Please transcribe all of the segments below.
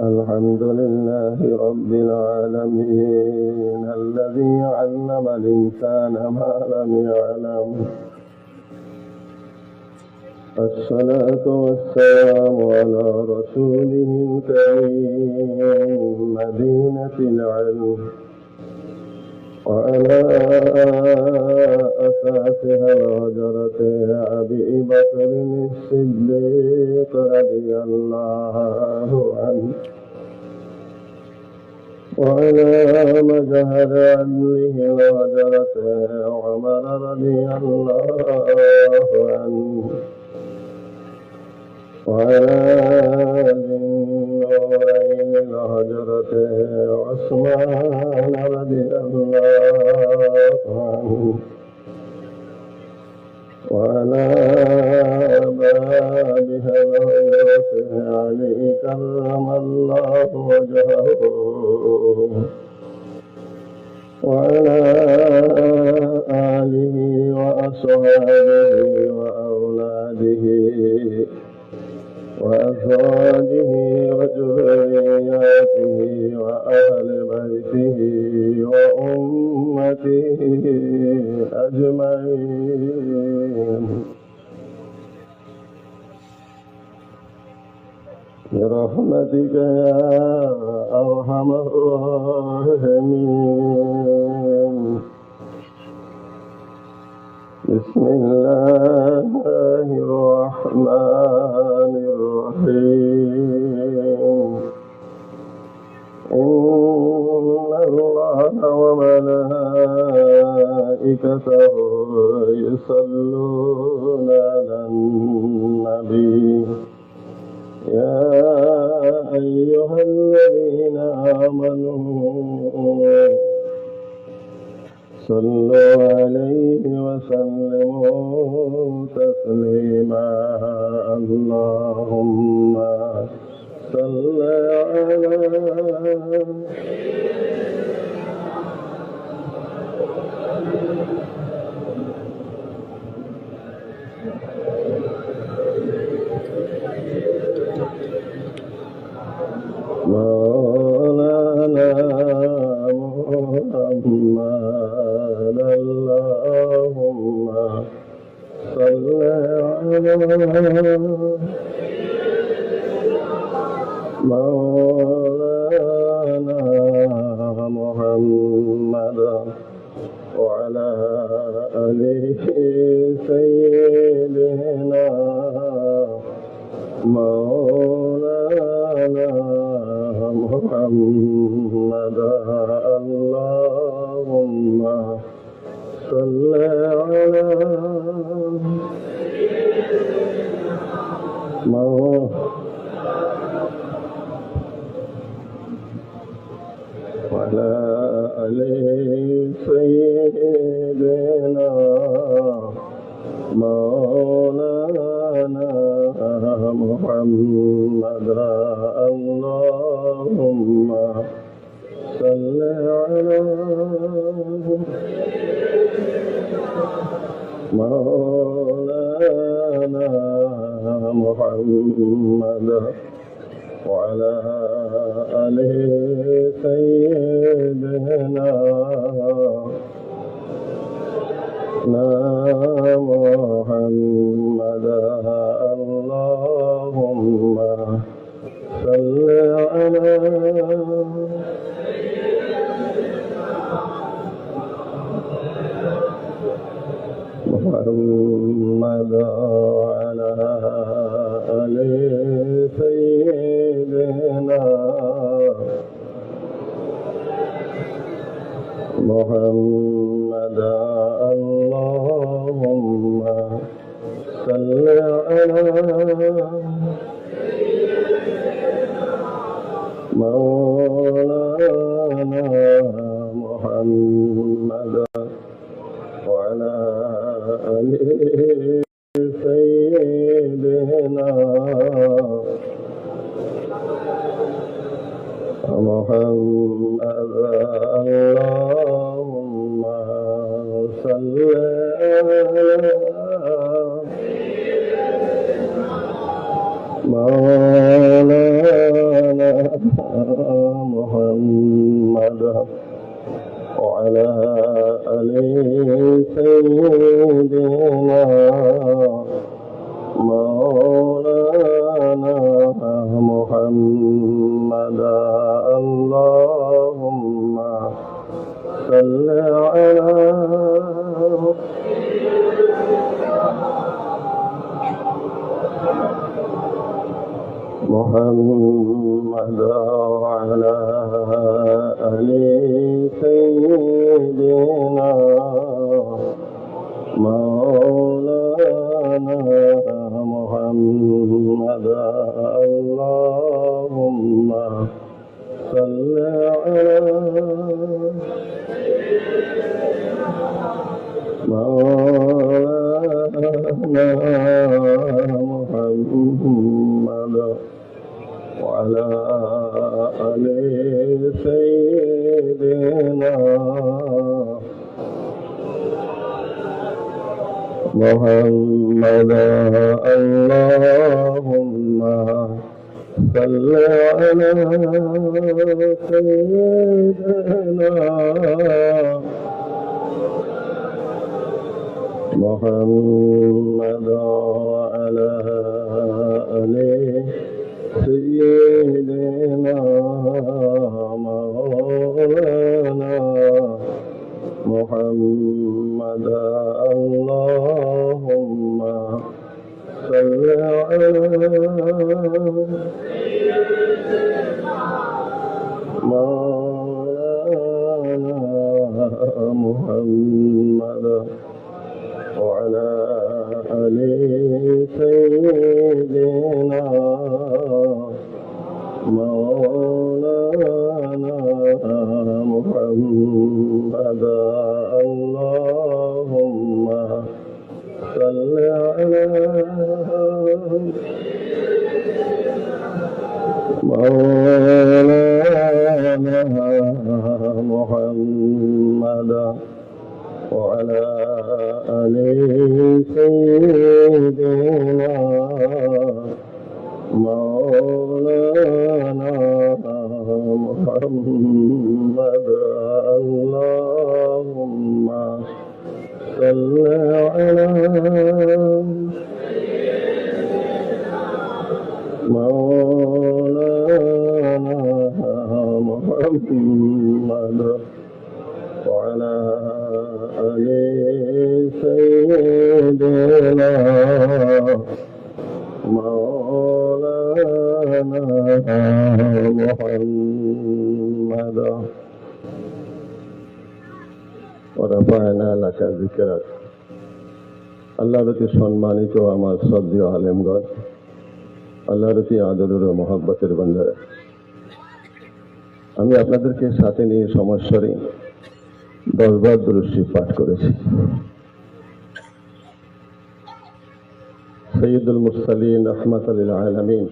الحمد لله رب العالمين الذي علم الإنسان ما لم يعلم. الصلاة والسلام على رسوله الكريم مدينة العلم وعلى أساسها الهجرة أبي بكر الصديق رضي الله عنه وعلى مجهر عدله الهجرة عمر رضي الله عنه وعلى ذي النورين الهجرة عثمان رضي الله عنه وعلى بابها الهجرة علي كرم الله وجهه وعلى آله وأصحابه وأولاده وأزواجه وذرياته وأهل بيته وأمته أجمعين برحمتك يا أرحم الراحمين. بسم الله الرحمن الرحيم. إن الله وملائكته يصلون على النبي يا أيها الذين آمنوا صلوا عليه وسلموا تسليما. اللهم صل على مولانا محمد. اللهم صل على مولانا محمد وعلى آله سيدنا مولانا محمد. اللهم صل على وعلى آله سيدنا مولانا محمد. اللهم صل على مولانا محمد وعلى آله سيدنا محمد. اللهم صل على محمد وعلى آله سيدنا محمد. اللهم صل على مولانا محمد وعلى آله سيدنا محمد. اللهم صل على مولانا محمد وعلى آل سيدنا مولانا محمد اللهم صل على محمد وعلى آل سيدنا مولانا محمد اللهم صل على مولانا محمد وعلى آل سيدنا محمد اللهم صل على سيدنا محمد وعلى آل سيدنا مولانا محمد اللهم صل على مولانا محمد وعلى آل سيدنا مولانا محمد اللهم صل على مولانا محمد وعلى آل سيدنا مولانا محمد اللهم صل على مولانا محمد وعلى آل سيدنا مولانا محمد ورفعنا لك ذكرك আল্লাহর অতি সম্মানিত আমার শ্রদ্ধেয় আলেমগণ, আল্লাহর অতি আদরের ও মহব্বতের বান্দারা, আমি আপনাদেরকে সাথে নিয়ে সমস্বরে 10 বার দুরূদ শরীফ পাঠ করেছি। সৈয়দুল মুরসালিন রাহমাতাল লিল আলামিন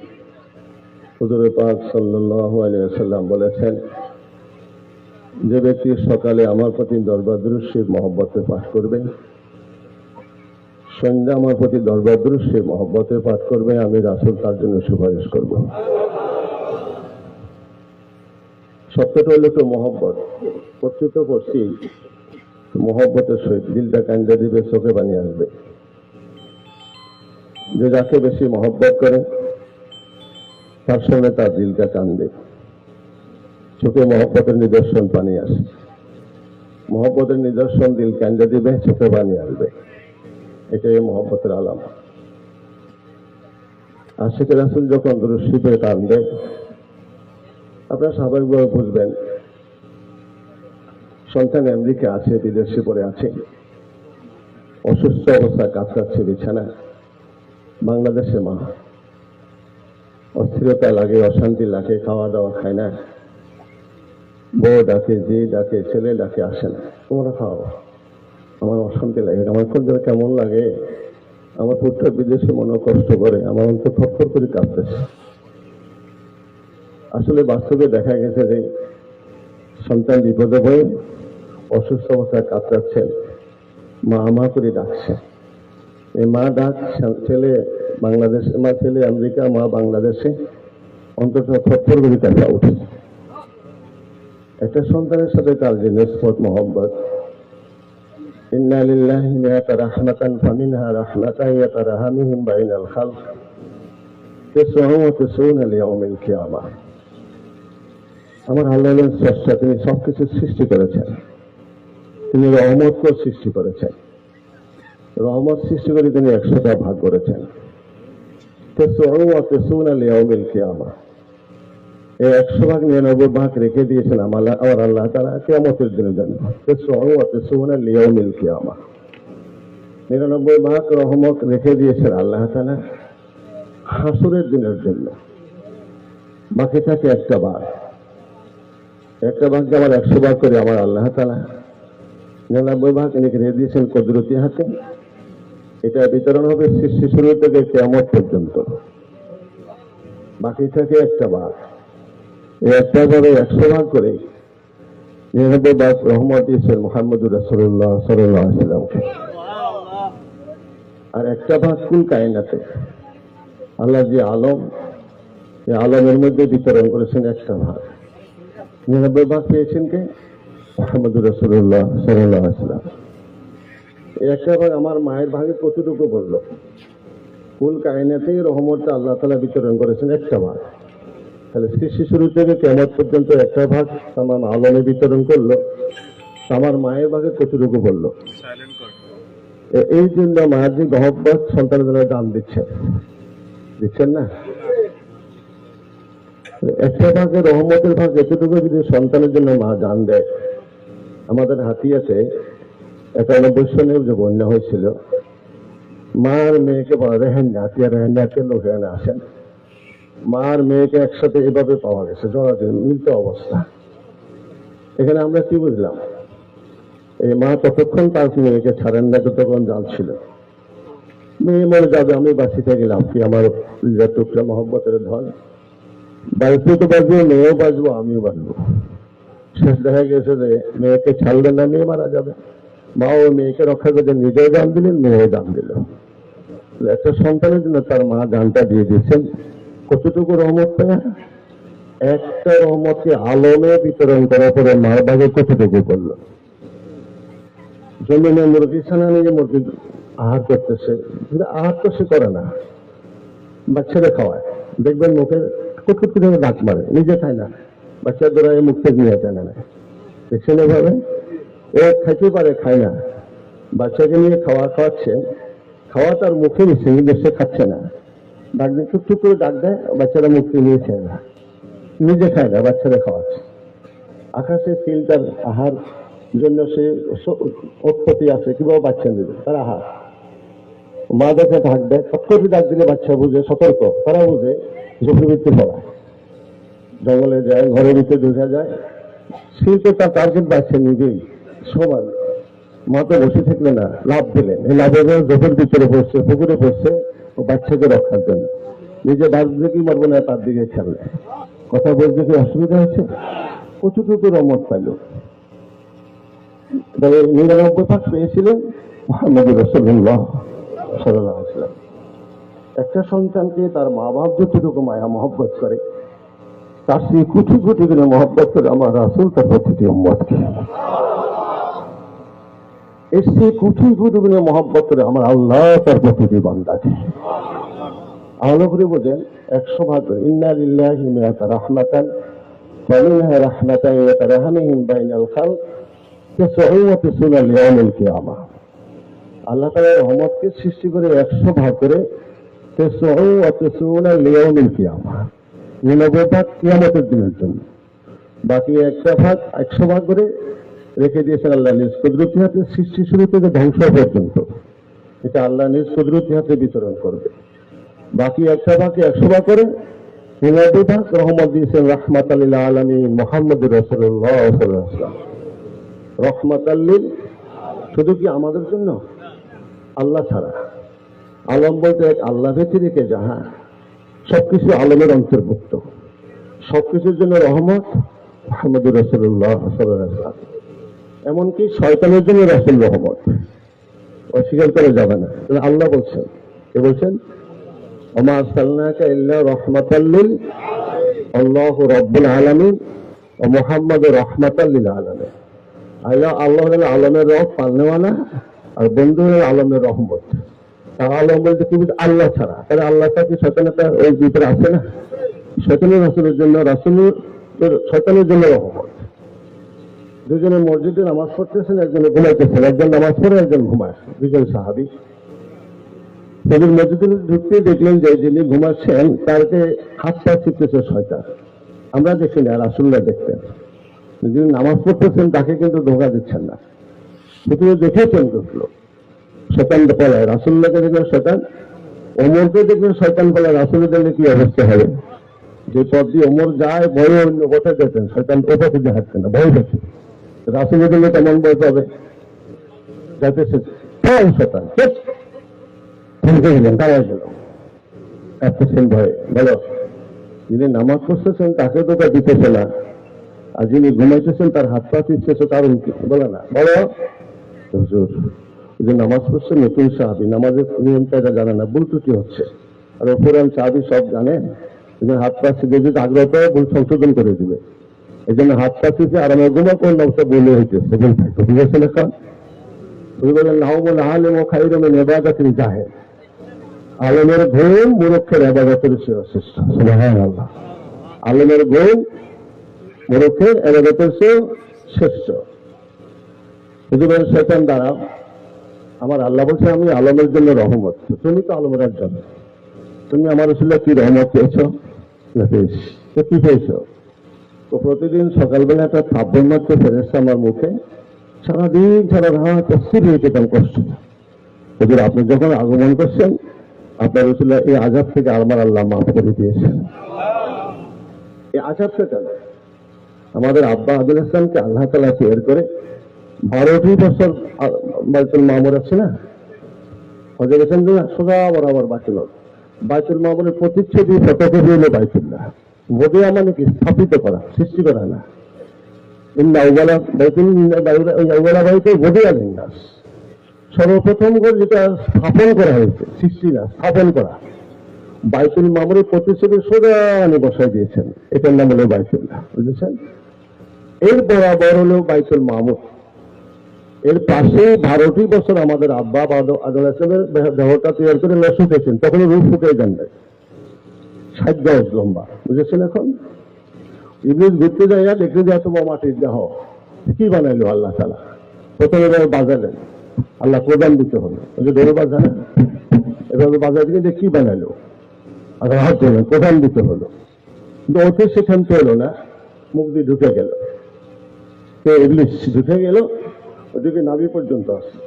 হুজুর পাক সাল্লাল্লাহু আলাইহি ওয়াসাল্লাম বলেছেন, যে ব্যক্তি সকালে আমার প্রতি 10 বার দুরূদ শরীফ মহব্বতে পাঠ করবে, সন্ধ্যা আমার প্রতি 10 বার দুরূদ শরীফ মহব্বতে পাঠ করবে, আমি রাসূল তার জন্য সুপারিশ করব। সত্যটা হলো তো মহব্বত, প্রত্যেক করছি মহব্বতের সহিত দিলটা কান্দা দিবে, চোখে পানি আসবে। যে যাকে বেশি মহব্বত করে তার সঙ্গে তার দিলটা কান্দে, চোখে মহব্বতের নিদর্শন পানি আসে। মহব্বতের নিদর্শন দিল কান্দা দিবে, চোখে পানি আসবে, এটাই মহব্বতের আলামত। আশিক রাসূল যখন দুরূদ শরীফে টান দেয়, আপনারা স্বাভাবিকভাবে বুঝবেন সন্তান আমেরিকা আছে, বিদেশে পড়ে আছে, অসুস্থ অবস্থা কাতরাচ্ছে বিছানায়। বাংলাদেশে মা অস্থিরতা লাগে, অশান্তি লাগে, খাওয়া দাওয়া খায় না, বউ ডাকে, যে ডাকে, ছেলে ডাকে, আসে না। তোমরা খাও, আমার অশান্তি লাগে, আমার কোন কেমন লাগে, আমার পুত্র বিদেশে মনে কষ্ট করে, আমার অন্তর থরথর করে কাঁপতেছে। আসলে বাস্তবে দেখা গেছে যে সন্তান বিপদে হয়ে অসুস্থ অবস্থায় কাতরাচ্ছেন, মা আমা করে ডাকছে। এই মা ডাক, ছেলে বাংলাদেশে, মা ছেলে আমেরিকা, মা বাংলাদেশে, অন্তত থরথর করে কাঁপা উঠে। একটা সন্তানের সাথে তার যে নিসবত মহব্বত, ইন্না লিল্লাহি মিআতা রাহমাতান ফামিনহা রাহমাতান ইয়াতারাহামুহুম বাইনাল খালক তিসউন ওয়া তিসউনা লিয়াউমিল কিয়ামাহ। আমার আল্লাহ হলেন স্রষ্টা, তিনি সবকিছু সৃষ্টি করেছেন, তিনি রহমতকে সৃষ্টি করেছেন, রহমত সৃষ্টি করে তিনি 100টা ভাগ করেছেন। তিসউন ওয়া তিসউনা লিয়াউমিল কিয়ামাহ, এই 100 ভাগ 99 ভাগ রেখে দিয়েছেন আমার আল্লাহ তাআলা কিয়ামতের দিনের জন্য। তিসউন ওয়া তিসউনা লিয়াউমিল কিয়ামাহ, 99 ভাগ রহমত রেখে দিয়েছেন আল্লাহ তাআলা হাসরের দিনের জন্য। বাকি থাকে একটা ভাগ, একটা ভাগকে আমার 100 ভাগ করে আমার আল্লাহ তাআলা 99 ভাগ রেখে দিয়েছেন কুদরতি হাতে। এটা বিতরণ হবে সৃষ্টি শুরু থেকে কিয়ামত পর্যন্ত। বাকি থাকে একটা ভাগ, এই একটা ভাগে 100 ভাগ করে 99 ভাগ রহমত দিয়েছেন মুহাম্মদুর রাসূলুল্লাহ সাল্লাল্লাহু আলাইহি ওয়াসাল্লামকে। আর একটা ভাগ কুল কায়নাতে আল্লাহ যে আলম, এই আলমের মধ্যে বিতরণ করেছেন একটা ভাগ। 99 ভাগ পেয়েছেন কে? মুহাম্মদুর রাসূলুল্লাহ সাল্লাল্লাহু আলাইহি ওয়াসাল্লাম। এই একটা ভাগ আমার মায়ের ভাগে কতটুকু বলল? কুল কায়নাতেই রহমতটা আল্লাহ তাআলা বিতরণ করেছেন একটা ভাগ। তাহলে সৃষ্টি শুরু থেকে কিয়ামত পর্যন্ত একটা ভাগ তামাম আলমে বিতরণ করলো, আমার মায়ের ভাগে কতটুকু বললো? এই জন্য মায়ের যে মহব্বত সন্তানের জন্য দান দিচ্ছেন না? একটা ভাগে রহমতের ভাগ এতটুকু যদি সন্তানের জন্য মা দান দেয়। আমাদের হাতিয়াতে 91 সনে যে বন্যা হয়েছিল, মার মেয়েকে বলা রেহেন্যা, হাতিয়া রেহেন্যাকে লোক এখানে আসেন, মার মেয়েকে একসাথে এভাবে পাওয়া গেছে, জড়াজড়ি মিলিত অবস্থা। এখানে আমরা কি বুঝলাম? এই মা ততক্ষণ তার মেয়েকে ছাড়েন না ততক্ষণ জানছিল মেয়ে মনে যাবে আমি বাঁচিতে গেলাম কি, আমার টুকরা মহব্বতের ধন, বাঁচতে তো বাঁচবো, মেয়েও বাঁচবো, আমিও বাঁচবো। শেষ দেখা গেছে যে মেয়েকে ছাড়লেন না, মেয়ে মারা যাবে। মা ও মেয়েকে রক্ষা করতে নিজেও দান দিলেন, মেয়েও দান দিল। একটা সন্তানের জন্য তার মা দানটা দিয়ে দিচ্ছেন। কতটুকু রহমত পায়? একটা রহমতকে আলমে বিতরণ করার পরে মার ভাগে কতটুকু করলো? জমিনে মুরগি ছানা নিয়ে মুরগি আহার করতেছে, কিন্তু আহার তো সে করে না, বাচ্চারা খাওয়ায়। দেখবেন মুখে কুটকুট করে ডাক মারে, নিজে খায় না, বাচ্চা দৌড়ায় মুখ থেকে নিয়ে যায় না। দেখছেন এভাবে? ও খাইতে পারে, খায় না, বাচ্চাকে নিয়ে খাওয়াচ্ছে, খাওয়া তার মুখে নিচ্ছে কিন্তু সে খাচ্ছে না। ডাক দিয়ে টুকটুক করে ডাক দেয়, বাচ্চারা মুখে নিয়ে খায় না, নিজে খায় না, বাচ্চারা খাওয়াচ্ছে। আকাশে সিল তার আহার জন্য সে উৎপত্তি আছে, কিভাবে বাচ্চা নেবে, তার আহার। মা দেখে ডাক দেয়, সত্যি ডাক দিলে বাচ্চা বুঝে, সতর্ক, তারা বুঝে ঝুঁকিবৃত্তি পড়া। জঙ্গলে যায়, ঘরের ভিতরে ঢুকে যায়, সে তো তার টার্গেট বাচ্চা নিজেই সমান। মা তো বসে থাকলে না, লাভ দিলেন, এই লাভের জোপের ভিতরে পড়ছে, পুকুরে পড়ছে, ও বাচ্চাকে রক্ষার জন্য। নিজে ডাক দিকে মারবো না, তার দিকে খেলবে। কথা বলতে কি অসুবিধা হচ্ছে? কতটুকু রহমত পাইল? তবে 99 ভাগ পেয়েছিলেন মুহাম্মদুর রাসূলুল্লাহ সাল্লাল্লাহু আলাইহি ওয়াসাল্লাম। একটা সন্তানকে তার মা বাপ যতটুকু মায়া মহব্বত করে, তার সেই কোটি কোটি গুণে মহব্বত করে আমার রাসূল তার প্রতিটি উম্মতকে। এর সেই কোটি কোটি গুণে মহব্বত করে আমার আল্লাহ তার প্রতিটি বান্দাকে। আল্লাহ করে বোঝেন 100 ভাগ করে, ইন্না লিল্লাহি মিআতা রাহমাতান ওয়া মিনহা রাহমাতান ইয়াতারাহামুহুম বাইনাল খালক তিসউন ওয়া তিসউনা লিয়াউমিল কিয়ামাহ। আল্লাহ তাআলা রহমতকে সৃষ্টি করে 100 ভাগ করে তিসউন ওয়া তিসউনা লিয়াউমিল কিয়ামাহ, 99 ভাগ কিয়ামতের দিনের জন্য। বাকি একটা ভাগ 100 ভাগ করে রেখে দিয়েছেন আল্লাহ নিজ কুদরতি হাতে, সৃষ্টি শুরু থেকে ধ্বংস পর্যন্ত। এটা আল্লাহ নিজ কুদরতি হাতে বিতরণ করবে। বাকি একটা ভাগে 100 ভাগ করে 99 ভাগ রহমত দিয়েছেন রাহমাতাল লিল আলামিন মুহাম্মদুর রাসূলুল্লাহ সাল্লাল্লাহু আলাইহি ওয়াসাল্লাম। রহমাতাল লিল, শুধু কি আমাদের জন্য? আল্লাহ ছাড়া। আলম বলতে এক আল্লাহ ব্যতিরেকে যাহা, সবকিছু আলমের অন্তর্ভুক্ত, সবকিছুর জন্য রহমত মুহাম্মদুর রাসূলুল্লাহ সাল্লাল্লাহু আলাইহি ওয়াসাল্লাম। এমনকি শয়তানের জন্য রাসূল রহমত, অস্বীকার করা যাবে না। আল্লাহ বলছেন, কে বলছেন? ওমা আরসালনাকা ইল্লা রাহমাতাল লিল আল্লাহু রাব্বুল আলামিন ও মুহাম্মাদুর রাহমাতাল লিল আলামিন। আল্লাহ হলেন আলমের রব, পালনেওয়ালা, আর বন্ধু হলেন আলমের রহমত। আলম বলতে কি বুঝি? আল্লাহ ছাড়া। তাহলে আল্লাহ ছাড়া কি শয়তানটা ওই ভিতরে আছে না? শয়তানের রাসূলের জন্য, রাসূলের শয়তানের জন্য রহমত। দুজনে মসজিদে নামাজ পড়তেছেন, একজনে ঘুমাইতেছেন, একজন নামাজ পড়ে একজন ঘুমায়, দুজন সাহাবী। সেদিন মসজিদে ঢুকতে দেখলেন যে যিনি ঘুমাচ্ছেন তারকে হাত পা চিপতেছে শয়তান। আমরা দেখি না, রাসূলরা দেখতেন। যিনি নামাজ পড়তেছেন তাকে কিন্তু ধোঁকা দিচ্ছেন না, শুধু দেখেছেন ঢুকলো। শয়তান পলায়, রাসূলুল্লাহকে দেখবেন শয়তান, ওমরকে দেখবেন শয়তান পলায়, রাসূলের দেখলে কি অবস্থা হবে? যে পথ দিয়ে ওমর যায়, ভয়ে অন্য কোথায় যেতেন, শয়তান ও পথে দিয়ে হাঁটতেন না, ভয় দেখে। রাসূলের দেখলে কেমন ভয় পাবে? যাইতেছে শয়তান থমকে গেলেন, দাঁড়ায় গেল, কাঁদতেছেন ভয়ে। বলো, যিনি নামাজ পড়তেছেন তাকে তো তা দিতেছে না, আর যিনি ঘুমাইতেছেন তার হাত পা চিপতেছে, কারণ কি? বলে না, বলো হুজুর যে নামাজ পড়ছে নতুন সাহাবী, নামাজের নিয়ম কায়দা জানে না, ভুল ত্রুটি হচ্ছে। আর পুরান সাহাবী সব জানে, হাত পা চিপে যদি আগ্রহ করে ভুল সংশোধন করে দিবে। এই জন্য হাত পা চিপে আরামে ঘুমা কোন নকশা বলে হইতেছে, ভুল থাকবে, ঠিক আছে লেখা। তুমি বলেন নাহমুল আলেম ও খায়রুম মিন ইবাদাতিল জাহিল। আলেমের ঘুম মূর্খের ইবাদতের চেয়ে শ্রেষ্ঠ। সুবহানাল্লাহ। আলেমের ঘুম মূর্খের ইবাদতের চেয়ে শ্রেষ্ঠ। শয়তান দ্বারা আমার আল্লাহ বলছে আমি আলমের জন্য রহমত। তুমি তো আলমের একজন, তুমি আমার রাসূলুল্লাহ কি রহমত পেয়েছো? কি পেয়েছো? তো প্রতিদিন সকালবেলা একটা থাপ্পড় মারতে ফেরেশতা আমার মুখে, সারাদিন সারা রাত অস্থির হয়ে যেতাম কষ্ট। হুজুর আপনি যখন আগমন করছেন আপনার রাসূলুল্লাহ এই আযাব থেকে আমার আল্লাহ মাফ করে দিয়েছেন। এই আযাব থেকে আমাদের আব্বা আবুল ইসলামকে আল্লাহ তাআলা তৈরি করে 12টি বছর বাইতুল মামুর আছে না, হজে গেছেন না, সোজা বরাবর বাইতুল মামুরের প্রতিচ্ছবি ফটোকপি হলো বাইতুল্লাহ। বদিয়া মানে কি? স্থাপিত করা, সৃষ্টি করা না। সর্বপ্রথম করে যেটা স্থাপন করা হয়েছে, সৃষ্টি না, স্থাপন করা। বাইতুল মামুরের প্রতিচ্ছবি সোজা বসাই দিয়েছেন, এটার নাম হলো বাইতুল্লাহ, বুঝেছেন? এর বরাবর হলো বাইতুল মামুর। এর পাশে 12টি বছর আমাদের আব্বা আদম ইসলামের দেহটা তৈরি করে লস উঠেছেন, তখন রূপ ফুটে যান 60 গজ লম্বা, বুঝেছেন? এখন ইবলিস ঘুরতে যায়, দেখতে যায় এত মাটির দেহ, কি বানাইলো আল্লাহ তাআলা? প্রথমে বাজালেন, আল্লাহ প্রদান দিতে হলো, ওই যে ধরে বাজানে এভাবে বাজার দিকে কি বানাইলো, আর হাত ধরলেন, প্রদান দিতে হলো। কিন্তু ওকে সেখান তো হলো না, মুখ দিয়ে ঢুকে গেল। ইবলিস ঢুকে গেল, ওদিকে নাভি পর্যন্ত আসছে।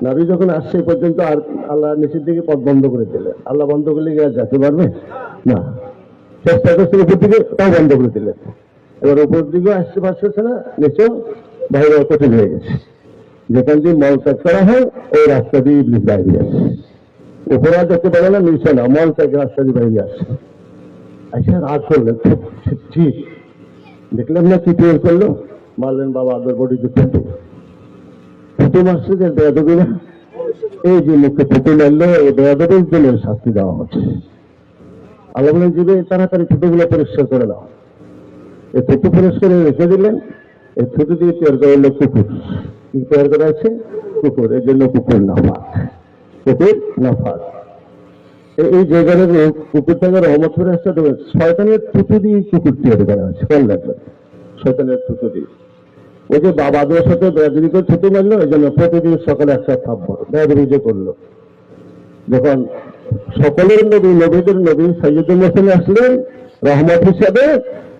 নাভি যখন আসছে পর্যন্ত, আর আল্লাহ নিচের দিকে পথ বন্ধ করে দিলেন। আল্লাহ বন্ধ করলে গিয়ে যেতে পারবে না, চেষ্টা করছে উপর দিকে, তাও বন্ধ করে দিলেন। এবার উপর দিকে আসতে পারছে না, নিচেও বাইরে কঠিন হয়ে গেছে। যেখান দিয়ে মল ত্যাগ করা হয় ওই রাস্তা দিয়ে ইবলিস বাইরে আসে। উপরে আর যেতে পারে না, নিচে না, মল ত্যাগের রাস্তা দিয়ে বাইরে আসে। আচ্ছা রাগ করলেন, ঠিক দেখলাম না কি তৈরি করলো, মারলেন বাবা আদর বডিতে ফুটু মারছে যে বেয়াদবি না, এই যে মুখে ফুটু মারলো, এই বেয়াদবির জন্য শাস্তি দেওয়া হচ্ছে। আল্লাহ বলেন যে তাড়াতাড়ি ফুটুগুলো পরিষ্কার করে দাও। এই ফুটু পরিষ্কার রেখে দিলেন। এই ফুটু দিয়ে তৈরি করা হলো কুকুর। কি তৈরি করা আছে? কুকুর। এর জন্য কুকুর নাফাক, কুকুর নাফাক। এই জায়গার কুকুর থেকে রহমত করে আসতে দেবে। শয়তানের থুতু দিয়ে কুকুর তৈরি করা হয়েছে, খেয়াল রাখবেন, শয়তানের থুতু দিয়ে। ওই যে বাবাদের সাথে বেয়াদবি করে ছুটি মারলো, এই জন্য প্রতিদিন সকালে একটা থাপ্পড় বেয়াদবি যে করলো। যখন সকলের নবী, নবীদের নবী সাইয়্যিদুল মুরসালিন আসলেন রহমত হিসাবে,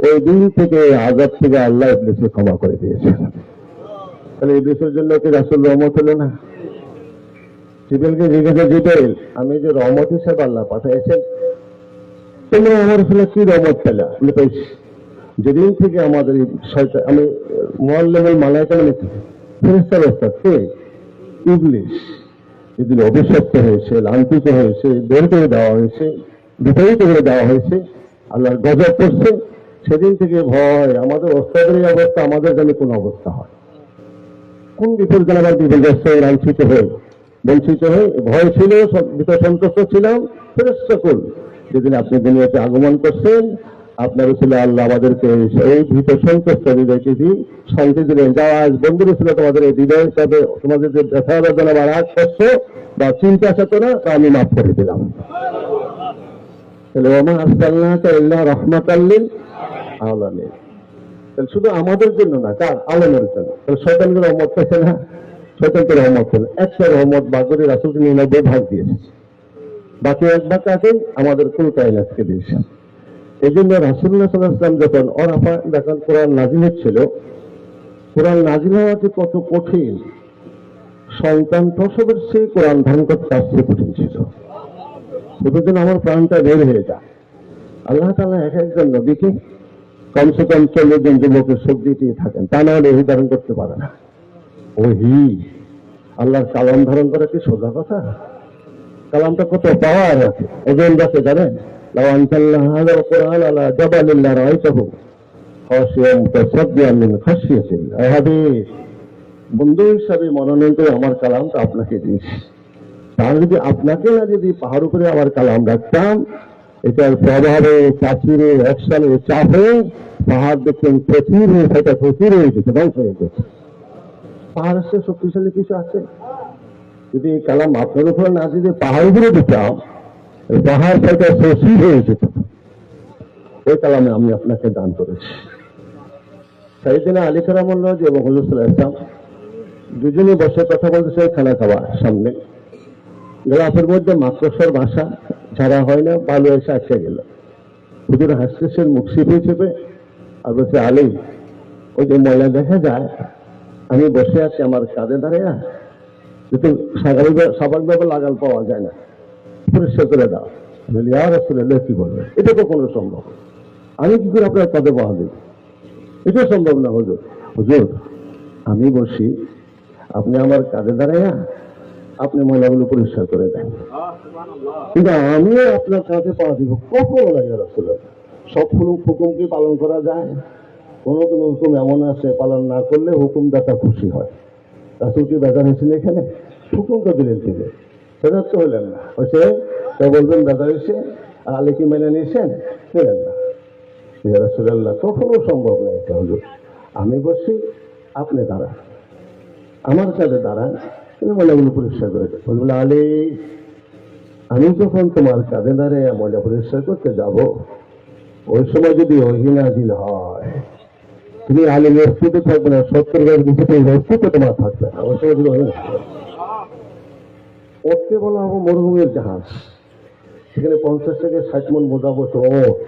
ওই দিন থেকে আযাব থেকে আল্লাহ ইবলিসকে ক্ষমা করে দিয়েছেন। তাহলে ইবলিসের জন্য কি রাসূল রহমত হলো না? জিবরাইলকে জিজ্ঞাসা, জিবরাইল আমি যে রহমত হিসাবে আল্লাহ পাঠিয়েছেন, তোমরা আমার আসলে কি রহমত পেলা? বলে পেয়েছি, যেদিন থেকে আমাদের শয়তান, আমি মুআল্লিমুল মালায়েকা মানে ফেরেশতার ওস্তাদ কে? ইবলিস। যেদিন অভিশপ্ত হয়েছে, লাঞ্ছিত হয়েছে, বের করে দেওয়া হয়েছে, বিতাড়িত করে দেওয়া হয়েছে, আল্লাহর গজব করছে, সেদিন থেকে ভয়, আমাদের ওস্তাদের এই অবস্থা, আমাদের জানি কোন অবস্থা হয়, কোন বিপর্যয় আবার বিপর্যস্ত হয়ে, লাঞ্ছিত হয়ে, বঞ্চিত হয়ে, ভয় ছিল, ভিতর সন্তুষ্ট ছিলাম। ফেরেশতা কুল যেদিন আপনি দুনিয়াতে আগমন করছেন, আপনার ছিল আল্লাহ আমাদেরকে এই ভীত সন্তুষ্ট হৃদয়কে শান্তি দিলেন। যা আজ বন্ধুর ছিল তোমাদের এই হৃদয় হিসাবে তোমাদের যে ব্যথা বেদনা বা রাগ কষ্ট বা চিন্তা চেতো না তা আমি মাফ করে দিলাম। তাহলে ওমা আরসালনাকা ইল্লা রাহমাতাল লিল আলামিন। তাহলে শুধু আমাদের জন্য না, কার? আলমের জন্য। তাহলে শয়তানকে রহমত পেছে না, শয়তানকে রহমত পেল। একটা রহমত বাগরি রাসূলকে 99 ভাগ দিয়েছে, বাকি এক ভাগ কাকে? আমাদের কুল কায়নাতকে দিয়েছেন। এই জন্য রাসূলুল্লাহ সাল্লাল্লাহু আলাইহি ওয়াসাল্লাম যখন আরাফা যখন কোরআন নাজিল হচ্ছিল, কোরআন নাজিল হওয়াটি কত কঠিন, সন্তান প্রসবের চেয়ে কোরআন ধারণ করতে তার চেয়ে কঠিন ছিল। সেজন্য আমার প্রাণটা বের হয়ে যায়। আল্লাহ তাআলা এক একজন নবীকে কমসে কম 40 জন যুবকের শোক দিতেই থাকেন, তা না হলে ওহী ধারণ করতে পারে না। ওহী আল্লাহর কালাম ধারণ করা কি সোজা কথা? কালামটা কত পাওয়ার আছে, ওজন রাখে জানেন? লাউ আনজালনা হাযাল কুরআন আলা জাবালিন লারাআইতাহু খাশিয়ান মুতাসাদ্দিআন মিন খাশিয়াতিল্লাহ। হাবিব, বন্ধু হিসাবে মনোনয়ন করে আমার কালামটা আপনাকে দিয়েছি। তার যদি আপনাকে না যদি পাহাড় উপরে আমার কালাম রাখতাম, এটার প্রভাবে চাচিরে অ্যাকশনে চাপে পাহাড় দেখতেন প্রচুর হয়ে সেটা প্রচুর হয়ে যেত, ধ্বংস হয়ে যেত। পাহাড়ের সে শক্তিশালী কিছু আছে? যদি এই কালাম আপনার উপরে না যদি পাহাড় উপরে দিতাম, পাহাড় সেটা প্রচুর হয়ে যেত। ওই কালামে আমি আপনাকে দান করেছি। সাইয়েদনা আলী কারামুল্লাহ এবং হুজুর সাল্লাল্লাহু আলাইহি ওয়াসাল্লাম দুজনে বসে কথা বলতেছে খানা খাওয়া সামনে। গ্লাসের মধ্যে মাকড়সার বাসা ছাড়া হয় না, বালু এসে আটকে গেল। হুজুর হাসতেছেন মুখ চেপে চেপে, আর বলছে, আলী, ওই যে ময়লা দেখা যায়, আমি বসে আছি আমার কাঁধে দাঁড়িয়ে, কিন্তু স্বাভাবিকভাবে লাগাল পাওয়া যায় না, পরিষ্কার করে দাও। ইয়া রাসূলুল্লাহ, কি বলবে? এটা তো কোনো সম্ভব, আমি কি করে আপনার কাঁধে পাওয়া দেব? এটা সম্ভব না হুজুর। হুজুর, আমি বসি, আপনি আমার কাঁধে দাঁড়াইয়া আপনি ময়লাগুলো পরিষ্কার করে দেন, কিন্তু আমিও আপনার কাঁধে পাওয়া দিব কখনো না। ইয়া রাসূলুল্লাহ, সব হুকুমকে পালন করা যায়? কোনো কোনো হুকুম এমন আছে পালন না করলে হুকুমদাতা খুশি হয়। রাসূল কি বেজার হয়েছিল এখানে? হুকুম তো দিলেন তিনি, বেজার তো হইলেন না। হয়েছে তো বলবেন বেজার হয়েছে, আর আলী কি মেনে নিয়েছেন? নিলেন না। ইয়া রাসূলুল্লাহ, কখনো সম্ভব না এটা। হুজুর, আমি বসি, আপনি দাঁড়ান, আমার কাছে দাঁড়ান, তুমি ময়লাগুলো পরিষ্কার করে দেন। বলবেন, আলী, আমি যখন তোমার কাঁধে দাঁড়িয়ে ময়লা পরিষ্কার করতে যাব, ওই সময় যদি ওহী নাযিল হয়, তুমি আলিমের অস্তিত্ব থাকবে না, 70 গজ নিচে অস্তিত্ব তোমার থাকবে না। ওই সময় যদি ওঠতে বলা হবো মরুভূমির জাহাজ, সেখানে 50 থেকে 60 মন বোঝা বসে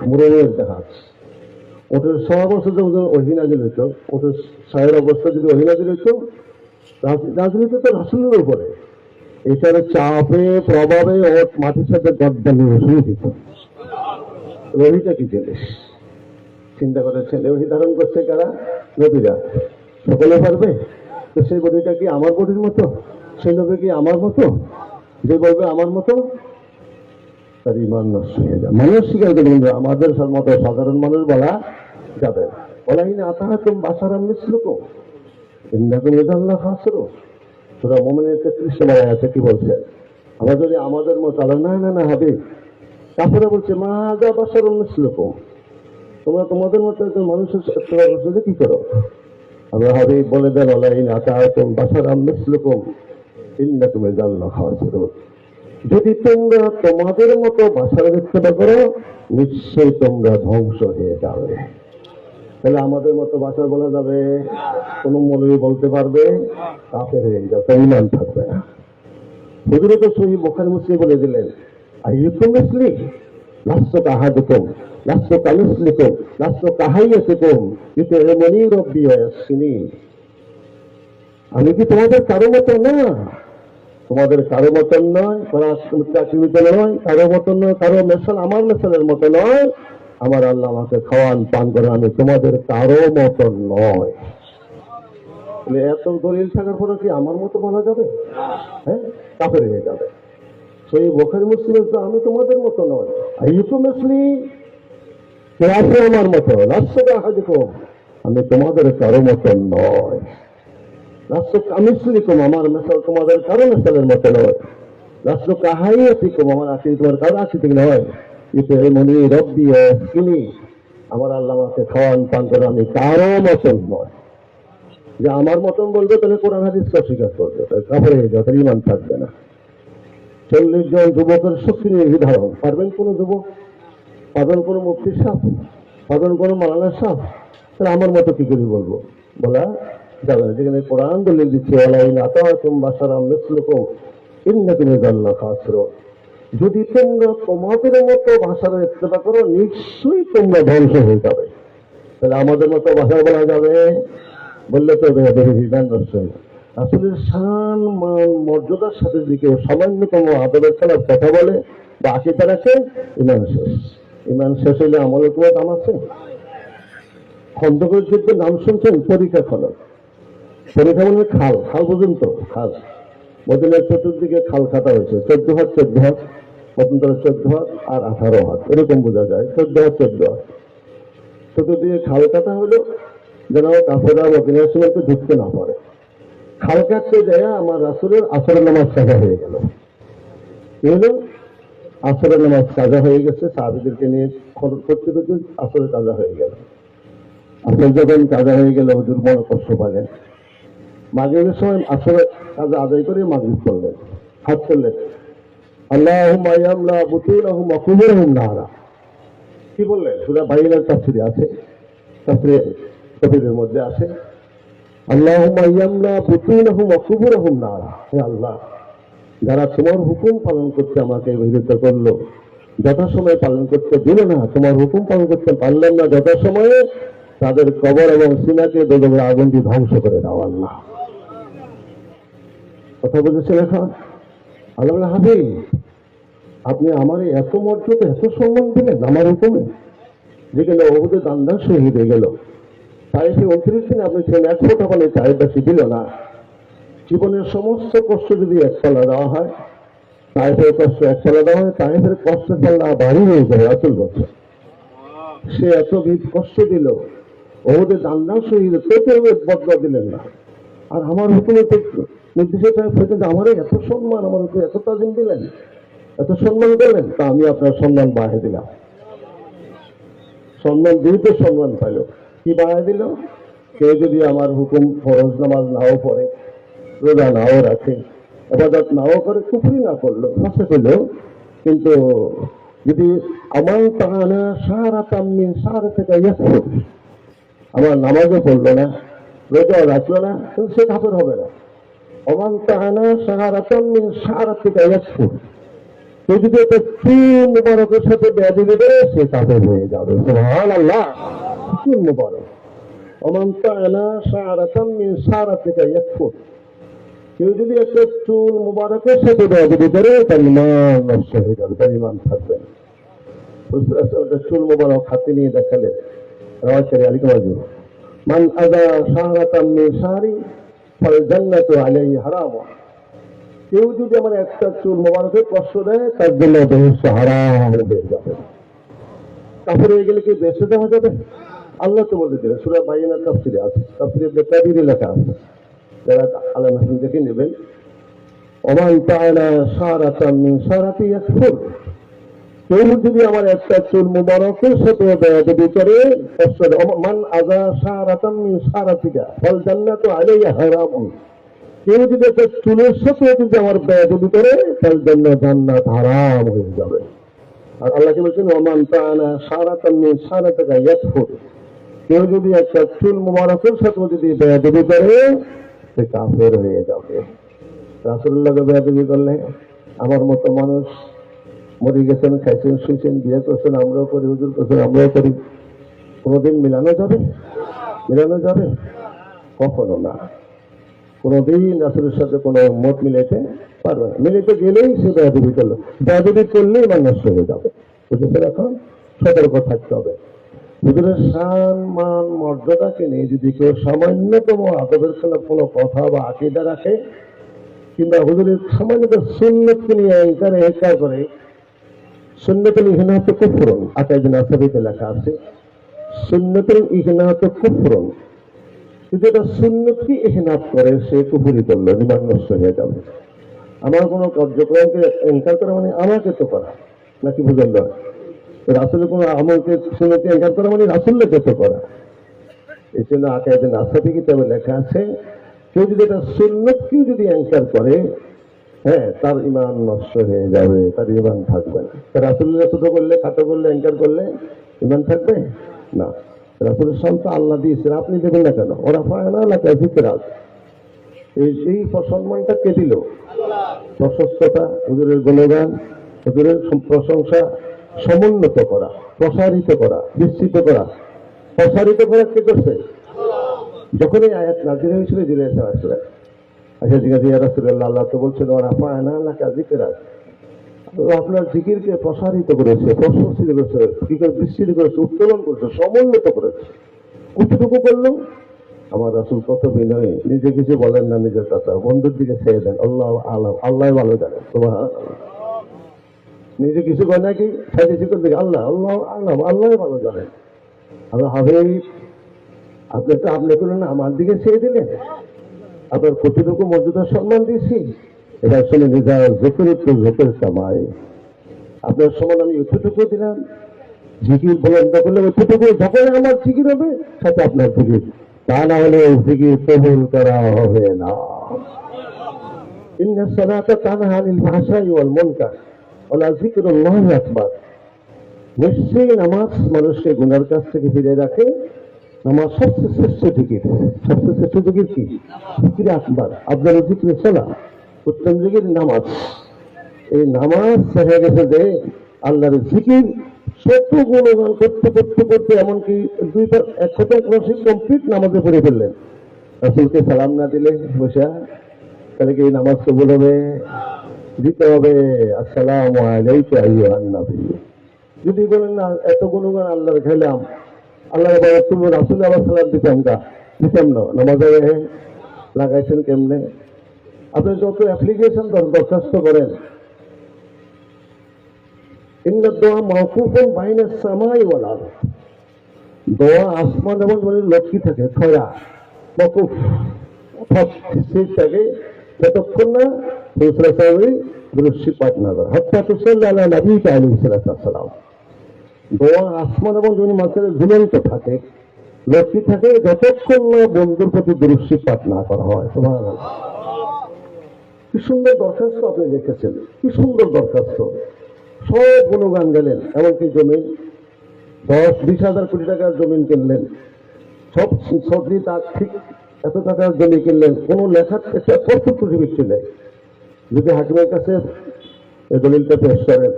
মরুভূমির জাহাজ। ওঠের 100 বছর যদি ওহী নাযিল হইতো, ওঠের 6 অবস্থা যদি ওহী নাযিল হইতো, রাজনীতি তো রাসূলের উপরে, এটার চাপে প্রভাবে ওট মাটির সাথে গদ্দানি শুরু দিত। ওহীটা কি জিনিস চিন্তা করেছেন? ওহী ধারণ করছে কারা? নবীরা। সকলে পারবে? তো সেই বডিটা কি আমার বডির মতো? সেই নবী কি আমার মতো? যে বলবে আমার মতো, তার ঈমান নষ্ট হয়ে যায়। মানুষ স্বীকার করবেন, আমাদের মতো সাধারণ মানুষ বলা যাবে না। ওয়ালাইন আতাআতুম বাশারাম মিসলুকুম ইন্নাকুম ইযান লাখাসিরুন। সূরা মুমিনের 33 নম্বর আয়াতে কি বলছে? আমরা যদি আমাদের মতো, না না না হাবিব, কাফেররা বলছে মা হাযা বাশারুন মিসলুকুম, তোমরা তোমাদের মতো একজন মানুষের সাথে কি করো? আল্লাহ হাবিব বলে দেন, ওয়ালাইন আতাআতুম বাশারাম মিসলুকুম ইন্নাকুম ইযান লাখাসিরুন। যদি তোমরা তোমাদের মতো বাশার ইত্তেবা করো, নিশ্চয়ই তোমরা ধ্বংস হয়ে যাবে। তাহলে আমাদের মতো ভাষা বলা যাবে? কোন মৌলবী বলতে পারবে? কাফের হয়ে যাবে, ঈমান থাকবে না। হুজুর তো সহিহ বুখারী মুসলিম বলে দিলেন, আইয়ুকুম মিসলি লাস্তু কাহাদুকুম লাস্তু কামিসলিকুম লাস্তু কাহাইয়াতুকুম ইউতি'মুনি রাব্বি ওয়া ইয়াসকিনি। আমি কি তোমাদের কারো মতো না? তোমাদের কারো মতন নয়, চাকরিত নয়, কারো মতন নয়, কারো মেশাল আমার মেশালের মতো নয়। আমার আল্লাহ আমাকে খাওয়ান পান করেন, আমি তোমাদের কারো মতন নয়। এত দলিল থাকার পরে কি আমার মতো বলা যাবে? হ্যাঁ, কাফের হয়ে যাবে। সেই বুখারী মুসলিম, আমি তোমাদের মতো নয়। আইয়ুকুম মিসলি, কে আছে আমার মতো? লাস্তু কাহাদিকুম, আমি তোমাদের কারো মতন নয়। লাস্তু কামিসলিকুম, আমার মেশাল তোমাদের কারো মেশালের মতো নয়। লাস্তু কাহাইয়াতিকুম, আমার আকৃতি তোমার কারো আকৃতি নয়। ইউতি'মুনি রাব্বি ওয়া ইয়াসকিনি, আমার আল্লাহ আমাকে খাওয়ান পান করে, আমি কারো মতন নয়। যে আমার মতন বলবে তাহলে কোরআন হাদিস অস্বীকার করবে, কাপড় হয়ে যাবে, তার ইমান থাকবে না। 40 জন যুবকের শক্তি নিয়ে ধারণ পারবেন কোন যুবক? পাবেন কোন মুফতির সাপ? পাবেন কোন মালানার সাপ? তাহলে আমার মতো কি করে বলবো? বলা যাবে না। যেখানে কোরআন দলিল দিচ্ছে যদি তোমরা তোমাদের মতো ভাষার ইত্তেবা করো নিশ্চয়ই তোমরা ধ্বংস হয়ে যাবে। তাহলে আমাদের মতো ভাষা বলা যাবে? বললে তো নষ্ট হয়ে যাবে। আসলে শান মান মর্যাদার সাথে যদি কেউ সামান্যতম আদরের খেলার কথা বলে বা আকিদা রাখে, ইমান শেষ। ইমান শেষ হইলে আমলের কোনো দাম আছে? খন্দকের যুদ্ধের নাম শুনছেন? পরীক্ষা খনক। পরীক্ষা মানে খাল, খাল পর্যন্ত খাল। মদিনার চতুর্দিকে খাল কাটা হয়েছে, 14 হাত 14 হাত, মতন্তর 14 হাত আর 18 হাত, এরকম বোঝা যায়। 14 হাত 14 হাত চতুর্দিকে খাল কাটা হলো যেন কাফেররা মদিনার সীমান্তে ঢুকতে না পারে। খাল কাটতে যায় আমার রাসূলের আসরের নামাজ কাজা হয়ে গেল। কি হলো? আসরের নামাজ কাজা হয়ে গেছে। সাহাবীদেরকে নিয়ে খরচ করতে করতে আসরের কাজা হয়ে গেল। আসর যখন কাজা হয়ে গেল হুজুর বড় কষ্ট পালেন। মাগরিবের সময় আসরের কাজা আদায় করে মাগরিব করলেন, হাত করলেন, আল্লাহুম্মা ইয়ামলা বুতুনাহুম ওয়া কুবুরহুম নারা। কি বললেন? সূরা বাইনার তাফসীরে আছে, তাফসীরে কবিরের মধ্যে আছে, আল্লাহুম্মা ইয়ামলা বুতুনাহুম ওয়া কুবুরহুম নারা। হে আল্লাহ, যারা তোমার হুকুম পালন করতে আমাকে বিরত করলো, যথাসময়ে পালন করতে দিল না, তোমার হুকুম পালন করতে পারলেন না যথাসময়ে, তাদের কবর এবং সিনাকে দোজখের আগুন দিয়ে ধ্বংস করে দাও আল্লাহ। কথা বলেছেন এখন? আল্লাহ হাবিব, আপনি আমার এত মর্যাদা এত সম্মান দিলেন আমার হুকুমে, যেখানে ওহুদে দান্দার শহীদ হয়ে গেল। তাই 29 দিনে আপনি ছিলেন, এক ফোঁটা পানি চায়ের বেশি দিল না। জীবনের সমস্ত কষ্ট যদি এক পাল্লা দেওয়া হয়, তাইফের কষ্ট এক পাল্লা দেওয়া হয়, তাইফের কষ্ট পাল্লা বাড়ি হয়ে যায় অচল বছর। সে এত কষ্ট দিল, ওদের দান্দার শহীদ, পেটের বদলা দিলেন না। আর আমার হুকুমে নির্দেশে আমার এত সম্মান, আমার হুকুমে এত তাজিম দিলেন, এত সম্মান দিলেন, তা আমি আপনার সম্মান বাড়িয়ে দিলাম। সম্মান দিতে সম্মান পাইল। কি বাড়িয়ে দিল? কেউ যদি আমার হুকুম ফরজ নামাজ নাও পড়ে, রোজা নাও রাখে, ইবাদত নাও করে, কুফরি না করলো, ফাঁসে করলো, কিন্তু যদি আমার তাআলা সারাতাম মিন সারাতিকা ইয়াসফুর, আমার নামাজও পড়লো না, রোজাও রাখলো না, সে কাফের হবে না। ওমান তাআলা সারাতাম মিন সারাতিকা ইয়াসফুর, কেউ যদি একটা চুল মুবারকের সাথে বেয়াদবি করে, সে কাফের হয়ে যাবে। সুবহানাল্লাহ। চুল মুবারক, ওমান তাআলা সারাতাম মিন সারাতিকা ইয়াসফুর, কেউ যদি একটা চুল মুবারকের সাথে বেয়াদবি করে, তার ইমান নষ্ট হয়ে যাবে, তার ইমান থাকবে না। চুল মুবারক হাতে নিয়ে দেখালেন, রাওয়াতে আলিকাবাজু, মান আযা শাহরাতাম মিন শাহরি ফাল জান্নাতু আলাইহি হারাম। কেউ যদি আমার একটা চুল মুবারকের কষ্ট দেয়, তার জন্য বেহেশত হারাম হয়ে যাবে। কাফের হয়ে গেলে কি বেহেশতে যাওয়া যাবে? আল্লাহ তো বলে দিলেন, সূরা বাইনার তাফসীরে আছে, তাফসীরে ইবনে কাসিরে লেখা আছে, যারা আলেম হাদিস দেখে নেবেন। ওমান তাআলা শারাতাম মিন শারাতি ইয়াসফুর, কেউ যদি আমার একটা চুল মুবারকের সাথে বেয়াদবি করে, কষ্ট দেয়, মান আযা শারাতাম মিন শারাতিকা ফাল জান্নাতু আলাইহি হারাম, কেউ যদি একটা চুলের সাথে যদি আমার বেয়াদবি করে, তার জন্য জান্নাত হারাম হয়ে যাবে। আর আল্লাহ কি বলছেন? ওমান তাআলা শারাতাম মিন শারাতিকা ইয়াসফুর, কেউ যদি একটা চুল মুবারকের সাথে যদি বেয়াদবি করে, সে কাফের হয়ে যাবে। রাসূলুল্লাহকে বেয়াদবি করলে আমার মতো মানুষ মরে গেছেন, খাইছেন, শুয়েছেন, বিয়ে করছেন, আমরাও করি, হুজুর করছেন, আমরাও করি, কোনোদিন মিলানো যাবে? মিলানো যাবে? কখনো না। কোনোদিন রাসূলের সাথে কোনো মত মিলাইতে পারবে না। মিলাইতে গেলেই সে বেয়াদবি করলো, বেয়াদবি করলেই ইমান নষ্ট হয়ে যাবে। বুঝেছেন? এখন সতর্ক থাকতে হবে। হুজুরের শান মান মর্যাদাকে নিয়ে যদি কেউ সামান্যতম আদবের খেলাফ কোনো কথা বা আকীদা রাখে, কিংবা হুজুরের সামান্য সুন্নতকে নিয়ে ইনকার করে, সুন্নতুল ইহনাত কুফরুন, আকাইদে নাসাবিতে লেখা আছে, সুন্নতুল ইহনাত কুফরুন, যদি এটা সুন্নতকে ইহনাত করে, সে কুফরি করলো, ইমান নষ্ট হয়ে যাবে। আমার কোনো কার্যক্রমকে ইনকার করা মানে আমাকে তো করা, নাকি বুঝলেন? রাসূলের কোন আমলকে সুন্নতকে ইনকার করা মানে রাসূলকে পেতে করা। এই জন্য আকায়েদে নাসাবী কিতাবে লেখা আছে, কেউ যদি এটা সুন্নতকে যদি ইনকার করে, হ্যাঁ, তার ঈমান নষ্ট হয়ে যাবে, তার ঈমান থাকবে না। রাসূলের ছোট করলে, খাটো করলে, ইনকার করলে ঈমান থাকবে না। রাসূলের সন্তান আল্লাহ দিয়েছেন, আপনি দেবেন না কেন? ওরা ফায়না লাকা যিকরাক, এই সম্মানটা কে দিল? প্রশস্ততা, হুজুরের গুণগান, হুজুরের প্রশংসা সমুন্নত করা, প্রসারিত করা, বিস্তৃত করা, প্রসারিত করা কে করছে? যখন এই আয়াত নাযিল হয়েছিল জিবরাইল আলাইহিস সালাম, আচ্ছা ঠিক আছে ইয়া রাসূলুল্লাহ, আল্লাহ তো বলছেন ওরা ফায়না লাকা যিকরাক, আল্লাহ আপনার জিকিরকে প্রসারিত করেছে, প্রশস্তিত করেছে, বিস্তৃত করেছে, উত্তোলন করেছে, সমুন্নত করেছে। কতটুকু করলো? আমার রাসূল কত বিনয়ী, নিজে কিছু বলেন না, নিজের কথা বন্ধুর দিকে ছেড়ে দেন। আল্লাহ আলাম, আল্লাহ ভালো জানেন। সুবহানাল্লাহ। নিজে কিছু করে নাকি সাইডে শিখর দিকে আল্লাহ আল্লাহ আলাম, আল্লাহ ভালো জানেন। আল্লাহ হাবিব, আপনি তো আপনি করলেন না, আমার দিকে ছেড়ে দিলেন। আপনার কতটুকু মর্যাদা সম্মান দিয়েছি, এটা শুনে নিজের জোকের একটু জোকের কামাই। আপনার সমান আমি এতটুকু দিলাম, জিকির বলন্দ করলে এতটুকু, যখন আমার জিকির হবে সাথে আপনার জিকির, তা না হলে জিকির কবুল করা হবে না। ইন্না সালাতা তানহা আনিল ফাহশাই ওয়াল মুনকার ওয়া যিকরুল্লাহি আকবার। নিশ্চয়ই নামাজ মানুষকে গুনার কাছ থেকে ফিরে রাখে। নামাজ সবচেয়ে শ্রেষ্ঠ জিকির। সবচেয়ে শ্রেষ্ঠ জিকির কি? জিকির আকবার, আফদালুল যিকরি সালাহ, উত্তম জিকির নামাজ। এই নামাজ দেখা গেছে যে আল্লাহর জিকির শত গুণগান করতে করতে করতে এমনকি এক খতম রশিদ কমপ্লিট নামাজে পড়ে ফেললেন। রাসূলকে সালাম না দিলে বসে, তাহলে কি এই নামাজ কবুল হবে? দিতে হবে। আসসালামু আলাইকা আইয়ুহান নবী। যদি বলেন না এত গুণগান আল্লাহর খেলাম, আল্লাহ তুমি রাসূল আবার সালাম দিতাম না, নামাজে লাগাইছেন কেমনে? আপনি যত অ্যাপ্লিকেশন দরখাস্ত করেন, ইন্না দোয়া মাওকুফুন বাইনাস সামাই ওয়াল আরদ, দোয়া আসমান এবং জমিন লক্ষ্মী থাকে, খরা মকুফ স্থির থাকে, যতক্ষণ না দৃষ্টি পাঠ না করে। হত্যা তুসাল্লি আলা নবীকা আলাইহিস সালাতু ওয়াস সালাম। দোয়া আসমান এবং জমিন মাঝখানে ঝুলন্ত থাকে, লক্ষ্মী থাকে, যতক্ষণ না বন্ধুর প্রতি দৃষ্টি পাঠ না করা হয়। সুবহানাল্লাহ। কি সুন্দর দরখাস্ত আপনি লিখেছেন, কি সুন্দর দরখাস্ত। সব গুণগান গেলেন, এমনকি জমিন 10-20 হাজার কোটি টাকার জমিন কিনলেন, সব সবজি তার ঠিক এত টাকার জমি কিনলেন, কোনো লেখার একটা প্রস্তুত ত্রুটি নেই। যদি হাকিমের কাছে এই দলিলটা পেশ করেন,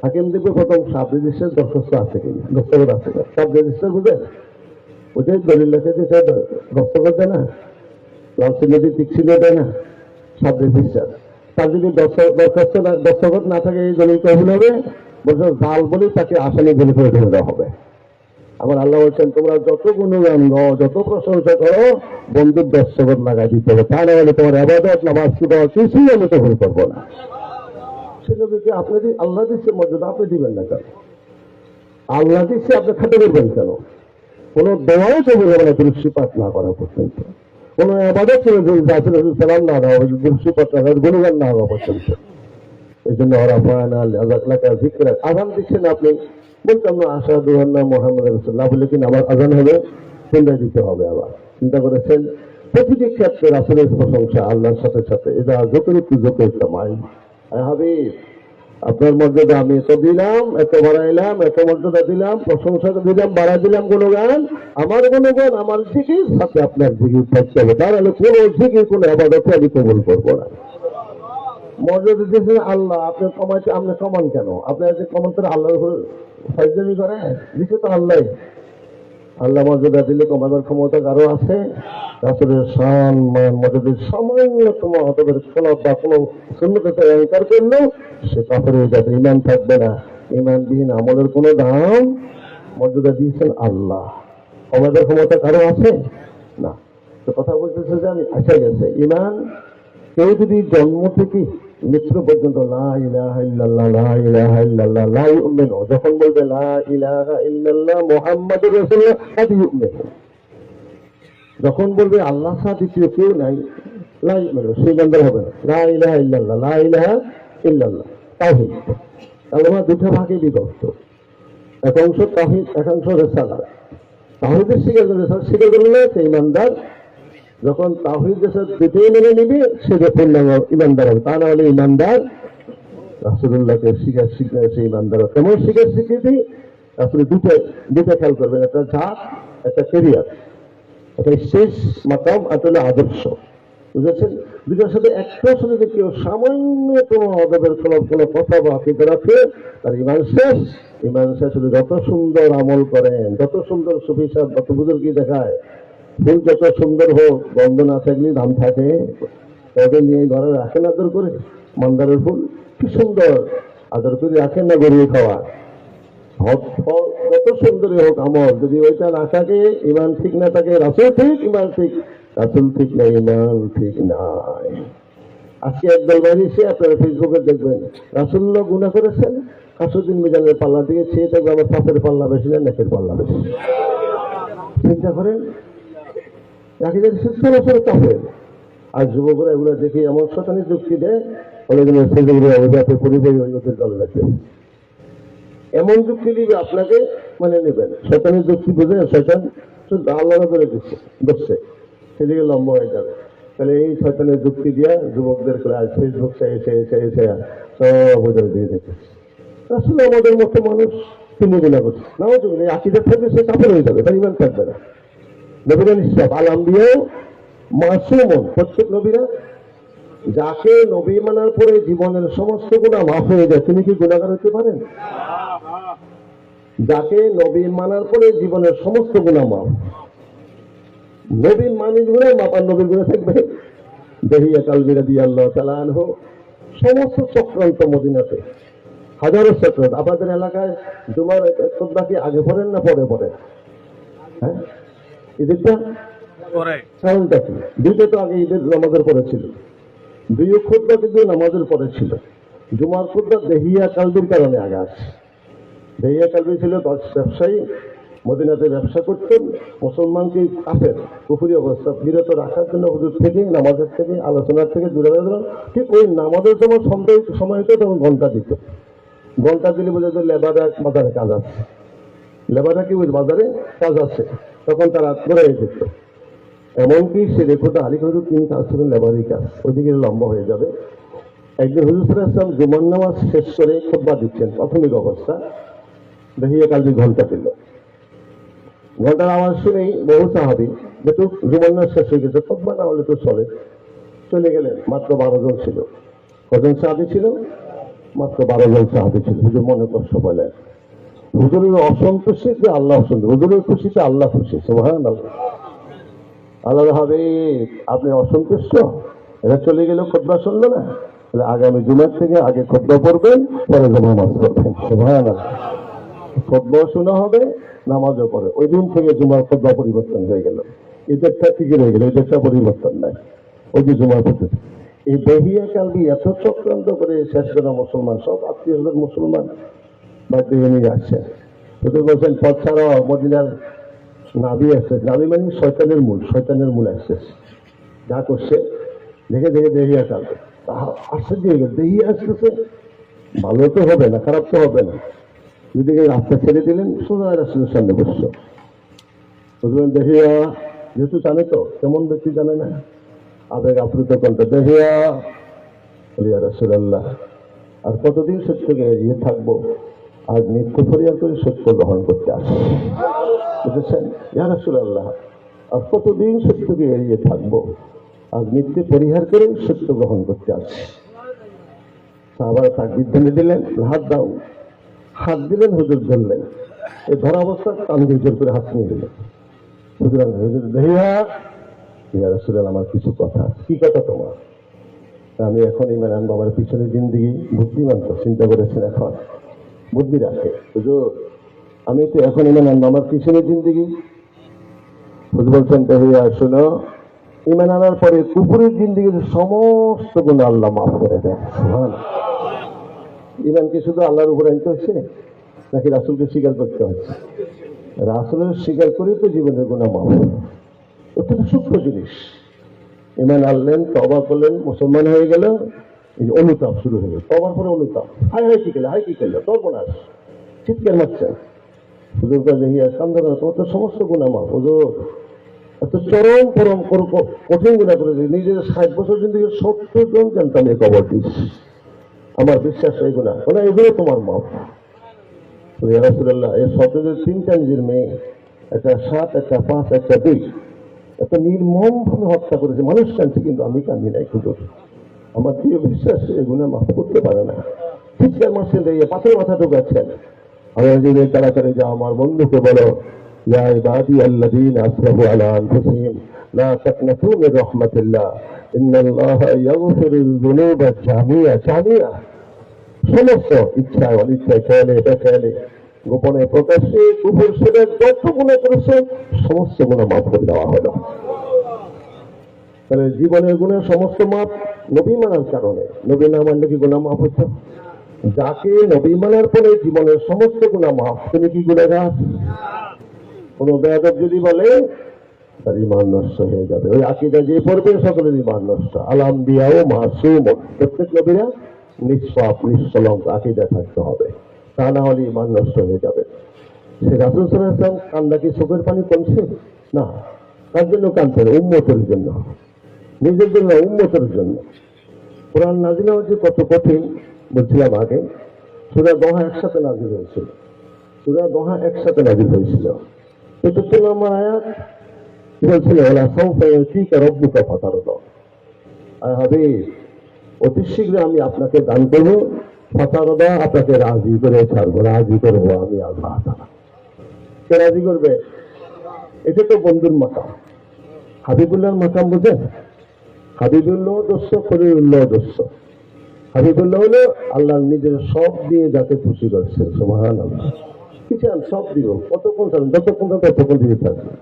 হাকিম দেখবে প্রথম সাব রেজিস্টার দরখাস্ত আছে কিনা, দস্তখত আছে কিনা। সাব রেজিস্টার বুঝেন, ওটাই দলিল লেখে দিতে দস্তখত দেয় না, লাল সিগনেচার টিক সিগনেচার দেয় না, সাব রেজিস্টার। তার যদি দস্তখত না থাকে এই দলিল কবুল হবে? বলছে জাল বলেই তাকে আসামি বলে করে ধরে দেওয়া হবে। আমার আল্লাহ বলছেন তোমরা যত গুণগান গাও, যত প্রশংসা করো, বন্ধুর দস্তখত লাগাই দিতে হবে, তা না হলে তোমার ইবাদত নামাজ দেওয়া কিছুই আমি কবুল করবো না। সে নবীকে আপনি আল্লাহ দিচ্ছে মর্যাদা, আপনি দিবেন না কেন? আল্লাহ দিচ্ছে, আপনি খাতে করবেন কেন? কোন দোয়াও কবুল হবে না দৃষ্টিপাত না করা পর্যন্ত, কোন ইবাদত সালাম না দেওয়া, দৃষ্টিপাত না করা, গুণগান না হওয়া পর্যন্ত। এই জন্য ওরা ফায়না লাকা যিকরাক, আযান দিচ্ছেন আপনি, বলতাম না আশহাদু আন্না মুহাম্মাদুর রাসূলুল্লাহ বলে কিনা আমার আযান হবে, চিন্তা দিতে হবে। আবার চিন্তা করেছেন প্রতিটি ক্ষেত্রে রাসূলের প্রশংসা আল্লাহর সাথে সাথে, এটা যতই জোকের কামাই। হাবিব, আপনার মর্যাদা আমি এত দিলাম, এত বাড়াইলাম, এত মর্যাদা দিলাম, প্রশংসা দিলাম, বাড়াই দিলাম, গুণগান আমার গুণগান, আমার জিকির সাথে আপনার জিকির থাকতে হবে, তাহলে কোনো জিকির কোনো ইবাদতকে আমি কবুল করবো না। মর্যাদা দিয়েছেন আল্লাহ, আপনি কমাইতে, আপনি কমান কেন? আপনি আজকে কমান করে আল্লাহর উপর ফাইজলামি করে দিচ্ছে তো আল্লাহ। আল্লাহ মর্যাদা দিলে কমানোর ক্ষমতা কারো আছে? রাসূলের সম্মান মর্যাদার সামান্যতম হতবের খেলাফ বা কোনো সুন্নতকে অঙ্কার করলেও সে কাফের হয়ে যাবে, ঈমান থাকবে না। ঈমানবিহীন আমলের কোনো দাম। মর্যাদা দিয়েছেন আল্লাহ, কমানোর ক্ষমতা কারো আছে না। তো কথা বলতেছে যে আমি আসা গেছে ঈমান, কেউ যদি জন্ম থেকে মৃত্যু পর্যন্ত লা ইলাহা ইল্লাল্লাহ লা ইলাহা ইল্লাল্লাহ লা ইউমিনু, যখন বলবে লা ইলাহা ইল্লাল্লাহ মুহাম্মাদুর রাসূলুল্লাহ তাতে ইউমিনু, যখন বলবে আল্লাহ ছাড়া দ্বিতীয় কেউ নাই, লা ইউমিনু, সেই বান্দা হবে না। লা ইলাহা ইল্লাল্লাহ লা ইলাহা ইল্লাল্লাহ তাওহীদ। কালেমা দুটো ভাগে বিভক্ত। এক অংশ তাহিদ, এক অংশ রেসালা। তাহিদের স্বীকার করে রেসালা স্বীকার করলে সে ইমানদার। যখন তাহিদ রেসালা দুটোই মেনে নিবে সে পূর্ণাঙ্গ ইমানদার হবে, তা না হলে ইমানদার রাসূলুল্লাহকে স্বীকার সে ইমানদার। কেমন স্বীকার স্বীকৃতি? আসলে দুটা খেয়াল করবেন, একটা ঝাঁক, একটা কেরিয়ার, একটা স্টেজ মাকাম, একটা হলো আদর্শ। বুঝেছেন? দুটার সাথে একটা যদি কেউ সামান্যতম অদবের কোনো কথা বা আকিদা রাখে তার ইমান শেষ। ইমান শেষ হলে যত সুন্দর আমল করেন, যত সুন্দর সুফিসাদ, যত বুজুর্গি দেখায়, ফুল যত সুন্দর হোক, গন্ধ না থাকলে দাম থাকে। তাদের নিয়ে ঘরে রাখেন আদর করে, মন্দারের ফুল কি সুন্দর আদর করে রাখেন না গড়িয়ে খাওয়া। যত সুন্দরই হোক আমল, যদি ওইটা না থাকে, ইমান ঠিক না থাকে, রাসূল ঠিক, ইমান ঠিক, রাসূল ঠিক না, ইমান ঠিক নাই। আজকে একদল বাড়িছে, আপনারা ফেসবুকে দেখবেন রাসূলুল্লাহ গুনাহ করেছেন, কাসুদ্দিন মিজানের পাল্লা থেকে চেয়ে থাকবে আমার পাপের পাল্লা বেশি না নেকের পাল্লা বেশি। চিন্তা করেন, রাখিদের শিক্ষা বছর কাফের। আর যুবকরা এগুলো দেখে এমন শতানি যুক্তি দেয়, ফেসবুকে পরিবাহী ওদের দলে রাখবেন, এমন যুক্তি দিবে আপনাকে মানে নেবেন। শয়তানের যুক্তি বুঝে শয়তান শুধু আল্লাহ করে বসছে, সেদিকে লম্বা হয়ে যাবে। তাহলে এই শয়তানের যুক্তি দিয়া যুবকদের করে আজ ফেসবুক সব ওদের দিয়ে দেখেছে। আসলে আমাদের মতো মানুষ তিনি গুণা করছে, নাও যদি আকিদার থাকবে সে কাফের হয়ে যাবে, তার ইমান থাকবে না। নবীরা নিশ্চয় আলাম দিয়েও মাসুমন, প্রত্যেক নবীরা যাকে নবী মানার পরে জীবনের সমস্ত গুণা মাফ হয়ে যায়, তিনি কি গুণাগার হতে পারেন? যাকে নবী মানার পরে জীবনের সমস্ত গুণা মাফ, নবী মানির গুণা মাফ আর নবীর গুণা থাকবে। দেহিয়া কালবিরা দিয়ে আল্লাহ তাআলা আনহু সমস্ত চক্রান্ত মদিনাতে, হাজারো চক্রান্ত। আপনাদের এলাকায় জুমার খুতবা কি আগে পড়েন না পরে পড়েন? হ্যাঁ, ঈদেরটা কারণটা কি? দুইটা তো আগে ঈদের নামাজের পরে ছিল, দুই খুতবা কিন্তু নামাজের পরে ছিল। জুমার খুতবা দেহিয়া কালবির কারণে আগে আসে। দেহিয়া কালবি ছিল ব্যবসায়ী, মদিনাতে ব্যবসা করতেন, মুসলমানকে কাফের কুফরি অবস্থা বিরত রাখার জন্য হুজুর থেকে, নামাজের থেকে, আলোচনার থেকে দূরে রাখলেন। ঠিক ওই নামাজের সময় সময় হতো তখন ঘন্টা দিত, ঘন্টা দিলে বোঝা লেবারা বাজারে কাজ আছে, লেবারা কি ওই বাজারে কাজ আছে, তখন তারা ধরে যেত। এমনকি সে রেখোটা আলী হুজুর তিনি কাজ করেন লেবারি কাজ, ওইদিকে লম্বা হয়ে যাবে। একদিন হুজুর সাল্লাল্লাহু আলাইহি ওয়াসাল্লাম জুমার নামাজ শেষ করে খুতবা দিচ্ছেন, প্রাথমিক অবস্থা। দেহিয়া কালবি ঘন্টা দিল, ঘন্টার আওয়াজ শুনেই বহু সাহাবী যেহেতু জুমার নামাজ শেষ হয়ে গেছে, খুতবা না হলে তো চলে গেলেন। মাত্র 12 জন ছিল। কজন সাহাবী ছিল? মাত্র 12 জন সাহাবী ছিল। হুজুর মনে কষ্ট পেলেন, হুজুরের অসন্তুষ্টিতে আল্লাহ অসন্তুষ্ট, হুজুরের খুশিতে আল্লাহ খুশি। সুবহানাল্লাহ। আল্লাহ হাবিব আপনি অসন্তুষ্ট, এরা চলে গেল, খুতবা শুনলো না, তাহলে আগামী জুমার থেকে আগে খুতবা পড়বেন, পরে নামাজ পড়বেন। সুবহানাল্লাহ। খুতবাও শোনা হবে, নামাজও পড়ে। ওই দিন থেকে জুমার খুতবা পরিবর্তন হয়ে গেল, ঈদেরটা ঠিকই রয়ে গেল, ঈদেরটা পরিবর্তন নাই, ওই যে জুমার পদ্ধতি। এই দেহিয়া কালবি এত চক্রান্ত করে শেষ করা মুসলমান, সব আত্মীয় মুসলমান বাড়িতে নিয়ে আসছে। হুজুর বলছেন পথ ছাড়া মদিনার নাবি আসছে, নাবি মানে শয়তানের মূল আসছে। যা করছে দেখে দেহিয়া কালবে, আশ্চর্য হয়ে গেল, দেহিয়া আসতেছে, ভালো তো হবে না, খারাপ তো হবে না। দুদিকে রাস্তা ছেড়ে দিলেন, সোজা রাসূলের সামনে বসছো। হুজুর দেহিয়া যেহেতু জানে তো, কেমন ব্যক্তি জানে না, আবেগ আপ্লুত কণ্ঠ, দেহিয়া ইয়া রাসূলুল্লাহ আর কতদিন সত্যকে এড়িয়ে থাকবো, আজ মৃত্যু পরিহার করে সত্য গ্রহণ করতে আসে। বুঝেছেন? ইয়া রাসূলুল্লাহ আর কতদিন সত্যকে এড়িয়ে থাকবো, আজ মৃত্যু পরিহার করে সত্য গ্রহণ করতে আসে। সাহাবারা তাকবীর ধ্বনি দিলেন, হাত দাও, হাত দিলেন, হুজুর ধরলেন। এই ধরা অবস্থা কান জোর করে হাত নিয়ে দিলেন। হুজুর দেহিয়া ইয়া রাসূলুল্লাহ আমার কিছু কথা। কি কথা তোমার? আমি এখন ইমান আনবো, আমার পিছনের জিন্দেগি বুদ্ধিমান তো, চিন্তা করেছেন এখন বুদ্ধি রাখে। হুজুর আমি তো এখন ইমান আনবো, আমার পিছনের জিন্দেগি। হুজুর বলছেন দেহিয়া শোনো, ইমান আনার পরে কুফরের জিন্দেগির সমস্ত গুণ আল্লাহ মাফ করে দেন। ইমান কি শুধু আল্লাহর উপর আনতে হচ্ছে নাকি রাসূলকে স্বীকার করতে হচ্ছে? রাসূলের স্বীকার করেই তো জীবনের গুনাহ মাফ। অত্যন্ত সূক্ষ্ম জিনিস। ইমান আনলেন, তওবা করলেন, মুসলমান হয়ে গেল, এই অনুতাপ শুরু হয়ে গেল। তওবার পরে অনুতাপ, হায় হায় কি করলে, হায় কি করলে, সর্বনাশ, চিৎকার মারছেন। হুজুর কাছে দেখিয়া কান্দা তোমার তো সমস্ত গুণা মাফ হুজুর, এত চরম পরম কঠিন গুণা করেছে, নিজের 60 বছর জিন্দগি 70 জন জানতাম এই কবর দিস, আমার বিশ্বাস এই গুণা বলে এগুলো তোমার মাফ। রাসূলুল্লাহ এই 17 3টা নিজের মেয়ে, একটা 7, একটা 5, একটা 2, এত নির্মম ভাবে হত্যা করেছে, মানুষ কাঁদছে কিন্তু আমি কান্দি নাই হুজুর, আমার প্রিয় বিশ্বাস এই গুণা মাফ করতে পারে না। চিৎকার মারছেন, পাথর মাথা ঢুকাচ্ছেন। আমরা যদি তাড়াতাড়ি যাও আমার বন্ধুকে বলো, ইয়া ইবাদি আল্লাযীনা আসরাফু আলা আনফুসিহিম লা তাকনাতু মির রাহমাতিল্লাহ ইন্নাল্লাহা ইয়াগফিরুয যুনুবা জামিআ। সমস্ত ইচ্ছায় অনিচ্ছায়, খেয়ালে বেখেয়ালে, গোপনে প্রকাশ্যে, কুফর শিরক যত গুনাহ করেছে সমস্ত গুনাহ মাফ করে দেওয়া হলো। তাহলে জীবনের গুনাহ সমস্ত মাফ নবী মানার কারণে। নবী না মানলে কি গুনাহ মাফ হতো? যাকে নবী মানার পরে জীবনের সমস্ত গুনাহ মাফ, তিনি কি গুনাহগার? কোন বেয়াদব যদি বলে তার ঈমান নষ্ট হয়ে যাবে। ওই আকীদা যে পড়বে সকলের ঈমান নষ্ট। আল আম্বিয়া ও মাসুম, প্রত্যেক নবীরা নিষ্পাপ নিষ্কলঙ্ক আকীদা থাকতে হবে, তা না হলে ঈমান নষ্ট হয়ে যাবে। সে রাসূল সাল্লাল্লাহু আলাইহি ওয়াসাল্লাম কান্দা কি চোখের পানি কমছে? না, তার জন্য কাঁদতেন, উম্মতের জন্য, নিজের জন্য, উম্মতের জন্য। কোরআন নাযিল হচ্ছে কত কঠিন বলছিলাম আগে। সূরা দোহা একসাথে নাযিল হয়েছিল, সূরা দোহা একসাথে নাযিল হয়েছিল। ৭৪ নম্বর আয়াত বলছিল, ওয়ালা সাউফা ইউতিকা রাব্বুকা ফাতারদা, আয় হাবিব অতি শীঘ্র আমি আপনাকে দান করবো, ফাতারদা আপনাকে রাজি করে ছাড়বো, রাজি করবো আমি আল্লাহ তাআলা। কে রাজি করবে? এটা তো বন্ধুর মাকাম। হাবিবুল্লাহর মাকাম বুঝেন? হাবিবুল্লাহ দোস্ত, খলিলুল্লাহ দোস্ত। হাবিবুল্লাহ হলো আল্লাহ নিজের সব দিয়ে যাকে খুশি করছে, সুবহানাল্লাহ। কি চান সব দিব, কতক্ষণ চান, যতক্ষণ ততক্ষণ দিয়ে থাকবে।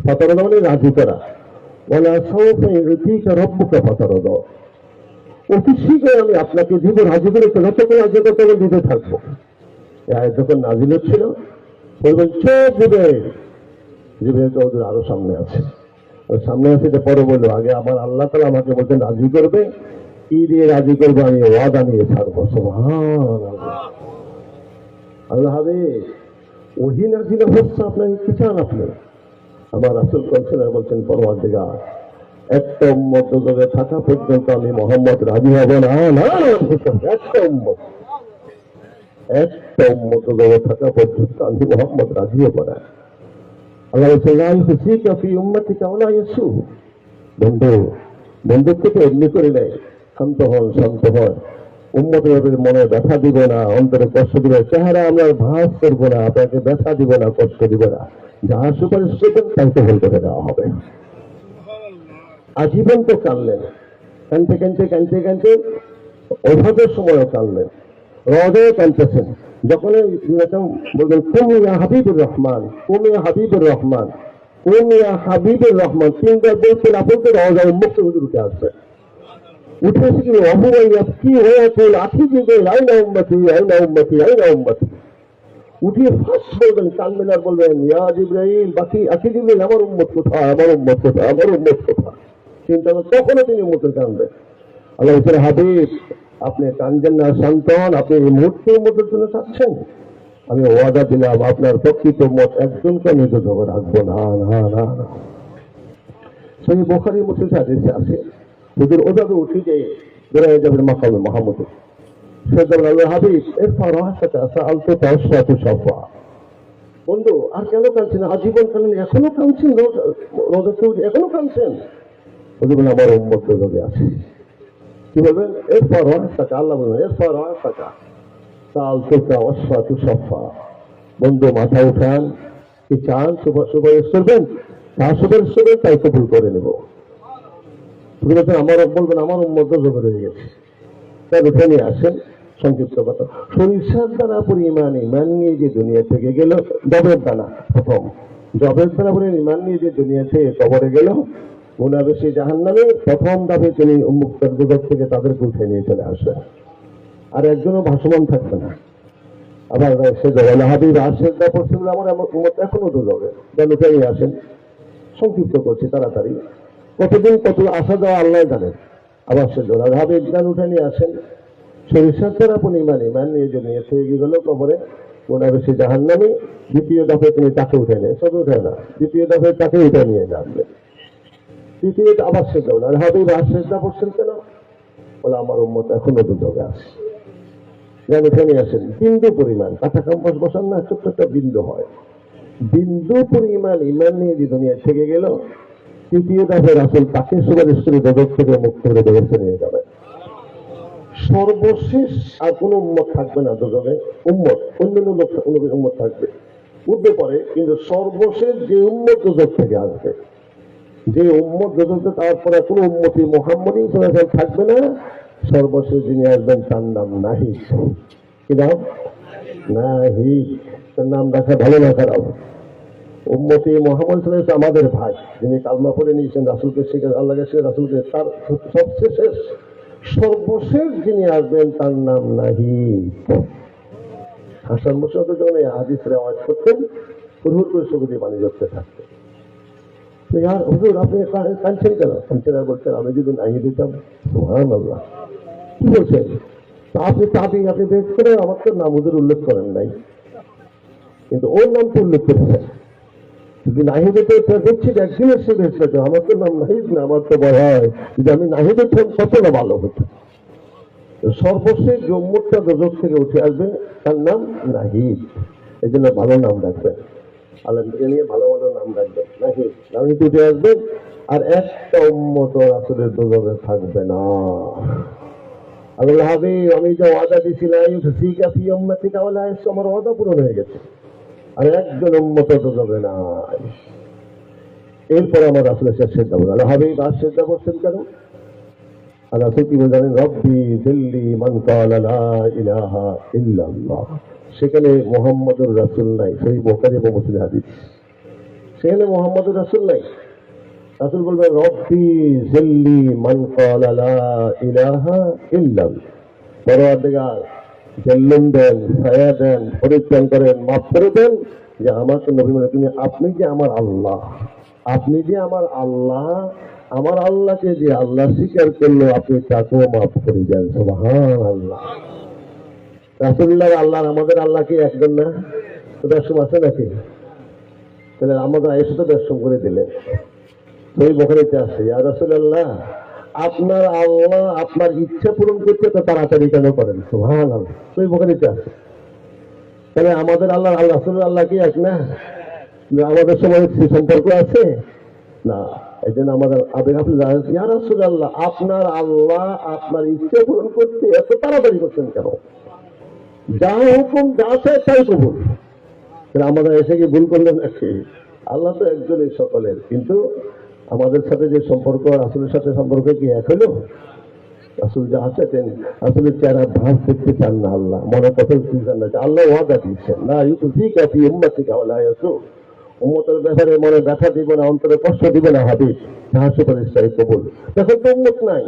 ফাতারদা মানে রাজি করা। ওয়ালা সাউফা ইউতিকা রাব্বুকা ফাতারদা, অতি শীঘ্র আমি আপনাকে দিব, রাজি করে যতক্ষণ রাজি ততক্ষণ দিতে থাকবো। যখন নাজিল ছিল বলবেন চোখ দিবে, জিবরাইল চৌধুরী আরো সামনে আছে, সামনে আছে যে পরে বললো, আগে আমার আল্লাহ তাআলা আমাকে বলতেন রাজি করবে, কি দিয়ে রাজি করবো? আমি ওয়াদা নিয়ে ছাড়বো। সুবহানাল্লাহ। আল্লাহ হাবিব ওহী নাযিল হচ্ছে, আপনাকে কি চান আপনি? আমার রাসূল বলছেন, পরওয়ারদিগার একটা উম্মত জগতে থাকা পর্যন্ত আমি মুহাম্মদ রাজি হব না। একটা উম্মত জগতে থাকা পর্যন্ত আমি মুহাম্মদ রাজি হব না। আল্লাহ বন্ধু, বন্ধুত্বকে এমনি করে নেয়, শান্ত হন, শান্ত হন। উম্মতের মনে ব্যথা দিব না, অন্তরে কষ্ট দিব না, চেহারা আমরা ভাস করবো না, আপনাকে ব্যথা দিব না, কষ্ট দিব না। যাহা সুপারিশ করবেন তাই কবুল করে দেওয়া হবে। আজীবন তো কানলেন, কানতে কানতে কানতে কানতে অভাবের সময়ও কানলেন, রদে কানতেছেন। যখন বলবেন কুম ইয়া হাবিবুর রহমান, কুম ইয়া হাবিবুর রহমান, কুম ইয়া হাবিবুর রহমান, তিনবার বলছেন, আপনাদের রওজায় মুক্ত হুজুর উঠে আসবে। উঠে এসে কি অবুবাইয়া কি হয়ে কোন আঠি দিবে, আইনা উম্মতি, আইনা উম্মতি, আইনা উম্মতি। উঠিয়ে ফার্স্ট বলবেন, কানবেন আর বলবেন, ইয়া জিবরাইল, বাকি আখি জিবরাইল, আমার উম্মত কোথায়, আমার উম্মত কোথায়, আমার উম্মত কোথায়। চিন্তা করে তখনও তিনি উম্মতের কানবেন। আল্লাহ বলছেন, হাবিব আপনি কানবেন না, শান্ত হন। আপনি এই মুহূর্তে উম্মতের জন্য চাচ্ছেন, আমি ওয়াদা দিলাম আপনার প্রকৃত উম্মত একজনকে আমি দুর্যোগ রাখবো না, না না না। সেই বুখারী মুসলিম হাদিসে আছে, হুজুর ওভাবে উঠে যে বেড়ে যাবেন মাকামে মাহমুদে, বন্ধু আর কেন কাঁদছেন? আজীবন কাঁদেন, এখনো কাঁদছেন, এখনো কাঁদছেন। আমার উম্মত রোগে আছে। কি বলবেন? এরপর আল্লাহ বলবেন, এরপর বন্ধু মাথা উঠান, কি চান সুপারিশ করবেন, যা সুপারিশ করবেন তাই কবুল করে নেব। আমার বলবেন, আমার উম্মত রোগে রয়ে গেছে, তাই উঠে নিয়ে আসেন। সংক্ষিপ্ত কথা, সরিষার দানা পরে ইমান, ইমান নিয়ে যে দুনিয়া থেকে গেল, জবের দানা প্রথম, জবের দানা পরে ইমান নিয়ে যে দুনিয়া থেকে কবরে গেল, মুনাফিক জাহান্নামে প্রথম ধাপে তিনি উন্মুক্তের জগৎ থেকে তাদেরকে উঠে নিয়ে চলে আসবে, আর একজনও ভাসমান থাকবে না। আবার সে জবাল হাবিব আর সেজদা পড়ছে বলে আমার উম্মত এখনো দুর্যোগে, যেন উঠে নিয়ে আসেন। সংক্ষিপ্ত করছি তাড়াতাড়ি, কতদিন কত আসা যাওয়া আল্লাহ জানেন। আবার সে জবাল হাবিব গান উঠে নিয়ে আসেন। সরিষার দ্বারা আপনি ইমান, ইমান নিয়ে যে নিয়ে থেকে গেল কবরে, মনে হবে সে জাহান্নামী, দ্বিতীয় দফে তুমি তাকে উঠে নেয়, সব উঠে না, দ্বিতীয় দফে তাকে উঠে নিয়ে যাবে, তৃতীয় আবার সেটা না হবে আর সেটা করছেন কেন? বলে আমার উম্মত এখনো দুযোগে আছে, যেন উঠে নিয়ে আসেন। বিন্দু পরিমাণ কাঁচা কাম্পাস বসান না, ছোট্ট একটা বিন্দু হয়, বিন্দু পরিমাণ ইমান নিয়ে যে দুনিয়া থেকে গেল, তৃতীয় দফে রাসূল তাকে সুপারিশ করে দোজখ থেকে মুক্ত করে বেরোতে নিয়ে যাবে। সর্বশেষ আর কোন উম্মত থাকবে না দোজখে, উম্মত অন্যান্য লোক উম্মত থাকবে উঠবে পরে, কিন্তু সর্বশেষ যে উম্মত দোজখ থেকে আসবে, যে উম্মত দোজখে তারপরে কোন উম্মতি মুহাম্মদী সাল্লাল্লাহু আলাইহি ওয়াসাল্লাম থাকবে না, সর্বশেষ যিনি আসবেন তার নাম নাহিদ। কি নাম? নাহিদ। তার নাম রাখা ভালো না খারাপ? উম্মতি মুহাম্মদ সাল্লাল্লাহু আলাইহি ওয়াসাল্লাম আমাদের ভাই, যিনি কালমা পড়ে নিয়েছেন, রাসূলকে শিখে, আল্লাহকে শিখে, রাসূলকে, তার সবচেয়ে শেষ সর্বশেষ যিনি আসবেন তার নাম নাহিদ। হাসান মুশাররফ যখন এই হাদিস রেওয়ায়াত করতেন, হুড় করে চোখ দিয়ে পানি ঝরতে থাকতেন। আর হুজুর আপনি কাঁদছেন কেন? কাঁদছেন আর বলছেন আমি যদি নাহিদ দিতাম। সুবহানাল্লাহ, কি বলছেন? আপনি তাবি, আপনি বেশ করে আমার তো নাম হুজুর উল্লেখ করেন নাই, কিন্তু ওর নাম তো উল্লেখ করেছেন। যদি নাহিদে তো দেখছি একদিনের সে বেশ পেত, আমার তো নাম নাহিদ না, আমার তো ভয় হয় যদি আমি নাহিদে কত না ভালো হতো। সর্বশেষ যে উম্মতটা দোজখ থেকে উঠে আসবে তার নাম নাহিদ। এই জন্য ভালো নাম রাখবেন, আলেমকে নিয়ে ভালো ভালো নাম রাখবেন। নাহিদ, নাহিদ উঠে আসবেন, আর একটা উম্মত রাসূলের দোজখে থাকবে না। আল্লাহ হাবিব, আমি যে ওয়াদা দিয়েছিলাম আমার ওয়াদা পূরণ হয়ে গেছে, আর একজন উম্মত দোজখে নাই। এরপর আমার রাসূলের শেষ সিজদা বলে, আল্লাহ হাবিব আর সিজদা করছেন কেন? আর রাসূল কি জানেন? রব্বি জিল্লি মান ক্বালা লা ইলাহা ইল্লাল্লাহ। সেখানে মুহাম্মদুর রাসূল নাই, সেই বুখারী এবং মুসলিম হাদিস, সেখানে মুহাম্মদুর রাসূল নাই। রাসূল বলবেন রব্বি জিল্লি মান ক্বালা লা ইলাহা ইল্লাল্লাহ। পরওয়ারদিগার জল্লুম দেন, ছায়া দেন, পরিত্রাণ করেন, মাফ করে দেন, যে আমাকে নবী বলে তুমি, আপনি যে আমার আল্লাহ, আপনি যে আমার আল্লাহ, আমার আল্লাহকে যে আল্লাহ স্বীকার করলো আপনি তাকেও মাফ করে দেন। সুবহানাল্লাহ। রাসূলুল্লাহ আল্লাহর আমাদের আল্লাহ কি একজন না? তো দর্শন আছে নাকি? তাহলে আমাদের এসে তো দর্শন করে দিলেন। ওই বুখারীতে আছে, ইয়া রাসূলুল্লাহ আপনার আল্লাহ আপনার ইচ্ছা পূরণ করতে তো তাড়াতাড়ি কেন করেন? সুবহানাল্লাহ। ওই বুখারীতে আছে। তাহলে আমাদের আল্লাহ, আল্লাহ রাসূলুল্লাহ আল্লাহ কি এক না? আমাদের সময় সম্পর্ক আছে না? এই জন্য আমাদের আবেগ, আপনি জানেন ইয়া রাসূলুল্লাহ আপনার আল্লাহ আপনার ইচ্ছা পূরণ করতে এত তাড়াতাড়ি করছেন কেন? যা হুকুম যা চায় তাই কবুল। আমাদের এসে কি ভুল করলেন নাকি? আল্লাহ তো একজনই সকলের, কিন্তু আমাদের সাথে যে সম্পর্ক, রাসূলের সাথে সম্পর্ক কি এক হলো? রাসূল যা আছেন, রাসূলের চেহারা ভাঁজ দেখতে চান না আল্লাহ, মনে কথা চান না। আল্লাহ ওয়াদা দিচ্ছেন, না ইউযিকা ফি উম্মাতিকা ওয়া লা ইয়াসু, উম্মতের ব্যাপারে মনে ব্যথা দিব না, অন্তরে কষ্ট দিব না হাবিব, যাহা সুপারিশ চাই কবুল। তখন তো উম্মত নাই,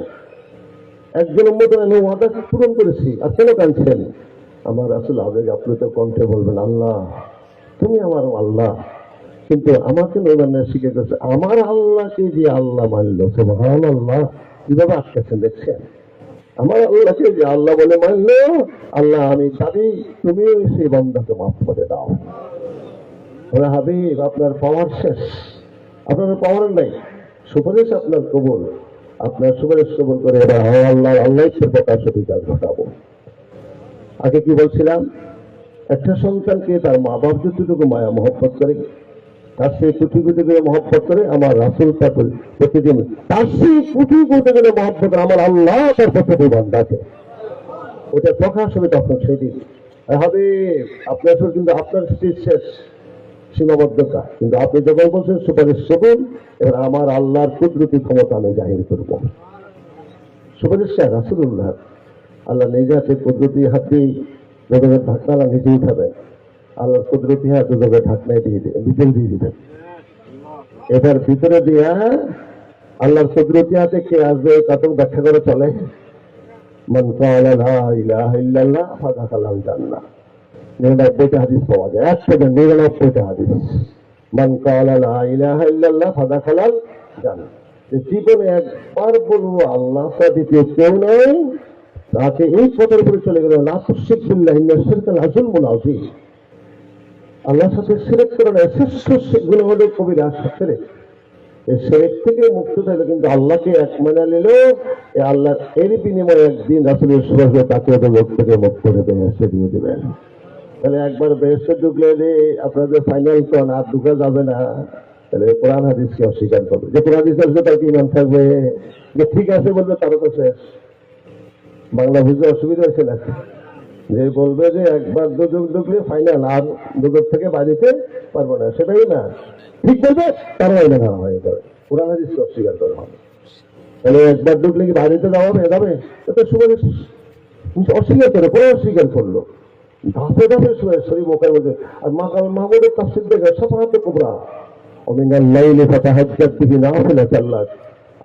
একজন উম্মত আমি ওয়াদা পূরণ করেছি, আর কেন কাঁদছেন? আমার রাসূল আবেগ আপ্লুত কণ্ঠে বলবেন আল্লাহ তুমি আমার আল্লাহ, কিন্তু আমাকে নৈবান্যের শিখে গেছে আমার আল্লাহকে যে আল্লাহ মানলো। সুবহানাল্লাহ, কিভাবে আটকেছেন দেখছেন? আমার আল্লাহকে যে আল্লাহ বলে মানলো, আল্লাহ আমি দাবি তুমিও সেই বান্দাকে মাফ করে দাও। হাবিব আপনার পাওয়ার শেষ, আপনার পাওয়ার নাই, সুপারিশ আপনার কবুল, আপনার সুপারিশ কবুল করে এবার আল্লাহ আল্লাহ প্রকাশ অধিকার ঘটাবো। আগে কি বলছিলাম? একটা সন্তানকে তার মা বাপ যতটুকু মায়া মহব্বত করে, তার সেই কোটি কোটি করে মহব্বত করে আমার রাসূল তার প্রতিদিন, তার সেই কোটি কোটি করে মহব্বত আমার আল্লাহ তার প্রতি বান্দাকে, ওটা প্রকাশ হবে তখন সেদিন। হবে আপনার কিন্তু আপনার স্টেজ শেষ, সীমাবদ্ধতা, কিন্তু আপনি যখন বলছেন সুপারিশ কবুল, এবার আমার আল্লাহর কুদরতি ক্ষমতা আমি জাহির করবো। সুপারিশ রাসূলুল্লাহ, আল্লাহ নিজে হাতে কুদরতি হাত দিয়ে জগতের ঢাকনা নিজে উঠাবেন, আল্লাহর কুদরতি হাত জগতের ঢাকনায় দিয়ে দিবেন, ভিতরে দিয়ে দিবেন। এবার ভিতরে দিয়া আল্লাহর কুদরতি হাতে কে আসবে কত ব্যাখ্যা করে চলে? মান ক্বালা লা ইলাহা ইল্লাল্লাহ ফাদাখালাল জান্নাহ। 99টা হাদিস পাওয়া যায়, 99টা হাদিস। মান ক্বালা লা ইলাহা ইল্লাল্লাহ ফাদাখালাল জান্নাহ। জীবনে একবার বলবো আল্লাহ ছাড়া দ্বিতীয় কেউ নাই, তাকে এই পথের উপরে চলে গেল লা তুশরিক বিল্লাহি ইন্না শিরকা লাযুলমুন আযীম। আল্লাহর সাথে শিরক করে না, শ্রেষ্ঠ গুণ হলো কবিরা শিরক। এই শিরক থেকে মুক্ত থাকলে কিন্তু আল্লাহকে এক মেনে নিলেও আল্লাহ এর বিনিময়ে একদিন রাসূলের সুবাসে তাকে ওদের লোক থেকে মুক্ত করে বেহেশতে দিয়ে দেবেন। তাহলে একবার বেহেশতে ঢুকলে আপনাদের ফাইনাল কোন আর ঢুকা যাবে না। তাহলে কোরআন হাদিসকে অস্বীকার করবে, যে কোরআন হাদিস আসবে তার কি ইমান থাকবে, যে ঠিক আছে বলবে তারও তো শেষ। বাংলা বুঝতে অসুবিধা হচ্ছে না, যে বলবে যে একবার দুদক ঢুকলে ফাইনাল, আর দুদক থেকে বাড়িতে পারবো না, সেটাই না ঠিক বলবে, তারও আইনা নেওয়া হয়ে যাবে। কোরআন হাদিসকে অস্বীকার করা হবে। তাহলে একবার ঢুকলে কি বাড়িতে যাবে, এটা সুপারিশ অস্বীকার করে, পরে অস্বীকার করলো, ধাপে ধাপে শরীফ ওখানে বলছে। আর মাকাল মাহমুদের তাফসীর দেখে সাফাহাতে কুবরা ওমিনাল লাইলি ফাতাহাজ্জাত বিহি নাফিলাতাল লাক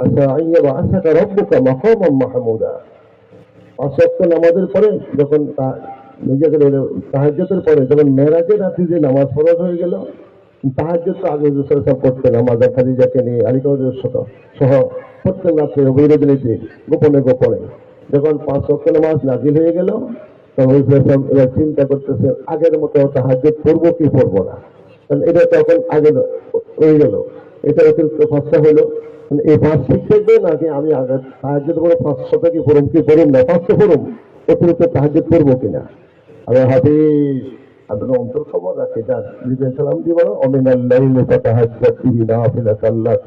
আসা আন ইয়াবআসাকা রাব্বুকা মাকামান মাহমুদা। পাঁচ ওয়াক্ত নামাজের পরে যখন নিজেদের তাহাজ্জুদের পরে যখন মেরাজের রাতে যে নামাজ ফরজ হয়ে গেল, তাহাজ্জুদ তো আগে রাসূল পড়তেন, আমাদের খাদিজাকে নিয়ে আলীকৌদের সহ প্রত্যেক রাত্রে অবিরতিতে গোপনে গোপনে। যখন পাঁচ ওয়াক্ত নামাজ নাজিল হয়ে গেল তখন এবার চিন্তা করতেছে আগের মতো তাহাজ্জুদ পড়বো কি পড়বো না, কারণ এটা তখন আগে হয়ে গেল, এটা অতিরিক্ত খরচা হলো। এই পাঁচ ঠিক থাকবে নাকি আমি আগে তাহাজ্জুদ করে 500 কি পড়ুম কি পড়ুম না, 500 পড়ুম, অতিরিক্ত তাহাজ্জুদ পড়বো কিনা। আমি হাফিজ আপনার অন্তর খবর রাখে, যান জিজ্ঞেস সালাম দিয়ে বলো অমিনাল লাইলি ফাতাহাজ্জাত বিহি নাফিলাতাল লাক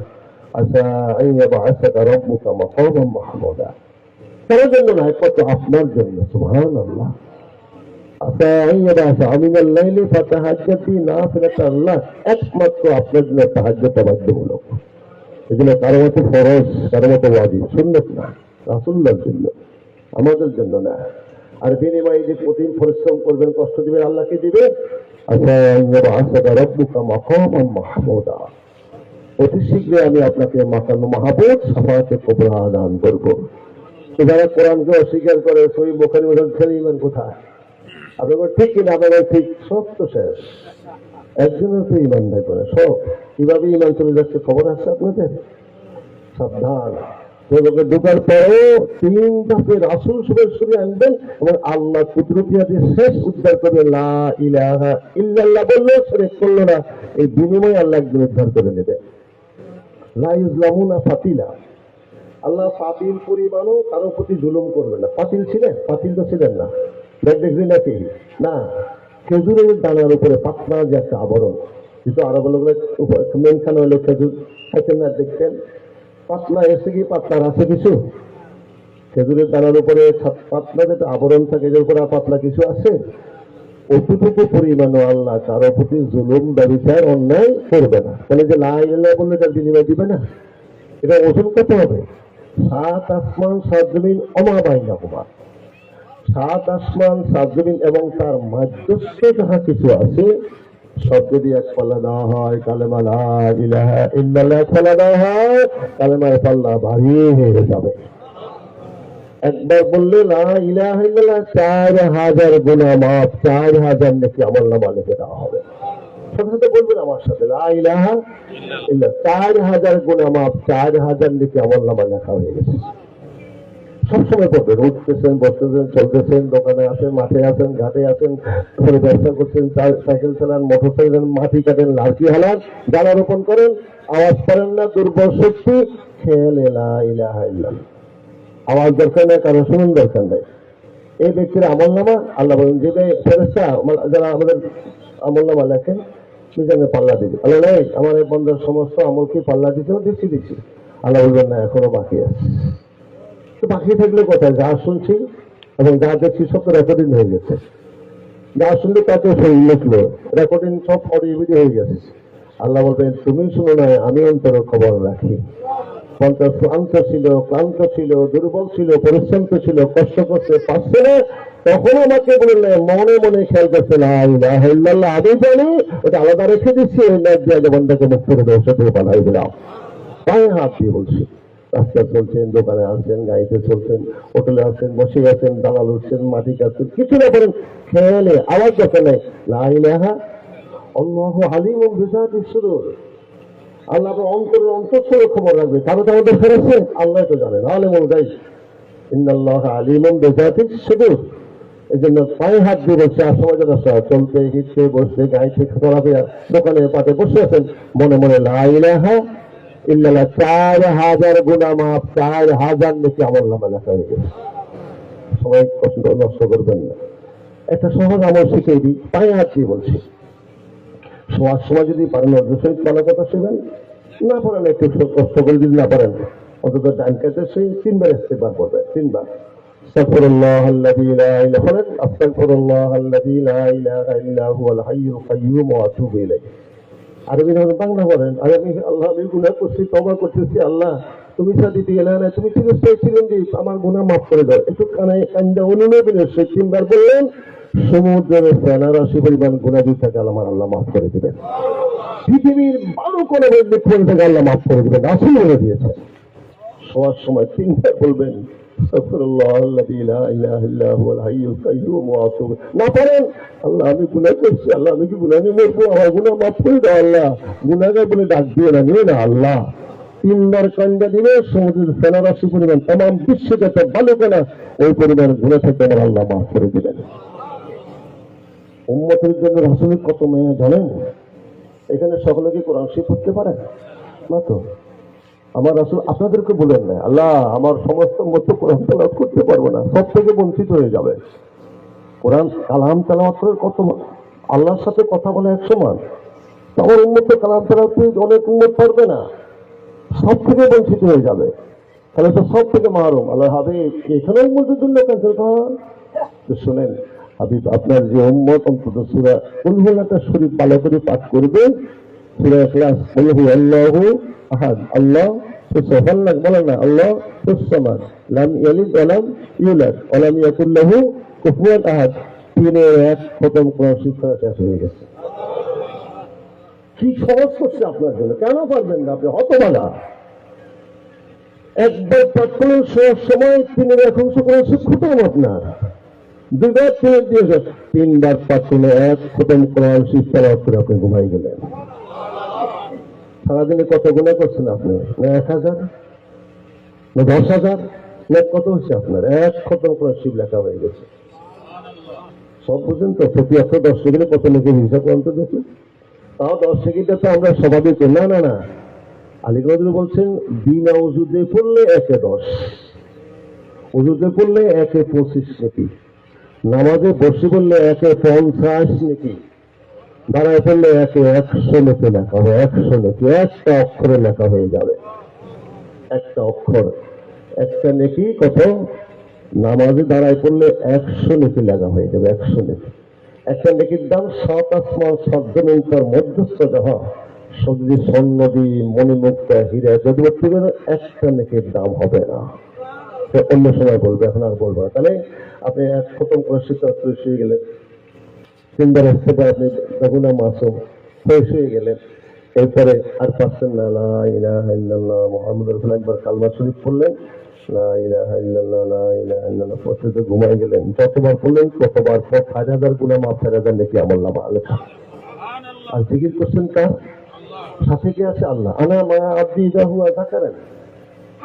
আসা আন ইয়াবআসাকা রাব্বুকা মাকামান মাহমুদা। কারোর জন্য না, একমাত্র আপনার জন্য। সুবহানাল্লাহ। আসা আন ইয়াবআসা আমিনাল লাইলি ফাতাহাজ্জাত বিহি নাফিলাতাল লাক, একমাত্র আপনার জন্য তাহাজ্জুদ বাধ্যতামূলক। এগুলো কারো মতো ফরজ, কারো মতো ওয়াজিব, সুন্নাত না, রাসূলুল্লাহর জন্য, আমাদের জন্য না। আর বিনিময়ে যে কঠিন পরিশ্রম করবেন, কষ্ট দিবেন, আল্লাহকে দিবে। আসা আন ইয়াবআসাকা রাব্বুকা মাকামান মাহমুদা, অতি শীঘ্রই আমি আপনাকে মাকাম মাহমুদ শাফাআতে কুবরা দান করব। যারা কোরআনকে অস্বীকার করে সহিহ বুখারী মুসলিম ছেড়ে ইমান কোথায়? আপনার ঠিক কিনা? আপনার ঠিক, সব তো শেষ, একজনের তো ইমান নাই করে, সব কিভাবে ইমান চলে যাচ্ছে খবর আছে আপনাদের? সাবধান। লোকের ঢোকার পরেও 3 ধাপে রাসূল সরাসরি আনবেন এবং আল্লাহ কুদরতিয়াতে শেষ উদ্ধার করবে। লা ইলাহা ইল্লাল্লাহ বললো, শিরক করলো না, এই বিনিময়ে আল্লাহ একদিন উদ্ধার করে নেবে। লা ইউজলামুনা ফাতিলা, আল্লাহ ফাতিল পরিমাণও কারো প্রতি জুলুম করবে না। ফাতিল ছিলেন? ফাতিল তো ছিলেন না, দেখবি নাকি না। খেজুরের দানার উপরে পাতলা যে একটা আবরণ, কিন্তু আরব লোকরা মেনখানা হলো খেজুর খাইতেন না, দেখতেন পাতলা এসে কি পাতলার আছে কিছু? খেজুরের দানার উপরে পাতলা যেটা আবরণ থাকে, এর উপরে পাতলা কিছু আছে? অতটুকু পরিমাণও আল্লাহ কারো প্রতি জুলুম ব্যবচার অন্যায় করবে না। মানে যে লা ইলাহা বললে তার বিনিময় দিবে না, এটা ওজন কত হবে? 7 আসমান 7 জমিন অমা বাইনাহুমা, 7 আসমান 7 জমিন এবং তার মধ্যস্থ যাহা কিছু আছে সব যদি এক পাল্লা দেওয়া হয়, কালেমা লা ইলাহা ইল্লাল্লাহ পাল্লা দেওয়া হয়, কালেমার পাল্লা ভারী হয়ে যাবে। একবার বললে লা ইলাহা ইল্লাল্লাহ 4000 গুনাহ মাফ, 4000 নেকি আমলনামা লিখে দেওয়া হবে। সাথে সাথে বলবেন আমার সাথে, লা ইলাহা ইল্লাল্লাহ 4000 গুনাহ মাফ, 4000 নেকি আমলনামা লেখা হয়ে গেছে। সবসময় করবেন, উঠতেছেন, বসতেছেন, চলতেছেন, দোকানে আছেন, মাঠে আছেন, ঘাটে আছেন, তারপরে ব্যবসা করছেন, সাইকেল চালান, মোটর সাইকেল, মাটি কাটেন, লাঠি হালান, জ্বালা রোপণ করেন, আওয়াজ করেন না, দুর্বল শক্তি খেলে লা ইলাহা ইল্লাল্লাহ। আওয়াজ দরকার নেই, কারণ শুনুন দরকার নেই। এই ব্যক্তির আমলনামা আল্লাহ বলেন যে ফেরেশতা যারা আমাদের আমলনামা লেখেন মিজানে পাল্লা দিবে। আল্লাহ নাই আমার এই বন্ধার সমস্ত আমলকে পাল্লা দিচ্ছি। আল্লাহ বলবেন না, এখনো বাকি আছে। তো বাকি থাকলে কোথায়? যা শুনছি এবং যা দেখছি সব তো রেকর্ডিং হয়ে গেছে, যা শুনলে তাতে সেই লিখলো, রেকর্ডিং সব অডিও ভিডিও হয়ে গেছে। আল্লাহ বলবেন তুমি শুনো না, আমি অন্তরের খবর রাখি। ক্লান্ত ছিল, দুর্বল ছিল, পরিশ্রান্ত ছিল, কষ্ট করতে পারছে না, তখন আমাকে বললেন মনে মনে খেয়াল করছে লা ইলাহা ইল্লাল্লাহ, আমি জানি ওটা আলাদা রেখে দিচ্ছি, ওই নাক দিয়ে বন্ধাকে মুখ করে দেওয়া সাথে পালাই দিলাম। পায়ে হাত দিয়ে বলছি। রাস্তায় চলছেন, দোকানে আসছেন, গাড়িতে চলছেন, হোটেলে আসছেন, বসে গেছেন, দালাল উঠছেন, মাটি কাটছেন, কিছু না করেন, খেয়ালে আওয়াজ দরকার নেই, লা ইলাহা আল্লাহু আলিমুম বিযাতিস সুদূর। আল্লাহ অন্তরের অন্তঃস্থল খবর রাখবে। কারো তো আমাদের ফেরেছে, আল্লাহ তো জানেন, আলিমুল গায়ব, ইন্নাল্লাহা আলিমুম বিযাতিস সুদূর। এই জন্য পায়ে হাত দিয়ে বলছে, আর সমাজ চলতে গিয়ে বসতে গাইতে চলাফেরা দোকানে পাতে বসে আছেন, মনে মনে লা ইলাহা ইল্লাল্লাহ 4000 গুনাহ মাফ, 4000 নাকি আমল নামা লেখা হয়ে গেছে। সবাই কষ্ট নষ্ট করবেন না, একটা সহজ আমল শিখিয়ে দিই, পায়ে হাত দিয়ে বলছি। শোয়ার সময় যদি পারেন অর্ধ সহিত পালা কথা শিখবেন, না পারেন একটু কষ্ট করে, যদি না পারেন অন্তত ডান কাছে সেই 3 বার ইস্তেগফার করবেন, 3 বার। আস্তাগফিরুল্লাহাল্লাযী লা ইলাহা বলেন, আস্তাগফিরুল্লাহাল্লাযী লা ইলাহা ইল্লা হুয়াল হাইয়ুল কাইয়্যুম ওয়া আতুবু ইলাইহি। আরবি নামে বাংলা বলেন, আর আমি আল্লাহ আমি গুনাহ করছি, তওবা করতেছি, আল্লাহ তুমি সাথে দিয়ে না, তুমি চিরস্থায়ী চিরঞ্জীব, আমার গুনাহ মাফ করে দাও। একটু কানায় কান্দা অনুনয় সেই 3 বার বললেন, সমুদ্রের ফেনারাশি পরিমাণ গুনাহ দিয়ে থাকে আমার আল্লাহ মাফ করে দিবেন। পৃথিবীর ভালো কোনো ব্যক্তি করে থাকে আল্লাহ মাফ করে দিবেন, রাসূল বলে দিয়েছে। শোয়ার সময় 3 বার বলবেন, আস্তাগফিরুল্লাহাল্লাযী লা ইলাহা ইল্লা হুয়াল হাইয়ুল কাইয়্যুম ওয়া আতুবু। না পারেন, আল্লাহ আমি গুনাহ করছি, আল্লাহ আমি কি গুনাহ নিয়ে মরবো, আমার গুনাহ মাফ করে দাও আল্লাহ, গুনাহগার বলে ডাক দিও না, নিও না আল্লাহ। 3 বার কান্দা দিলে সমুদ্রের ফেনারাশি পরিমাণ তাম বিশ্বে যত ভালো কেনা ওই পরিমাণ গুনাহ থেকে আমার আল্লাহ মাফ করে দিবেন। উম্মতের জন্য রাসূলের কত মেয়ে জানেন? এখানে সকলে কি কোরআন শরীফ পড়তে পারে না? তো আমার রাসূল আপনাদেরকে বলেন না, আল্লাহ আমার সমস্ত মত কোরআন তেলাওয়াত করতে পারবো না, সব থেকে বঞ্চিত হয়ে যাবে। কোরআন কালাম তেলাওয়াত করে কত আল্লাহর সাথে কথা বলে এক সমান, আমার উম্মত কালাম তেলাওয়াত করে অনেক উম্মত পারবে না, সব থেকে বঞ্চিত হয়ে যাবে, তাহলে তো সব থেকে মাহরুম। আল্লাহ হাবিব এখানে উম্মতের জন্য ক্যান্সেল করেন। শুনেন হাবিব, আপনার যে উম্মত অন্তত সূরা কুল হুয়াল্লাহু শরীফ ভালো করে পাঠ করবেন, সূরা ইখলাস কুল হুয়াল্লাহু আহাদ, আল্লাহ সুবহানাল্লাহ বলেন না, আল্লাহ সুবহানাল্লাহ লাম ইয়ালিদ ওয়া লাম ইউলাদ ওয়া লাম ইয়াকুল লাহু কুফুয়ান আহাদ, 3-1 খতম করা শিক্ষা শেষ হয়ে গেছে। কি সহজ করছে আপনার জন্য, কেন পারবেন না আপনি? হতভাগা। একবার পাঠ করলেন শোয়ার সময় 3-1 অংশ করা শিক্ষতাম আপনার, 2 বার 3 দিয়েছে, 3 বার পাঠ করলে 1 খতম করা শিক্ষা করে আপনি ঘুমাই গেলেন। সারাদিনে কত গুনাহ করছেন আপনি? না 1000 না 10,000 না কত হচ্ছে আপনার? 1 খতম করা শিব লেখা হয়ে গেছে। সব বুঝেন তো? প্রতি 10 সেকেন্ডে কত লেখে হিসাব করেন তো দেখুন। তাও 10 সেকেন্ডে তো আমরা স্বাভাবিক না। না না, আলীগড় বলছেন বিনা ওযুতে পড়লে 1-এ 10, ওযুতে পড়লে 1-এ 25 নাকি, নামাজে বসে পড়লে 1-এ 50 নাকি, দাঁড়ায় পড়লে 1-এ 100 নেকি লেখা হবে, 100 নেকি, একটা অক্ষরে লেখা হয়ে যাবে, একটা অক্ষর, একটা নেকি কত? নামাজে দাঁড়ায় পড়লে 100 নেকি লেখা হয়ে যাবে, 100 নেকি। একটা নেকির দাম 7 আসমান 7 জমিন তার মধ্যস্থ যাহা সবজি স্বর্ণদি মণিমুক্তা হীরা যদি বলতে পারে, একটা নেকির দাম হবে না। অন্য সময় বলবে, এখন আর বলবো না। তাহলে আপনি 1 খতম করে শিক্ষা শুয়ে গেলেন, 3 বার আসতে পারে আপনি বেগুনা মাসুম হয়ে গেলেন, এরপরে আর পাচ্ছেন না লা ইলাহা ইল্লাল্লাহ মুহাম্মাদুর রাসূলুল্লাহ, একবার কালমা শরীফ পড়লেন, লা ইলাহা ইল্লাল্লাহ লা ইলাহা ইল্লাল্লাহ, পড়তে ঘুমাই গেলেন, যতবার পড়লেন ততবার পর 6000 গুনাহ মাফ, 6000 নাকি আমল নামা লেখা। আর জিকির করছেন কার সাথে? কি আছে? আল্লাহ। আনা মা আব্দি ইযা হুয়া যাকারানি,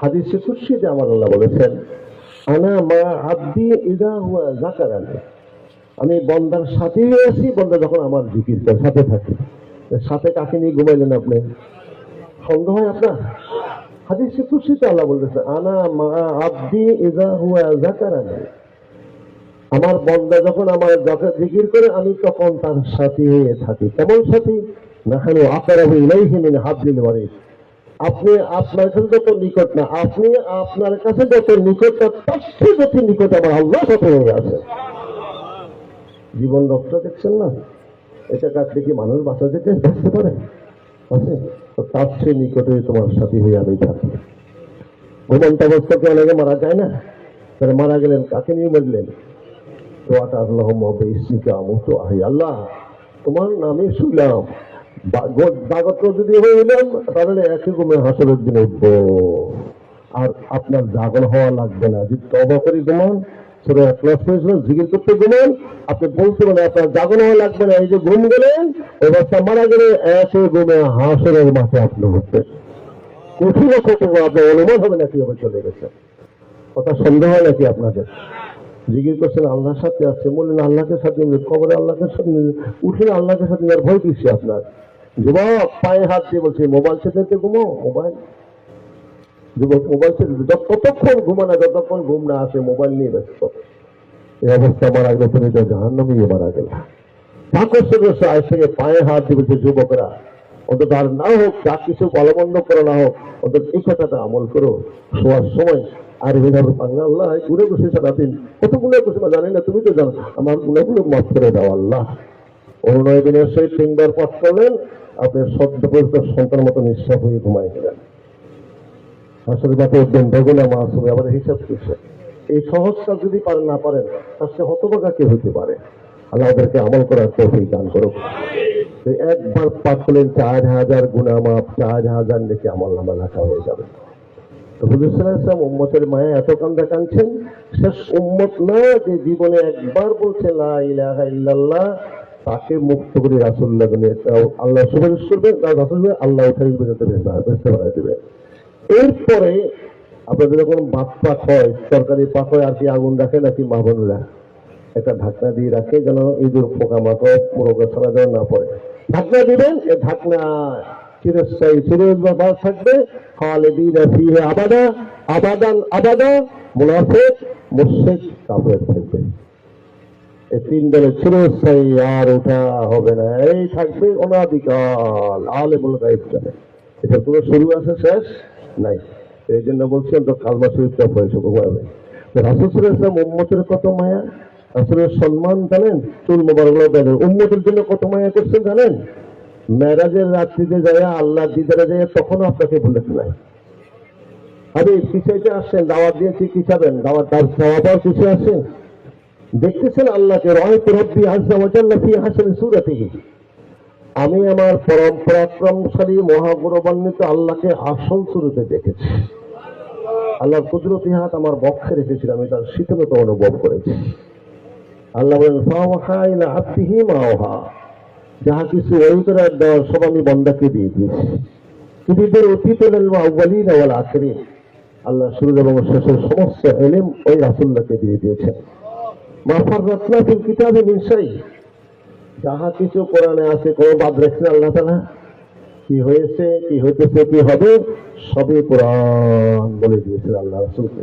হাদিসে কুদসিতে আমার আল্লাহ বলেছেন, আনা মা আব্দি ইযা হুয়া যাকারানি, আমি বন্দার সাথেই আছি, বন্দা যখন আমার জিকির করে সাথে থাকে। সাথে কাকে নিয়ে ঘুমাইলেন আপনি? সন্দেহ হয় আপনার? হাদিসে কুদসিতে আল্লাহ বলতেছে, আনা মা আব্দি ইযা হুয়া যাকারানি, আমার বন্দা যখন আমার জিকির করে আমি তখন তার সাথী হয়ে থাকি। কেমন সাথী? নাহনু আকরাবু ইলাইহি মিন হাবলিল ওয়ারিদ, আপনি আপনার কাছে যত নিকট না, আপনি আপনার কাছে যত নিকট না, তার চেয়ে যত নিকট আমার আল্লাহ সাথে হয়ে আছে। জীবন রক্ষা দেখছেন না, এটা কাটলে কি মানুষ বাঁচা যেতে বাঁচতে পারে? আছে তো, তার চেয়ে নিকটে তোমার সাথী হয়ে আমি থাকি। ঘুমন্ত অবস্থাকে অনেকে মারা যায় না, তারা মারা গেলেন, কাকে নিয়ে মরলেন? দোয়াটা আল্লাহুম্মা বিইসমিকা আমুতু আহি, আল্লাহ তোমার নামে শুইলাম, জাগত যদি হইলাম তাহলে একই ঘুমে হাসরের দিন উঠবো, আর আপনার জাগর হওয়া লাগবে না। যদি তওবা করি ঘুমান, সূরা ইখলাস পড়েছিলেন, জিকির করতে ঘুমান, আপনি বলতে পারেন আপনার জাগর হওয়া লাগবে না। এই যে ঘুম গেলেন, ওই বাচ্চা মারা গেলে একই ঘুমে হাসরের মাঠে আপনি উঠবেন। কঠিন কত আপনার অনুমান হবে না কিভাবে চলে গেছে। কথা সন্দেহ হয় নাকি আপনাদের? জিজ্ঞেস করছেন আল্লাহর সাথে আছে, বললেন আল্লাহকে সাথে নিবে, কবরে আল্লাহকে সাথে নিবে, উঠলে আল্লাহকে সাথে নেওয়ার ভয় কিসে আপনার? যুবক পায়ে হাত দিয়ে বলছে মোবাইল চেতে ঘুমো, মোবাইল। যুবক মোবাইল চেতে ততক্ষণ ঘুমানো যতক্ষণ ঘুম না আসে মোবাইল নিয়ে ব্যস্ত। এই অবস্থা মারা গেল, তুমি তো জাহান্নামে মারা গেল। পাকস্থ আজ থেকে পায়ে হাত দিয়ে বলছে যুবকেরা, অন্তত আর না হোক যা কিছু ভালোমন্দ করে না হোক, অন্তত এই কথাটা আমল করো। শোয়ার সময় আর এভাবে পাঙ্গা আল্লাহ ঘুরে বসে সারাদিন কত গুণে বসে জানি না, তুমি তো জানো, আমার গুণাগুলো মাফ করে দাও আল্লাহ। অনুনয় দিনের সহিত 3 বার পাঠ করলেন, আপনার সদ্যপরিত সন্তান মতো নিঃশ্বাস হয়ে ঘুমাই গেলেন। আসলে বাকি উঠবেন বেগুনা মাছ হবে, আবার হিসাব কিসে? এই সহজ কাজ যদি পারেন না পারেন, তার সে হতভাগা কে হতে পারে? আল্লাহ ওদেরকে আমল করার তৌফিক দান করুক। একবার পাঠ করলেন 4000 গুনাহ মাফ, 4000 নেকি আমল নামা লেখা হয়ে যাবে। তো হুজুর সাল্লাল্লাহু আলাইহি ওয়াসাল্লাম উম্মতের মায়া এত কান্দা কাঁদছেন, শেষ উম্মত না যে জীবনে একবার বলছে লা ইলাহা ইল্লাল্লাহ, তাকে মুক্ত করে রাসূলুল্লাহ আল্লাহ সুপারিশ করবেন, তার রাসূল আল্লাহ উঠাই বেরোতে বেরোতে বাড়াই দেবে। এরপরে আপনাদের যখন ভাত পাক হয়, তরকারি পাক হয়, আর কি আগুন রাখে নাকি মা বোনরা একটা ঢাকনা দিয়ে রাখে যেন ইঁদুর পোকামাকড় মোরগের ছাড়া যেন না পড়ে। ঢাকনা দিবেন, এ ঢাকনা চিরস্থায়ী চিরবাস থাকবে। খালিদিনা ফিহা আবাদা, আবাদান আবাদা, মুনাফিক মুশরিক কাফের থাকবে। এই 3 দলের চিরস্থায়ী, আর ওঠা হবে না, এই থাকবে অনাদিকাল। আলেমুল গায়ব জানে, এটা কোনো শুরু আছে শেষ নাই। এই জন্য বলছি তো কালমা শরীফটা পড়েছে ঘুমাবে। রাসূল সাল্লাল্লাহু আলাইহি ওয়াসাল্লাম উম্মতের কত মায়া, রাসূলের সম্মান জানেন, চুল মোবারকগুলো দেন, উম্মতের জন্য কত মায়া করছেন জানেন? মেরাজের রাত্রিতে যায় আল্লাহ দিদারে যায়, তখনও আপনাকে ভুলেছে নাই। আরে কিসাইতে আসছেন, দাওয়াত দিয়েছি কি চাবেন? দাওয়াত চাওয়ার কিছু আছে? দেখতেছেন আল্লাহকে, রাআইতু রাব্বি আযজা ওয়া জাল্লা ফি হাসানি সূরাতিহি। আমি আমার পরম পরাক্রমশালী মহাগুণবান্বিত আল্লাহকে আসল শুরুতে দেখেছি। আল্লাহর কুদরতি হাত আমার বক্ষে রেখেছিল, আমি তার শীতলতা অনুভব করেছি। আল্লাহ বলেন ফাওহা ইলা আবদিহি মা আওহা, যাহা কিছু ওই করে দেওয়ার সব আমি বান্দাকে দিয়ে দিয়েছি। পৃথিবীর অতীতের আউয়ালিন ওয়াল আখিরিন, আল্লাহ শুরু এবং শেষের সমস্ত ইলম ওই রাসূলকে দিয়ে দিয়েছেন। মা ফাররাতনা ফিল কিতাবি মিন শাই, যাহা কিছু কোরআনে আছে কোনো বাদ রাখছেন আল্লাহ তাআলা? কি হয়েছে, কি হইতেছে, কি হবে, সবই কোরআন বলে দিয়েছেন আল্লাহ রাসূলকে।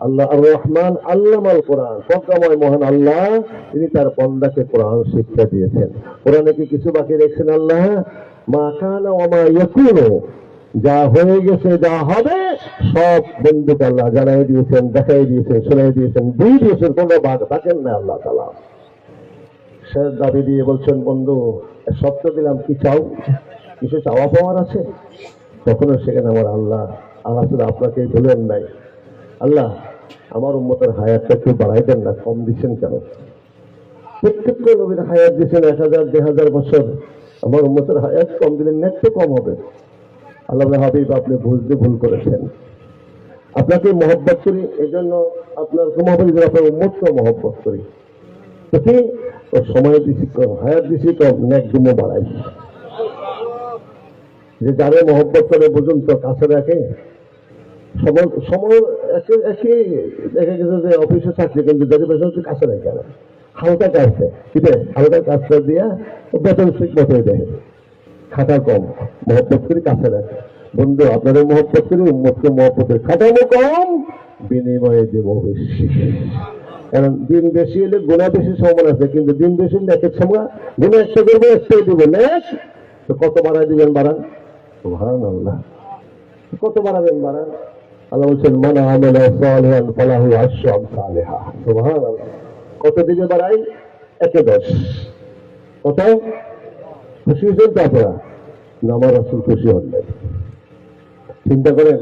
আল্লাহ আর রহমান আল্লামাল কোরআন, প্রজ্ঞাময় মহান আল্লাহ, তিনি তার বান্দাকে কোরআন শিক্ষা দিয়েছেন। কোরআনে কি কিছু বাকি রেখেছেন আল্লাহ? মা কানা ওয়া মা ইয়াকুনু, যা হয়ে গেছে যা হবে সব বন্ধুকে আল্লাহ জানাই দিয়েছেন, দেখাই দিয়েছেন, শোনাই দিয়েছেন, দিয়ে দিয়েছেন, কোনো বাদ থাকেন না আল্লাহ তাআলা। শেষ দাবি দিয়ে বলছেন বন্ধু সত্য দিলাম, কি চাও? কিছু চাওয়া পাওয়ার আছে? তখনও সেখানে আমার আল্লাহ শুধু আপনাকে ভুলেন নাই। আল্লাহ আমার উম্মতের হায়াতটা একটু বাড়াই দেন না, কম দিচ্ছেন কেন? প্রত্যেকটা নবীর হায়াত দিচ্ছেন 1000 2000 বছর, আমার উম্মতের হায়াত কম দিলেন না, একটু কম হবে। আল্লাহ হাবিব আপনি বুঝতে ভুল করেছেন, আপনাকে মহব্বত করি, এই জন্য আপনার মহব্বত, আপনার উম্মতকে মহব্বত করি। তো কি সময় দিছি কম, হায়াত দিছি কম, একদমও বাড়াই। যে যারে মহব্বত করে বুঝুন তো কাছে রাখে। সময় একই দেখা গেছে যে অফিসে চাকরি, কিন্তু যদি বেতন কাছে রাখে না, হালকা কাজটা কিনে হালকা কাজটা দিয়া বেতন ঠিক মতো দেয়, খাটা কম, মহব্বত করি কাছে রাখে। বন্ধু আপনাদের মহব্বত করি, উম্মতকে মহব্বত করি, খাটানো কম, বিনিময়ে দেব বেশি। কারণ দিন বেশি হলে গুণা বেশি সমান আছে, কিন্তু দিন বেশি হলে একের সময় গুণা একটা করবো, একটাই দিব নেক্সট। তো কত বাড়াই দিবেন? বাড়ান, সুবহানাল্লাহ। কত বাড়াবেন? বাড়ান। আল্লাহ বলছেন মান আমিলা সালিহান ফালাহু আশরু আমসালিহা, সুবহানাল্লাহ। কত দিকে বাড়াই? 1-10। কত খুশি হয়েছেন তো আপনারা? না, আমার রাসূল খুশি হন নাই। চিন্তা করেন,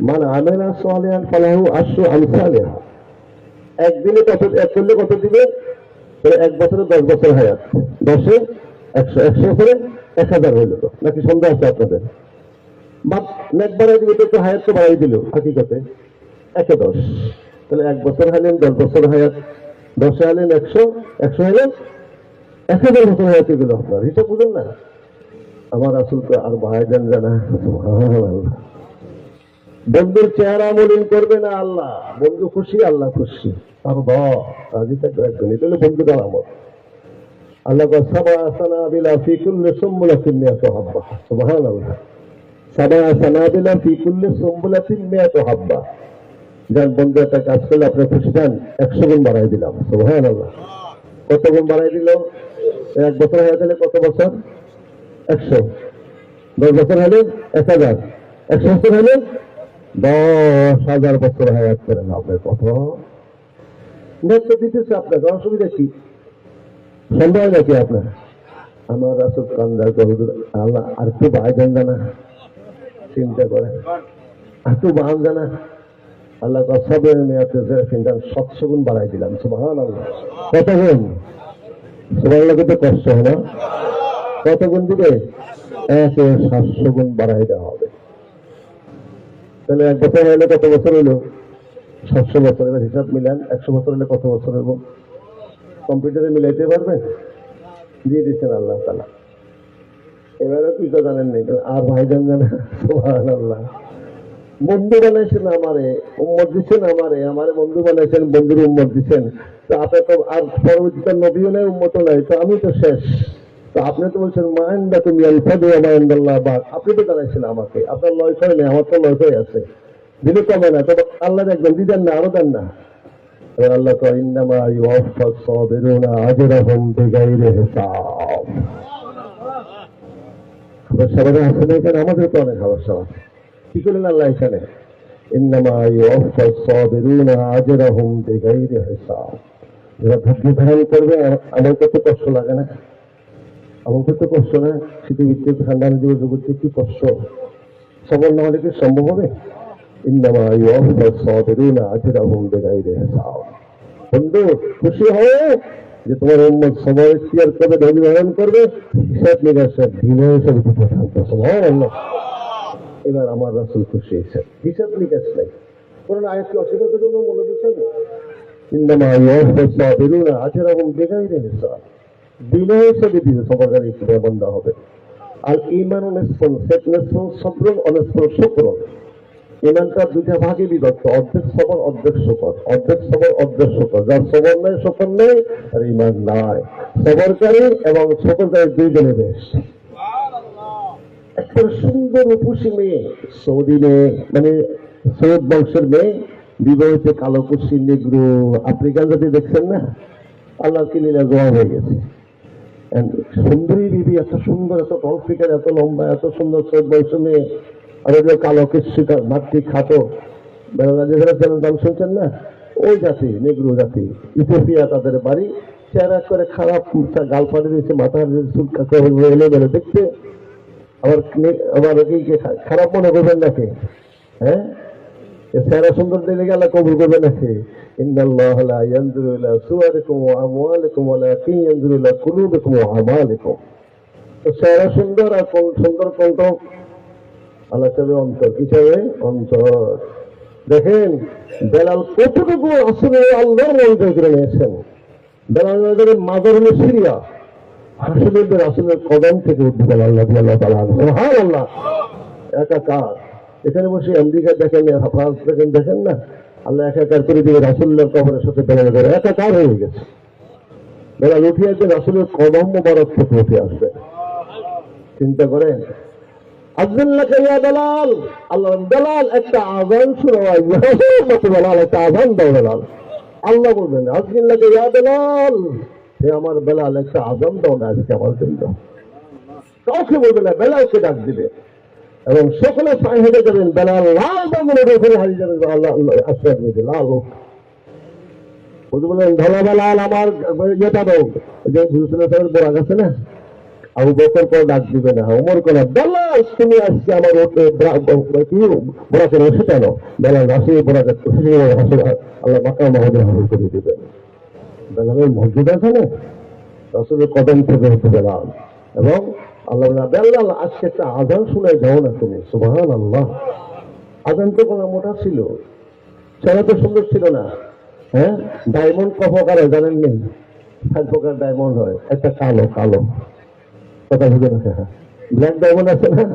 মান আমিলা সালিহান ফালাহু আশরু আমসালিহা, একদিনে কত, এক করলে কত দিবে? 1 বছরে 10 বছর হায়াত, 10-এ 100, 100 বছরে 1000 হইল। তো নাকি সন্দেহ আছে আপনাদের? বাপ নেক বাড়াই দিবে তো হায়াত তো বাড়াই দিল, হাকিকতে 1-10। তাহলে 1 বছর হাইলেন 10 বছর হায়াত, 10-এ হাইলেন 100, 100 হাইলেন 1000 বছর হায়াত গেল আপনার। হিসাব বুঝেন না? আমার রাসূলকে আর বাড়াই দেন জানা। বন্ধুর চেহারা মলিন করবে না আল্লাহ, বন্ধু খুশি আল্লাহ খুশি। আর রাজি থাকবে একজন, এটা হলো বন্ধুর আলামত। আল্লাহ সাবা সানাবিলা ফি কুল্লি সুম্বুলাতিন মিয়াতু হাব্বা, সুবহানাল্লাহ। সাবা সানাবিলা ফি কুল্লি সুম্বুলাতিন মিয়াতু হাব্বা। যার বন্ধু একটা কাজ করলে আপনি খুশি হন, 100 গুণ বাড়াই দিলাম, সুবহানাল্লাহ। কত গুণ বাড়াই দিল? 1 বছর হয়ে গেলে কত বছর? 100। 10 বছর হলে 1000, 100 বছর হলে 10,000 বছর হায়াত করেন আপনার। কত নেতৃত্ব দিতেছে আপনাকে, অসুবিধা কি? সন্দেহ নাকি আপনার? আমার রাসূল কান্দা হুজুর, আল্লাহ আর একটু বাড়াই দেন না, চিন্তা করেন, আর একটু বাড়ান জানা। আল্লাহ সবের মেয়াতে 700 গুণ বাড়াই দিলাম, সুবহানাল্লাহ। কত গুণ? সুবহানাল্লাহ, তো কষ্ট হয় না? কত গুণ দিবে? 700 গুণ বাড়াই দেওয়া হবে। তাহলে 1 বছর হলে কত বছর হলো? 700 বছর। এবার হিসাব মিলান, 100 বছর হলে কত বছর হইব? কম্পিউটারে মিলাইতে পারবেন? দিয়ে দিচ্ছেন আল্লাহ তাআলা। এবারে কি তো জানেন নাই, আর ভাইজান জানা, সুবহানাল্লাহ। বন্ধু বানাইছেন আমারে, উম্মত দিচ্ছেন আমারে, আমারে বন্ধু বানাইছেন, বন্ধুর উম্মত দিচ্ছেন। তো আপনি তো আর পরবর্তীতে নবীও নাই, উম্মতও নাই, তো আমি তো শেষ। তো আপনি তো বলছেন মাইন্দা তুমি আলফাদু মাইন্দাল্লাহ বাদ, আপনি তো জানাইছেন আমাকে, আপনার লয় হয় নেই, আমার তো লয় হয়ে আছে, দিলে কমে না, তবে আল্লাহ দেখবেন দিতেন না, আরো দেন না। আল্লাহ তো ইন্নামা ইউওয়াফাস সাবিরুনা আজরাহুম বিগাইরি হিসাব। খাবার সাবারে আছে না এখানে? আমাদের তো অনেক খাবার সাবার। কি করলেন আল্লাহ এখানে? ইন্নামা ইউওয়াফাস সাবিরুনা আজরাহুম বিগাইরি হিসাব। যারা ধৈর্য ধারণ করবে, আমার কত কষ্ট লাগে না? আমার কত কষ্ট না? শীতে বৃষ্টি ঠান্ডা নদী করছে, কি কষ্ট। সবল না হলে কি সম্ভব হবে? ইন্নামা ইউওয়াফাস সাবিরুনা আজরাহুম বিগাইরি হিসাব। বন্ধু খুশি হও যে তোমার উম্মত সবাই ইখতিয়ার করবে, ধৈর্য ধারণ করবে, হিসাব নিকাশের বিনয় হিসাবে থাকবে, সুবহানাল্লাহ। এবার আমার রাসূল খুশি হয়েছে, হিসাব নিকাশ নাই। কোন আয়াতকে অস্বীকার করে মনে দিচ্ছেন? ইন্নামা ইউওয়াফাস সাবিরুনা আজরাহুম বিগাইরি হিসাব। বিনয় হিসাবে দিবে, সবার কাছে ইখতিয়ার বান্দা হবে। আর ঈমানুন নিসফুন, নিসফুন সবরুন ওয়া নিসফুন শুকরুন। ইমানটা 2টা ভাগে বিভক্ত, অর্ধেক সবর অর্ধেক শুকর, অর্ধেক সবর অর্ধেক শুকর। যার সবর নেই শুকর নেই, আর ইমান নাই। সবরকারী এবং শুকরকারী 2 জনে বেশ। একটা সুন্দর রূপসী মেয়ে, সৌদি মেয়ে, মানে সৈয়দ বংশের মেয়ে, বিবাহিত, কালো কুশি, নিগ্রো, আফ্রিকান জাতি, দেখছেন না? আল্লাহ কি লীলা, জোয়া হয়ে গেছে। সুন্দরী বিবি, এত সুন্দর, এত টল ফিগার, এত লম্বা, এত সুন্দর সৈয়দ বংশের মেয়ে, আর ওই কালো কৃষ্ণিকা মাতৃ খাতো নাম শুনছেন না? ওই জাতি, নেগ্রো জাতি, ইথিওপিয়া তাদের বাড়ি। চেহারা করে খারাপ, গাল ফাটে দিয়েছে, মাথা চুল এলে বেলে দেখতে। আবার আবার খারাপ মনে করবেন নাকি? হ্যাঁ, চেহারা সুন্দর দিলে গেলে কবুল করবে নাকি? ইন্নাল্লাহা লা ইয়ানজুরু ইলা সুওয়ারিকুম ওয়া আমওয়ালিকুম ওয়ালাকিন ইয়ানজুরু ইলা কুলুবিকুম ওয়া আমালিকুম। তো চেহারা সুন্দর আর সুন্দর কণ্ঠ, আল্লাহ চাবে অন্তর। কি চাবে? অন্তর। দেখেন বেলাল কতটুকু আসলে আল্লাহর মনোযোগ করে নিয়েছেন। বেলাল মাদার হলো সিরিয়া, হাসিদের আসলের কদম থেকে উঠতে গেল আল্লাহ তাআলা। সুবহানাল্লাহ। একাকার। এখানে বসে আমেরিকা দেখেন, ফ্রান্স দেখেন, দেখেন না? আল্লাহ একাকার করে দিয়ে রাসূলের কবরের সাথে বেলাল করে একাকার হয়ে গেছে। বেলাল উঠিয়ে আছে রাসূলের কদম মোবারক থেকে উঠে আসবে। চিন্তা করেন। আযযাল্লাকা ইয়া বেলাল, আল্লাহ বেলাল একটা আযান শোনাও, বেলাল একটা আযান দাও বেলাল। আল্লাহ বলবেন আযযাল্লাকা ইয়া বেলাল, হে আমার বেলাল একটা আযান দাও না আজকে আমার জন্য। কাউকে বলবে না, বেলালকে ডাক দিবে এবং সকলে সাই হেঁটে যাবেন। বেলাল লাল বামনের ওখানে হারিয়ে যাবেন, আল্লাহ আশ্রয় দিবে লাল হোক। বলবেন ধলা বেলাল আমার ইয়েটা দাও, যে হুজুরের বোরাক আছে না, আবু বকর করে ডাক দিবে না, ওমর করে বেলাল তুমি আজকে আমার বোরাকের ওষুধ আনো। বেলাল রাসূলের বোরাকের আল্লাহ মাকাম মাহমুদের হাজির করে দিবেন। বেলালের মসজিদ আছে না, রাসূলের কদম থেকে হচ্ছে বেলাল। এবং আল্লাহ বেলাল আজকে একটা আযান শুনে যাও না তুমি। সুবহানাল্লাহ। আযান তো কোনো মোটা ছিল, চেহারা তো সুন্দর ছিল না। হ্যাঁ, ডায়মন্ড ক প্রকার হয় জানেন নেই? 4 প্রকার ডায়মন্ড হয়। একটা কালো কালো কথা বুঝে না, ব্ল্যাক ডায়মন্ড আছে না,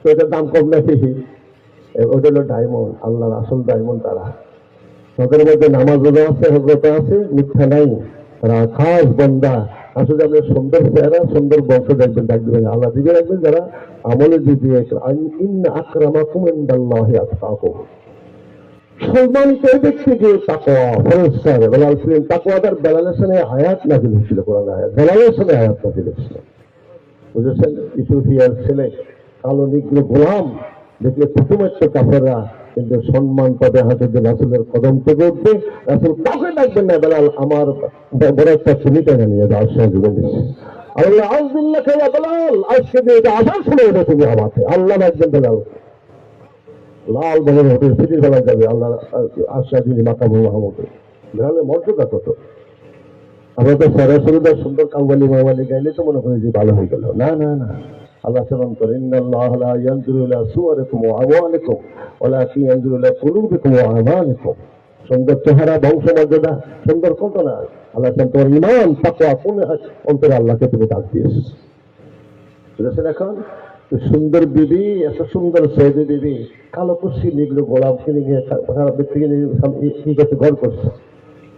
তো এটার দাম কম নাকি? ওটা হলো ডায়মন্ড, আল্লাহর আসল ডায়মন্ড তারা। তাদের মধ্যে নামাজ রোজা আছে, হজরত আছে, মিথ্যা নাই, তারা খাস বন্দা। আসলে আপনি সুন্দর চেহারা, সুন্দর বংশ দেখবেন, ডাকবেন আল্লাহ দিকে রাখবেন যারা আমলে দিয়ে ইন্না আকরামাকুম ইনদাল্লাহি আতকাকুম। সম্মানিত ব্যক্তিকে তাকওয়া ফরজকার বেলাল ছিলেন। তাকওয়াদার বেলালের সামনে আয়াত নাযিল হয়েছিল, কোরআন আয়াত বেলালের সামনে আয়াত নাযিল হয়েছিল, বুঝেছেন? ইথিওপিয়ার ছেলে, কালো নিগ্র গোলাম দেখলে প্রথমাত্র কাফেররা, কিন্তু সম্মান পাবে হাজরত রাসূলের কদম থেকে উঠবে। রাসূল কাউকে ডাকবেন না, বেলাল আমার বড় একটা চিনিটা নিয়ে যাওয়ার সঙ্গে বলেছে আল্লাহ আউযুবিল্লাহ ইয়া বেলাল, আজকে দিয়ে এটা আসার সময় এটা তুমি আমাকে আল্লাহ ডাকবেন বেলাল, লাল বলে হোটেল সিটির বেলা যাবে আল্লাহ আশা দিন মাকামুল মাহমুদ। বেলালের মর্যাদা কত! আমরা তো সরাসরি সুন্দর কাউয়ালি মাওয়ালি গাইলে তো মনে করি যে ভালো হয়ে গেল। না না না, আল্লাহ সালাম করেন ইন্নাল্লাহ লা ইয়ানজুরু ইলা সুওয়ারিকুম ওয়া আমওয়ালিকুম ওয়ালাকিন ইয়ানজুরু ইলা কুলুবিকুম ওয়া আমানিকুম। সুন্দর চেহারা, বংশ মর্যাদা সুন্দর কত না, আল্লাহ সালাম তোমার ঈমান তাকওয়া কোন অন্তরে আল্লাহকে তুমি ডাক দিয়েছো, বুঝেছেন? এখন সুন্দর বিবি, এত সুন্দর সৈয়দী বিবি কালো কুর্সি নিগলো গোলাপ কিনে গিয়ে খারাপ ব্যক্তিকে কি করছে, ঘর করছে,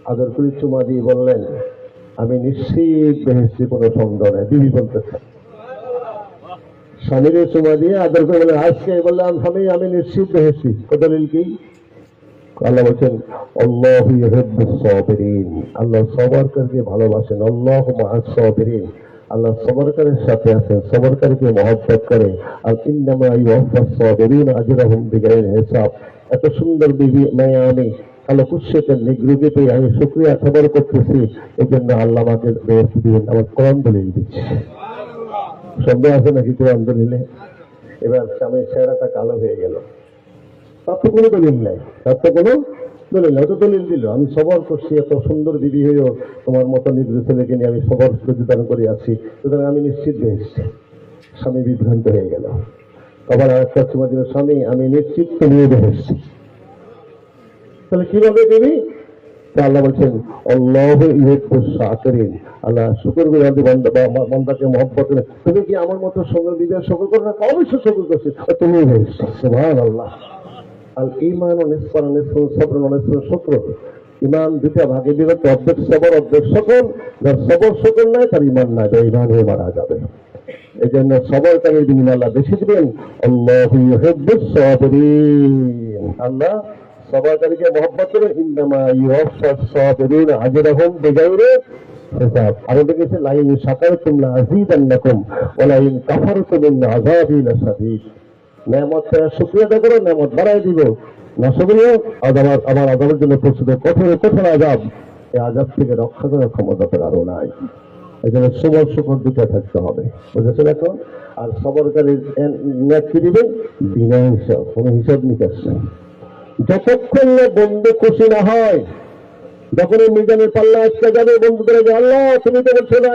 আদর করে চুমা দিয়ে বললেন আমি নিশ্চিত বেহেশতি, কোনো সন্দেহ নেই। বিবি বলতেছে, স্বামীর চুমা দিয়ে আদর করে বললেন আজকে বললাম স্বামী আমি নিশ্চিত বেহেশতি। দলিল কি? আল্লাহ বলছেন আল্লাহু ইউহিব্বুস সাবিরিন, আল্লাহ সবরকারীকে ভালোবাসেন। আল্লাহু মাআস সাবিরিন, আল্লাহ সবরকারীর সাথে আছেন, সবরকারীকে মহব্বত করে। আর ইন্নামা ইউওয়াফাস সাবিরিনা আজরাহুম বিগাইরি হিসাব। এত সুন্দর বিবি মেয়ে আমি কালো কুৎসিত নিগ্রুকে পেয়ে আমি শুকরিয়া খবর করতেছি, এই জন্য আল্লাহ আমাকে বেহেশত দিবেন। আমার কোরআন দলিল দিচ্ছে। সন্দেহ আছে নাকি কোরআন দলিলে? এবার স্বামীর চেহারাটা কালো হয়ে গেল, তার তো কোনো দলিল নাই, তার তো কোনো দলিল নাই। তো দলিল দিল আমি সবর করছি, এত সুন্দর বিবি হয়েও তোমার মতো নিগ্র ছেলেকে নিয়ে আমি সবর প্রতিদান করে আছি, সুতরাং আমি নিশ্চিত বেহেশতি। স্বামী বিভ্রান্ত হয়ে গেল। আবার আরেকটা সময় দিল স্বামী আমি নিশ্চিত তুমিও বেহেশতি। তাহলে কিভাবে দেবী? আল্লাহ বলছেন আল্লাহু ইউহিব্বুস শাকিরিন, আল্লাহ শুকরগুজার বান্দাকে মহব্বত করে। তুমি কি আমার মতো সঙ্গে বিজয় শুকর করো না? অবশ্যই শুকর করছি, তুমিও বেহেশতি। সুবহানাল্লাহ। আল ঈমান ও নিসফান নিসফুন সবরুন ও নিসফুন শুকরুন। ঈমান দুটা ভাগে বিভক্ত, অর্ধেক সবর অর্ধেক শুকর। যার সবর শুকর নাই তার ঈমান নাই, বেঈমান হয়ে মারা যাবে। এই জন্য সবরকারীর বিনিময়ে আল্লাহ বেশি দিবেন। আল্লাহু ইউহিব্বুস সাবিরিন, আল্লাহ সবরকারীকে মহব্বত করেন। ইন্নামা ইউওয়াফাস সাবিরিনা আজরাহুম বিগাইরি হিসাব। আমাদের কাছে লাইন শাকারতুম লা আযীদান্নাকুম ওয়া লাইন কাফারতুম ইন আযাবি লাশাদীদ। নেয়ামত শুকরিয়া আদায় করো, নেয়ামত বাড়াই দিব। না শুকরিয়া আমার আযাবের জন্য প্রস্তুত কঠোর কঠোর আযাব। এই আযাব থেকে রক্ষা করার ক্ষমতা কারো নাই। এই জন্য সবর শুকর দুটো থাকতে হবে, বুঝেছেন? এখন আর সবরকারীর নেক কি দিবেন? বিনা হিসাব, কোনো হিসাব নিকাশ নেই। যতক্ষণ না বন্ধু খুশি না হয়, যখন এই মিজানের পাল্লা আজকে যাবে, বন্ধু করে যে আল্লাহ তুমি তো বলছো না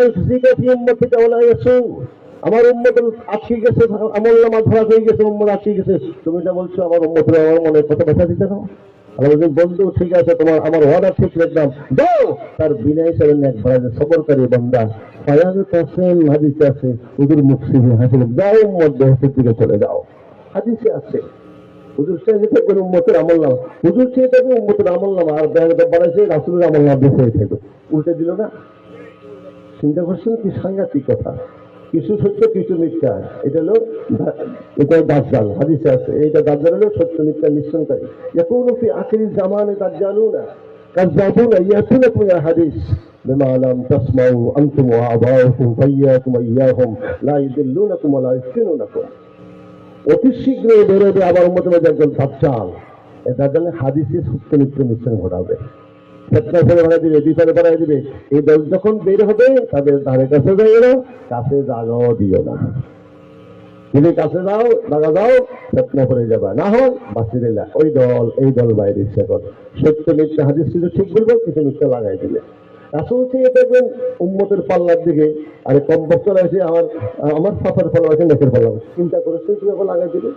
আমার উম্মত আটকে গেছে, আমল নামা ধরা হয়ে গেছে, উম্মত আটকে গেছে, তুমি যা বলছো আমার উম্মতের আমার মনে কত ব্যথা দিতে না। বন্ধু ঠিক আছে, তোমার আমার ওয়াদা ঠিক রাখলাম, যাও। তার বিনা হিসাবে নেক ভরা যে সবরকারী বান্দা ফায়াজুত হোসেন হাদিসে আছে, হুজুর মুফসিদি হাসিল, যাও উম্মত বেহেশতের দিকে চলে যাও। হাদিসে আছে হুজুর চেয়ে থাকবেন উম্মতের আমল নামা, হুজুর চেয়ে থাকবে উম্মতের আমল নামা, আর বাড়াইছে রাসূলের আমল নামা বেঁচে থাকবে। উল্টে দিল না? চিন্তা করছেন কি সাংঘাতিক কথা! কিছু সত্য কিছু মিথ্যা, এটা হলো দাজ্জাল। হাদিসে আছে এইটা দাজ্জাল হলো সত্য মিথ্যা মিশ্রণকারী। ইয়াকুনু ফি আখিরিজ জামানে দাজ্জালুনা কাযাবুনা ইয়াতুনাকুম ইয়া হাদিস বিমা লাম তাসমাউ আনতুম ওয়া আবাউকুম ফাইয়াকুম ইয়াহুম লা ইউদিল্লুনাকুম ওয়া লা ইফতিনুনাকুম। অতি শীঘ্রই বেরোবে আবার উম্মতের মধ্যে একজন দাজ্জাল। এই দাজ্জাল হাদিসে সত্য মিথ্যা মিশ্রণ ঘটাবে, ফেতনা ফেলে বাড়াই দিবে, বিচারে বাড়াই দিবে। এই দল যখন বের হবে তাদের ধারে কাছে যাইও না, কাছে জাগাও দিও না। যদি কাছে যাও জাগা যাও ফেতনা করে যাবা, না হয় বাঁচি দিলা ওই দল এই দল বাইরে ইচ্ছা কর। সত্য মিথ্যা হাদিস কিছু ঠিক বলবো, কিছু মিথ্যা লাগাই দিলে। রাসূল থেকে দেখবেন উম্মতের পাল্লার দিকে, আরে কম বছর আছে আমার ফাফার পাল্লা আছে, নেকের পাল্লা আছে, চিন্তা করে সেই কিভাবে লাগাই দিবে।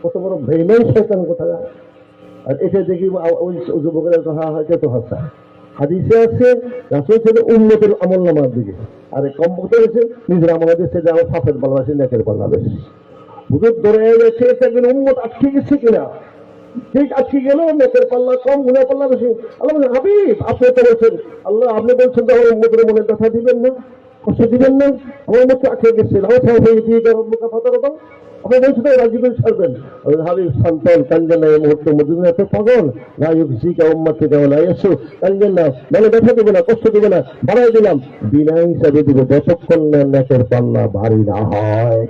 কত বড় বেঈমান শয়তান কোথায়! আর এটা দেখি ওই যুবকের কথা হয়তো তো হাসা। হাদিসে আছে রাসূল থেকে উম্মতের আমল নামার দিকে, আর কম বছর হয়েছে নিজের আমল দিচ্ছে যে আমার ফাফের পাল্লা আছে, নেকের পাল্লা বেশি। হুজুর ধরে গেছে দেখবেন উম্মত আটকে গেছে কিনা, ঠিক আজকে গেল নেকের পাল্লা কম, গুনাহ পাল্লা বেশি। আল্লাহ বলছেন, হাবিব আপনি তো বলছেন, আল্লাহ আপনি বলছেন তো আমার উম্মতের মনে ব্যথা দিবেন না, কষ্ট দিবেন না, আমার মতো আটকে গেছে, আমার সাহেব দিয়ে রব্বুকা ফাতারদা, আপনি বলছেন তো রাজি করে ছাড়বেন। হাবিব সন্তান কানবেন না, এই মুহূর্তে মদিনা এত পাগল না, ইউসিকা উম্মতকে দেওয়া না, এসো কানবেন না, মানে ব্যথা দেবে না, কষ্ট দেবে না, বাড়াই দিলাম, বিনা হিসাবে দিবে যতক্ষণ না নেকের পাল্লা ভারী না হয়।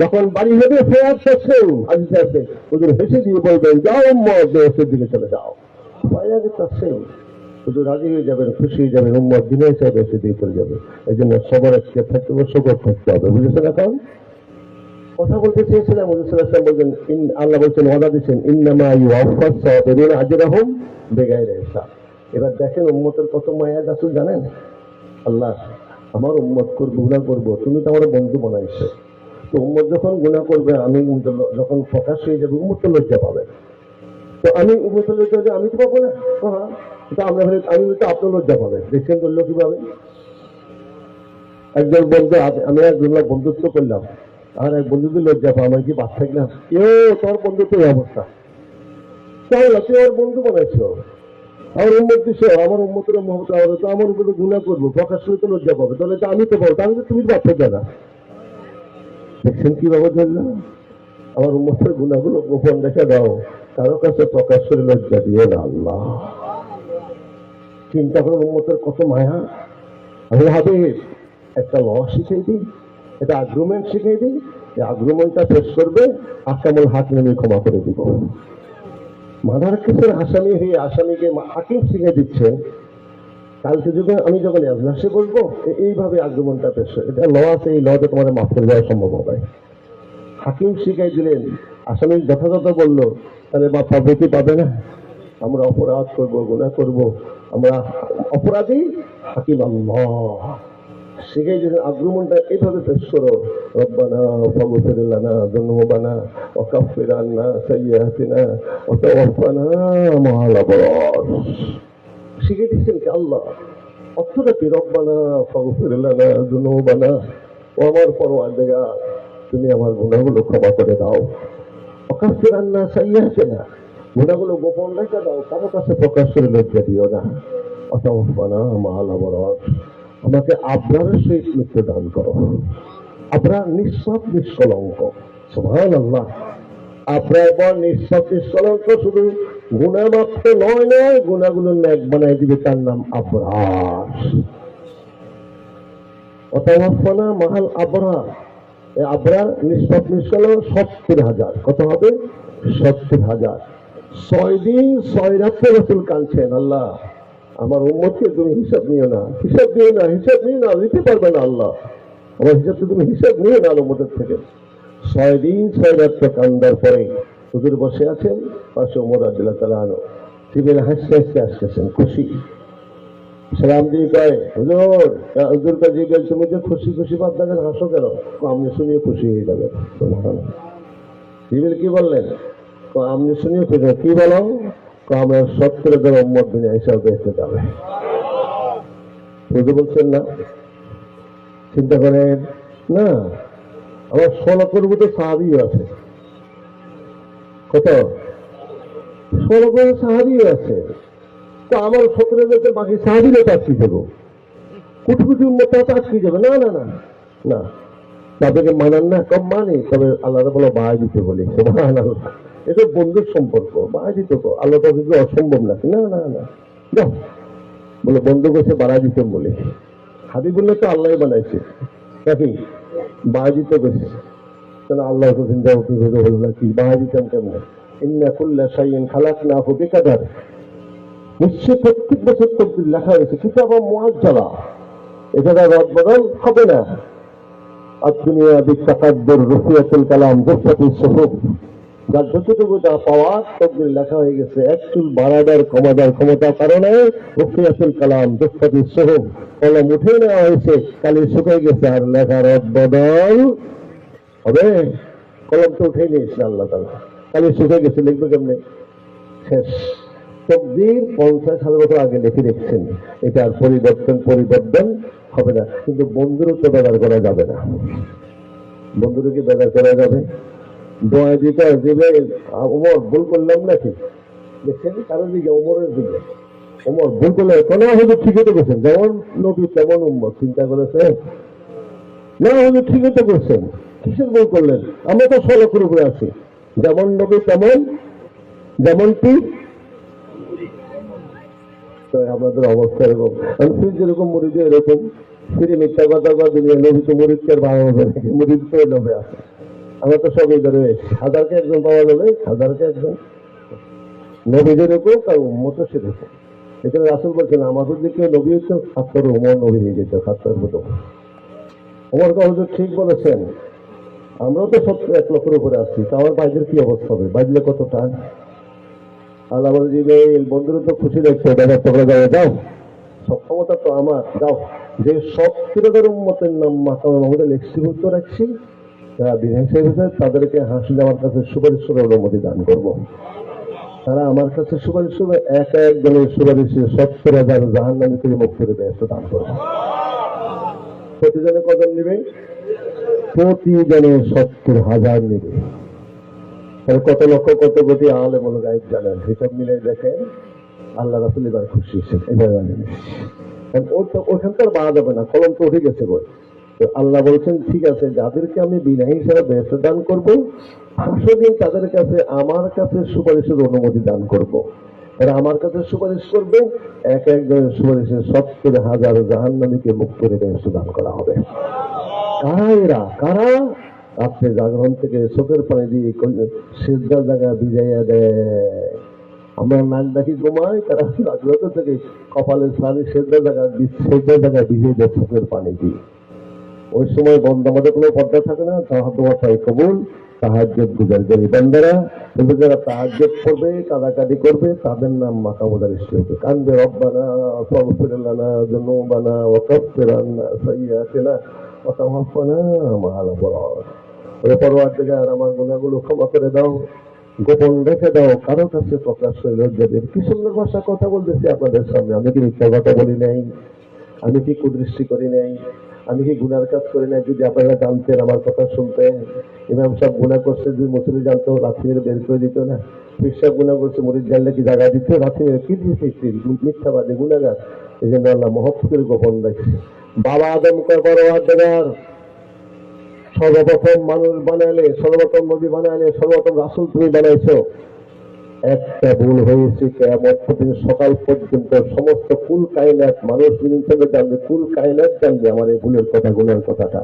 যখন বাড়ি হবে ফেরার করছেন হাদিসে আছে, ওদের হেসে দিয়ে বলবেন যাও উম্মত দেশের দিকে চলে যাও, বাইরে চাচ্ছেন শুধু রাজি হয়ে যাবেন, খুশি হয়ে যাবেন, উম্মত দিনে হিসাবে এসে দিয়ে চলে যাবে। এই জন্য সবার একটি থাকতে হবে, সবর থাকতে হবে, বুঝেছেন? এখন কথা বলতে চেয়েছিলাম, বলছেন আল্লাহ বলছেন, ওয়াদা দিচ্ছেন ইন্নামা ইউওয়াফাস সাবিরিনা আজরাহুম বিগাইরি হিসাব। এবার দেখেন উম্মতের কত মায়া রাসূল জানেন। আল্লাহ আমার উম্মত করবো, গুনাহ করবো, তুমি তো আমার বন্ধু বানাইছো, তো উম্মত যখন গুনাহ করবে, আমি যখন প্রকাশ হয়ে যাবে উম্মত তো লজ্জা পাবে, তো আমি উম্মত লজ্জা হলে আমি তো পাবো না। হ্যাঁ, তো আমরা আমি তো আপনার লজ্জা পাবে। দেখছেন বললো কিভাবে একজন বন্ধু, আমি একজনের বন্ধুত্ব করলাম, আর এক বন্ধু যদি লজ্জা পাও, আমার কি বাদ থাকলাম, কেউ তোর বন্ধুত্ব এই অবস্থা, তাহলে তুই আমার বন্ধু বানাইছো, আমার উম্মত দিছ, আমার উম্মতের মহব্বত, তো আমার উপরে গুনাহ করবো, প্রকাশ করে তো লজ্জা পাবে, তাহলে তো আমি তো পাবো, তাহলে তুমি বাদ থাকবে না। দেখছেন কিভাবে ধরল, আমার উম্মতের গুনাহগুলো গোপন রেখে দাও, কারো কাছে প্রকাশ করে লজ্জা দিও না। আল্লাহ চিন্তা করেন উম্মতের কত মায়া। আমি হাবিব একটা ল শিখিয়ে দিই, এটা আগ্রুমেন্ট শিখিয়ে দিই, এই আগ্রুমেন্টটা পেশ করবে, আহকামুল হাকিম ক্ষমা করে দিব। মাদার কেসের আসামি হয়ে আসামিকে হাকিম শিখিয়ে দিচ্ছেন, কালকে যখন আমি যখন এজলাসে বলবো এইভাবে আগ্রমণটা পেশ, এটা ল আছে, এই লতে তোমাদের মাফ করে দেওয়া সম্ভব হবে। হাকিম শিখাই দিলেন, আসামি যথাযথ বললো, তাহলে মাথা বেঁকে পাবে না, আমরা অপরাধ করবো, গুনাহ করবো, আমরা অপরাধী, হাকিম আল্লাহ শিখাই দিলেন আগ্রমণটা এইভাবে পেশ করো, রব্বানা ফাগফির লানা যুনুবানা ওয়া কাফির আন্না সাইয়্যাতিনা ওয়া তাওয়াফানা মা'আল আবরার। শিখে দিচ্ছেন কি আল্লাহ, অর্থটা কি, রব্বানা ফাগফির লানা যুনুবানা, ও আমার পরওয়ারদিগার তুমি আমার গুনাহগুলো ক্ষমা করে দাও, ওয়া কাফির আন্না সাইয়্যাতিনা গুনাহগুলো গোপন রেখে দাও, কারো কাছে প্রকাশ করে লজ্জা দিও না, ওয়া তাওয়াফানা মা'আল আবরার আমাকে আবরারের সহিত মৃত্যু দান করো। আবরার নিঃস্বার্থ নিষ্কলঙ্ক, সুবহানাল্লাহ। আবরার নিঃস্বার্থ নিষ্কলঙ্ক, শুধু গুনাহ মাত্র নয়, গুনাহগুলো নেক বানাই দিবে, তার নাম আবরার। ওয়াতাওয়াফানা মা'আল আবরার, এই আবরার নিঃস্বার্থ নিষ্কলঙ্ক 70,000, কত হবে 70,000। 6 দিন 6 রাত্রে রাসূল কাঁদছেন, আল্লাহ আমার উম্মতকে তুমি হিসাব নিও না, হিসাব নিও না, হিসাব নিও না, নিতে পারবে না আল্লাহ, আমার হিসাব তুমি হিসাব নিও না উম্মতের থেকে। 6 দিন 6 রাত কান্দার পরে হুজুর বসে আছেন, পাশে ওমর রাদিয়াল্লাহু তাআলা আনহু, জিবরিল হাসতে হাসতে আসতেছেন, খুশি, সালাম দিয়ে কয়, হুজুর, হুজুর কা জিবরিল তুমি যে খুশি খুশি বাদ দেখেন, হাসো কেন? আপনি শুনিয়ে খুশি হয়ে যাবেন। সুবহানাল্লাহ। জিবরিল কি বললেন? আপনি শুনিয়ে খুশি, কি বলো? আমরা 70,000 উম্মত দুনিয়া হিসাবে দেখতে যাবে। বুঝতে বলছেন না? চিন্তা করেন না, আমার 16 করবো তো সাহাবিও আছে, কত 16 করে সাহাবিও আছে, তো আমার 17,000 বাকি সাহাবিও তো আটকে দেবো, কোটি কোটি উম্মত তো আটকে যাবে। না না না না, তাদেরকে মানান না, কম মানে, তবে আল্লাহ বলো বাড়াই দিতে বলি, সুবহানাল্লাহ। এটা বন্ধুর সম্পর্ক, বাড়াই দিতে আল্লাহ তো কিছু অসম্ভব নাকি? না না না, যাও বলে বন্ধু কাছে বাড়াই দিতে বলে, হাবিবুল্লাহ তো আল্লাহ বানাইছে নাকি, বাড়াই দিতে গেছে, কেন আল্লাহ চিন্তা বলল নাকি বাড়াই দিতাম কেমন? ইন্না কুল্লা শাইইন খালাকনাহু বিকাদার, নিশ্চয় প্রত্যেক বছর তকদীর লেখা হয়েছে, কিতাবা মুআজ্জালা, এটা রদ বদল হবে না। আর দুনিয়া বিতাকাদ্দুর রুফিয়াতুল কালাম দুফাতুস সুহুফ, যার যতটুকু যা পাওয়ার তকদীর লেখা হয়ে গেছে, এক চুল বাড়াবার কমাবার ক্ষমতার কারণে রুফিয়াতুল কালাম দুফাতুস সুহুফ, কলম উঠে নেওয়া হয়েছে, কালি শুকিয়ে গেছে, আর লেখা রদ বদল হবে? কলম তো উঠে নিয়েছে আল্লাহ তাআলা, কালি শুকিয়ে গেছে, লিখবে কেমনে? শেষ। তকদীর 50,000 বছর আগে লিখে রেখেছেন, এটা আর পরিবর্তন হবে না। কিন্তু বন্ধুরও তো ব্যবহার করা যাবে না, বন্ধুরকে ব্যবহার করা যাবে? দোয়া দিতে দিবে ওমর ভুল করলাম নাকি দেখছেন কারো দিকে ওমরের দিকে ওমর ভুল করলে কোনো হুজুর ঠিকই তো করছেন যেমন নবী তেমন উম্মত চিন্তা করেছেন না হুজুর ঠিকই তো করছেন কিসের ভুল করলেন আমরা তো সড়কের উপরে আছি যেমন নবী তেমন যেমন কি আমাদের অবস্থা এরকম ফির যেরকম মুড়িদে এরকম ফিরে মিথ্যা কথা বা দুনিয়া নবী তো মুড়িদকে ভালো হবে মুড়িদ তো নবে আছে আমরা তো সবই ধরে রয়েছি হাজারকে একজন পাওয়া যাবে হাজারকে একজন নবী যেরকম তার উন্মত সেরকম এখানে রাসুল বলছেন আমাদের দিকে নবী হচ্ছে খাত্তর উমর নবী হয়ে যেত খাত্তর মতো ওমর হুজুর ঠিক বলেছেন আমরাও তো 1 লক্ষের উপরে আসছি তা আমার বাইরের কি অবস্থা হবে বাজলে কত টান আল্লাহ বলে যে বন্ধুরা তো খুশি দেখছো দাদা তোমরা যাবে যাও সব ক্ষমতা তো আমার যাও যে সব কিরোদের উন্মতের নাম মাকাম আমাদের লিখিত রাখছি যারা বিধায়ক সাহেব তাদেরকে হাসিলে আমার কাছে সুপারিশ করে অনুমতি দান করবো তারা আমার কাছে সুপারিশ করবে এক একজনের সুপারিশে 70,000 জাহান্নামী থেকে মুক্ত করে ব্যস্ত দান করবো প্রতিজনে কজন নেবে প্রতিজনে 70,000 নেবে কত লক্ষ কত কোটি আলে বলে গাইব জানেন হিসাব মিলে দেখেন আল্লাহ রাসূল এবার খুশি হয়েছেন এবার ওখানকার বাড়া যাবে না কলম তো উঠে গেছে বই আল্লাহ বলছেন ঠিক আছে যাদেরকে আমি বিনা হিসাবে ব্যস্ত দান করবো 500 দিন তাদের কাছে আমার কাছে সুপারিশের অনুমতি দান করব। এরা আমার কাছে সুপারিশ করবে এক একজনের সুপারিশে 70,000 জাহান্নামীকে মুক্ত করে ব্যস্ত দান করা হবে কারা এরা কারা রাত্রে জাগরণ থেকে চোখের পানি দিয়ে সিজদার জায়গা ভিজাইয়া দেয় আমরা নাক ডাকি ঘুমাই তারা জাগ্রত থেকে কপালের সারি সিজদার জায়গা ভিজিয়ে দেয় চোখের পানি দিয়ে ওই সময় বন্ধ আমাদের কোনো পর্দা থাকে না তোমার তাই কবুল তাহাজ্জুদ গুজারকারী বান্দারা যারা তাহাজ্জুদ করবে কাঁদাকাটি করবে তাদের নাম মাকামুদার ইসলাম কান্দে রব্বানা ফাগফির লানা যুনুবানা ওয়া কাফির আন্না সাইয়্যাতিনা ওয়া তাওয়াফানা মা'আল আবরার ওরে পরওয়ারদিগার আমার গুনাহগুলো ক্ষমা করে দাও গোপন রেখে দাও কারো কাছে প্রকাশ করে লজ্জা দেব কি সুন্দর ভাষা কথা বলতেছি আপনাদের সামনে আমি কি মিথ্যা কথা বলি নাই আমি কি কুদৃষ্টি করি নাই আমি কি গুনার কাজ করি নাই যদি আপনারা জানতেন আমার কথা শুনতেন ইমাম সাহেব গুনাহ করছে যদি মুসলিম জানতো রাত্রি মেরে বের করে দিত না পীর সাহেব গুনাহ করছে মরিদ জানলে কি জায়গা দিত রাত্রি মেরে কি দিতে মিথ্যাবাদী গুনাহগার এই জন্য আল্লাহ মহব্বতের গোপন রাখছে বাবা আদম কয় পরওয়ারদিগার সর্বপ্রথম মানুষ বানাইলে সর্বপ্রথম নবী বানাইলে সর্বপ্রথম রাসূল তুমি বানাইছো একটা ভুল হয়েছে কিয়ামত পর্যন্ত সকাল পর্যন্ত সমস্ত কুল কায়নাত মানুষ হিসেবে জানবে কুল কায়নাত জানবে আমার এই ভুলের কথা গুনার কথাটা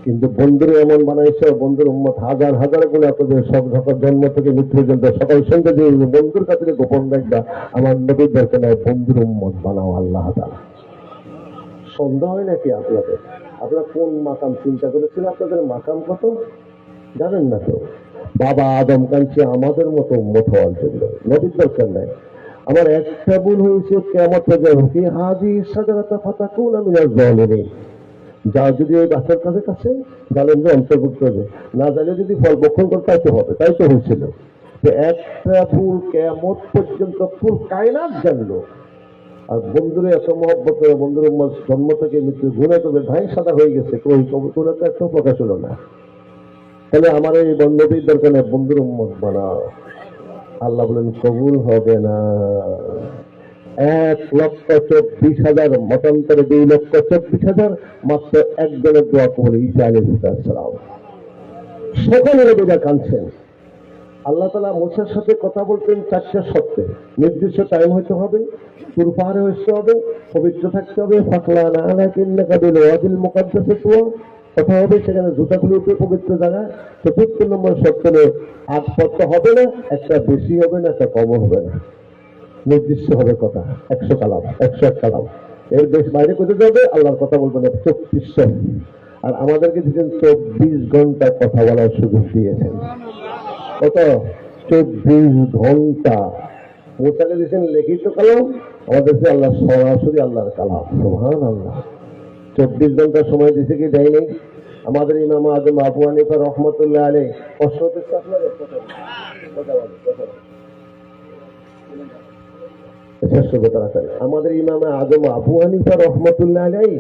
কিন্তু বন্ধুরে এমন বানাইছে বন্ধুর উম্মত হাজার হাজার গুনাহ করবে সব জন্ম থেকে মৃত্যু পর্যন্ত সকাল সন্ধ্যা দিয়ে বন্ধুর কাছে গোপন রাখবা আমার নবীর দরকার নাই বন্ধুর উম্মত বানাও আল্লাহ তাআলা সন্দেহ হয় নাকি আপনাদের আপনারা কোন মাকাম চিন্তা করেছিলেন আপনাদের মাকাম কত জানেন না তো বাবা আদম কাঁদছে আমাদের মতো উম্মত হওয়ার জন্য নবীর দরকার নাই আমার একটা ভুল হয়েছে কিয়ামত পর্যন্ত হাজি সাজারাতা ফাতাকুনা মিনাজ জালিমিন যা যদি ওই গাছের কাছে কাছে জালেমকে অন্তর্ভুক্ত হবে না জানলে যদি ফল বক্ষণ করতে তাই তো হবে তাই তো হয়েছিল একটা ভুল কিয়ামত পর্যন্ত ফুল কায়নাত জানলো আর বন্ধুরে এত মহব্বত করে বন্ধুর জন্ম থেকে মৃত্যু গুণা করবে ধাই সাদা হয়ে গেছে কোনো একটা প্রকাশ হলো না তাহলে আমার এই নবীর দরকার নেই বন্ধুর উম্মত বানাও আল্লাহ বলেন কবুল হবে না 1,24,000 মতান্তরে 2,24,000 মাত্র একজনের দোয়া কবুল ঈসা আলাইহিস সালাম সকলের বেদা কাঁদছেন আল্লাহ তাআলা মুসার সাথে কথা বলতেন 4টা শর্তে নির্দিষ্ট টাইম হইতে হবে তুর পাহাড়ে হইতে হবে পবিত্র থাকতে হবে ফাকলানা আলাকিন্নাকা বিল ওয়াদিল মুকাদ্দাসে তুয়া কথা হবে সেখানে জুতাগুলো উপরে পবিত্র জায়গা 4 নম্বর শর্ত হলো 8 পত্র হবে না একটা বেশি হবে না একটা কম হবে না নির্দিষ্ট হবে কথা 100 কালাম 101 কালাম এর বেশ বাইরে কোথায় যাবে আল্লাহর কথা বলবেন 2400 আর আমাদেরকে দিয়েছেন 24 ঘন্টা কথা বলার সুযোগ দিয়েছেন কত 24 ঘন্টা মুসাকে দিয়েছেন লিখিত কালাম আমাদের আল্লাহ সরাসরি আল্লাহর কালাম সুবহানাল্লাহ 24 ঘন্টা সময় দিয়েছে কি দেয়নি আমাদের ইমাম আজম আবু হানিফা রহমতুল্লাহ আলাইহি কষ্ট হচ্ছে আপনাদের আমাদের ইমাম আজম আবু হানিফা রহমতুল্লাহ আলাইহি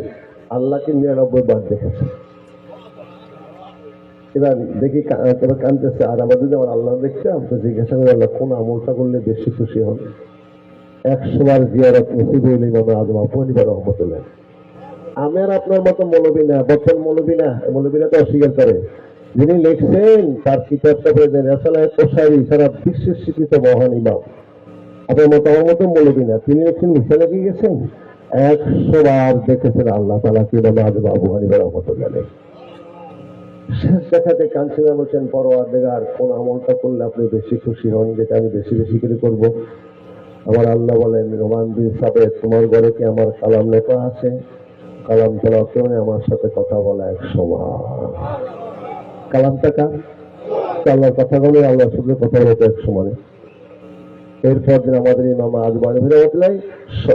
আল্লাহকে 99 বার দেখেছে এবার দেখি এবার কানতেছে, আর আমার যদি আমার আল্লাহ দেখতাম তো জিজ্ঞাসা করে আল্লাহ কোন আমলটা করলে বেশি খুশি হন। 100 বার জিয়ারত নসিব হইলে ইমাম আজম আবু হানিফা রহমতুল্লাহ। আমি আর আপনার মতো মৌলবী না, বর্তমান মৌলবী না, মৌলবীরা তো অস্বীকার করে। যিনি লিখছেন তার কিতাবটা পড়ে রেসালায়ে কোসারি সারা বিশ্বের স্বীকৃত মহান ইমাম, আপনার মতো আমার মতো মৌলবী না, তিনি লিখছেন লিখে লেগে গেছেন 100 বার দেখেছেন আল্লাহ তাআলা কি ইমাম আজম আবু হানিফা রহমতুল্লাহ। শেষ দেখাতে কাঞ্চনা বলছেন পরওয়ারদিগার কোন আমলটা করলে আপনি বেশি খুশি হন, যেটা আমি বেশি বেশি করে করব। আমার আল্লাহ বলেন রোমান বিন সাবেত, তোমার ঘরে কি আমার কালাম লেখা আছে? কালাম তেলাওয়াত করে আমার সাথে কথা বলা 100 বার। কালামটা কার? আল্লাহর কথা বলে, আল্লাহর সাথে কথা বলতে 100 মানে। এরপর দিন আমাদের ইমাম আজম আলী রহমতুল্লাহ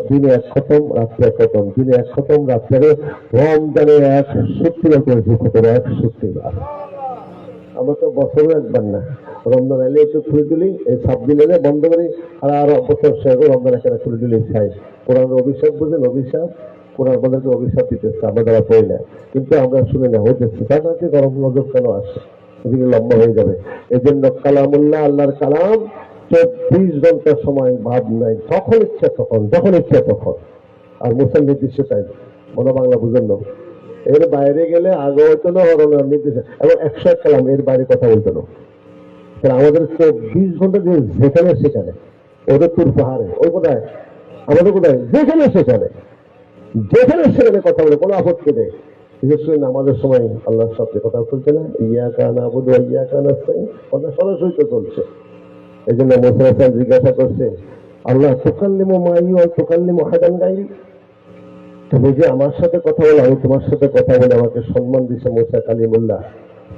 দিনে 1 খতম রাত্রে 1 খতম, দিনে 1 খতম রাত্রে রমজানে 170 করে 170 বার। আমরা তো বছরে একবার না, রমজান এলে একটু খুলে তুলি, এই 7 দিন এলে বন্ধ করি, আর বছর শেষ রমজান এখানে খুলে তুলি খাই। কোরআনের অভিশাপ বুঝেন, অভিশাপ কোরআন আমাদেরকে অভিশাপ দিতেছে, আমরা দ্বারা পড়ি না, কিন্তু আমরা শুনে না হইতেছে তার কাছে গরম নজর কেন আসে, এদিকে লম্বা হয়ে যাবে। এই জন্য কালামুল্লাহ আল্লাহর কালাম 24 ঘন্টা সময় ভাব নাই, যখন ইচ্ছা তখন, যখন ইচ্ছা তখন। আর মুসলিম নির্দিষ্ট টাইম, মনে বাংলা বুঝেন না, এর বাইরে গেলে আগে হইতো না নির্দিষ্ট এবং 101 কালাম, এর বাইরে কথা বলতো না। আমাদের 24 ঘন্টা যে যেখানে সেখানে, ওদের তুর পাহাড়ে, ওই কোথায় আমাদের কোথায় যেখানে সেখানে, যেখানে সেখানে কথা বলে কোনো আপত্তি নেই। বিশেষ করে নামাজের সময় আল্লাহর সাথে কথা চলছে না, ইয়াকা নাবুদু ওয়া ইয়াকা নাস্তাইন, কথা সরাসরি তো চলছে। এই জন্য মুসা আলাইহিস জিজ্ঞাসা করছে, আল্লাহ তুকাল্লিমু মাই ওয়া তুকাল্লিমু হাদান গায়রি, তুমি যে আমার সাথে কথা বলো, আমি তোমার সাথে কথা বলে আমাকে সম্মান দিছে মুসা কালিমুল্লাহ,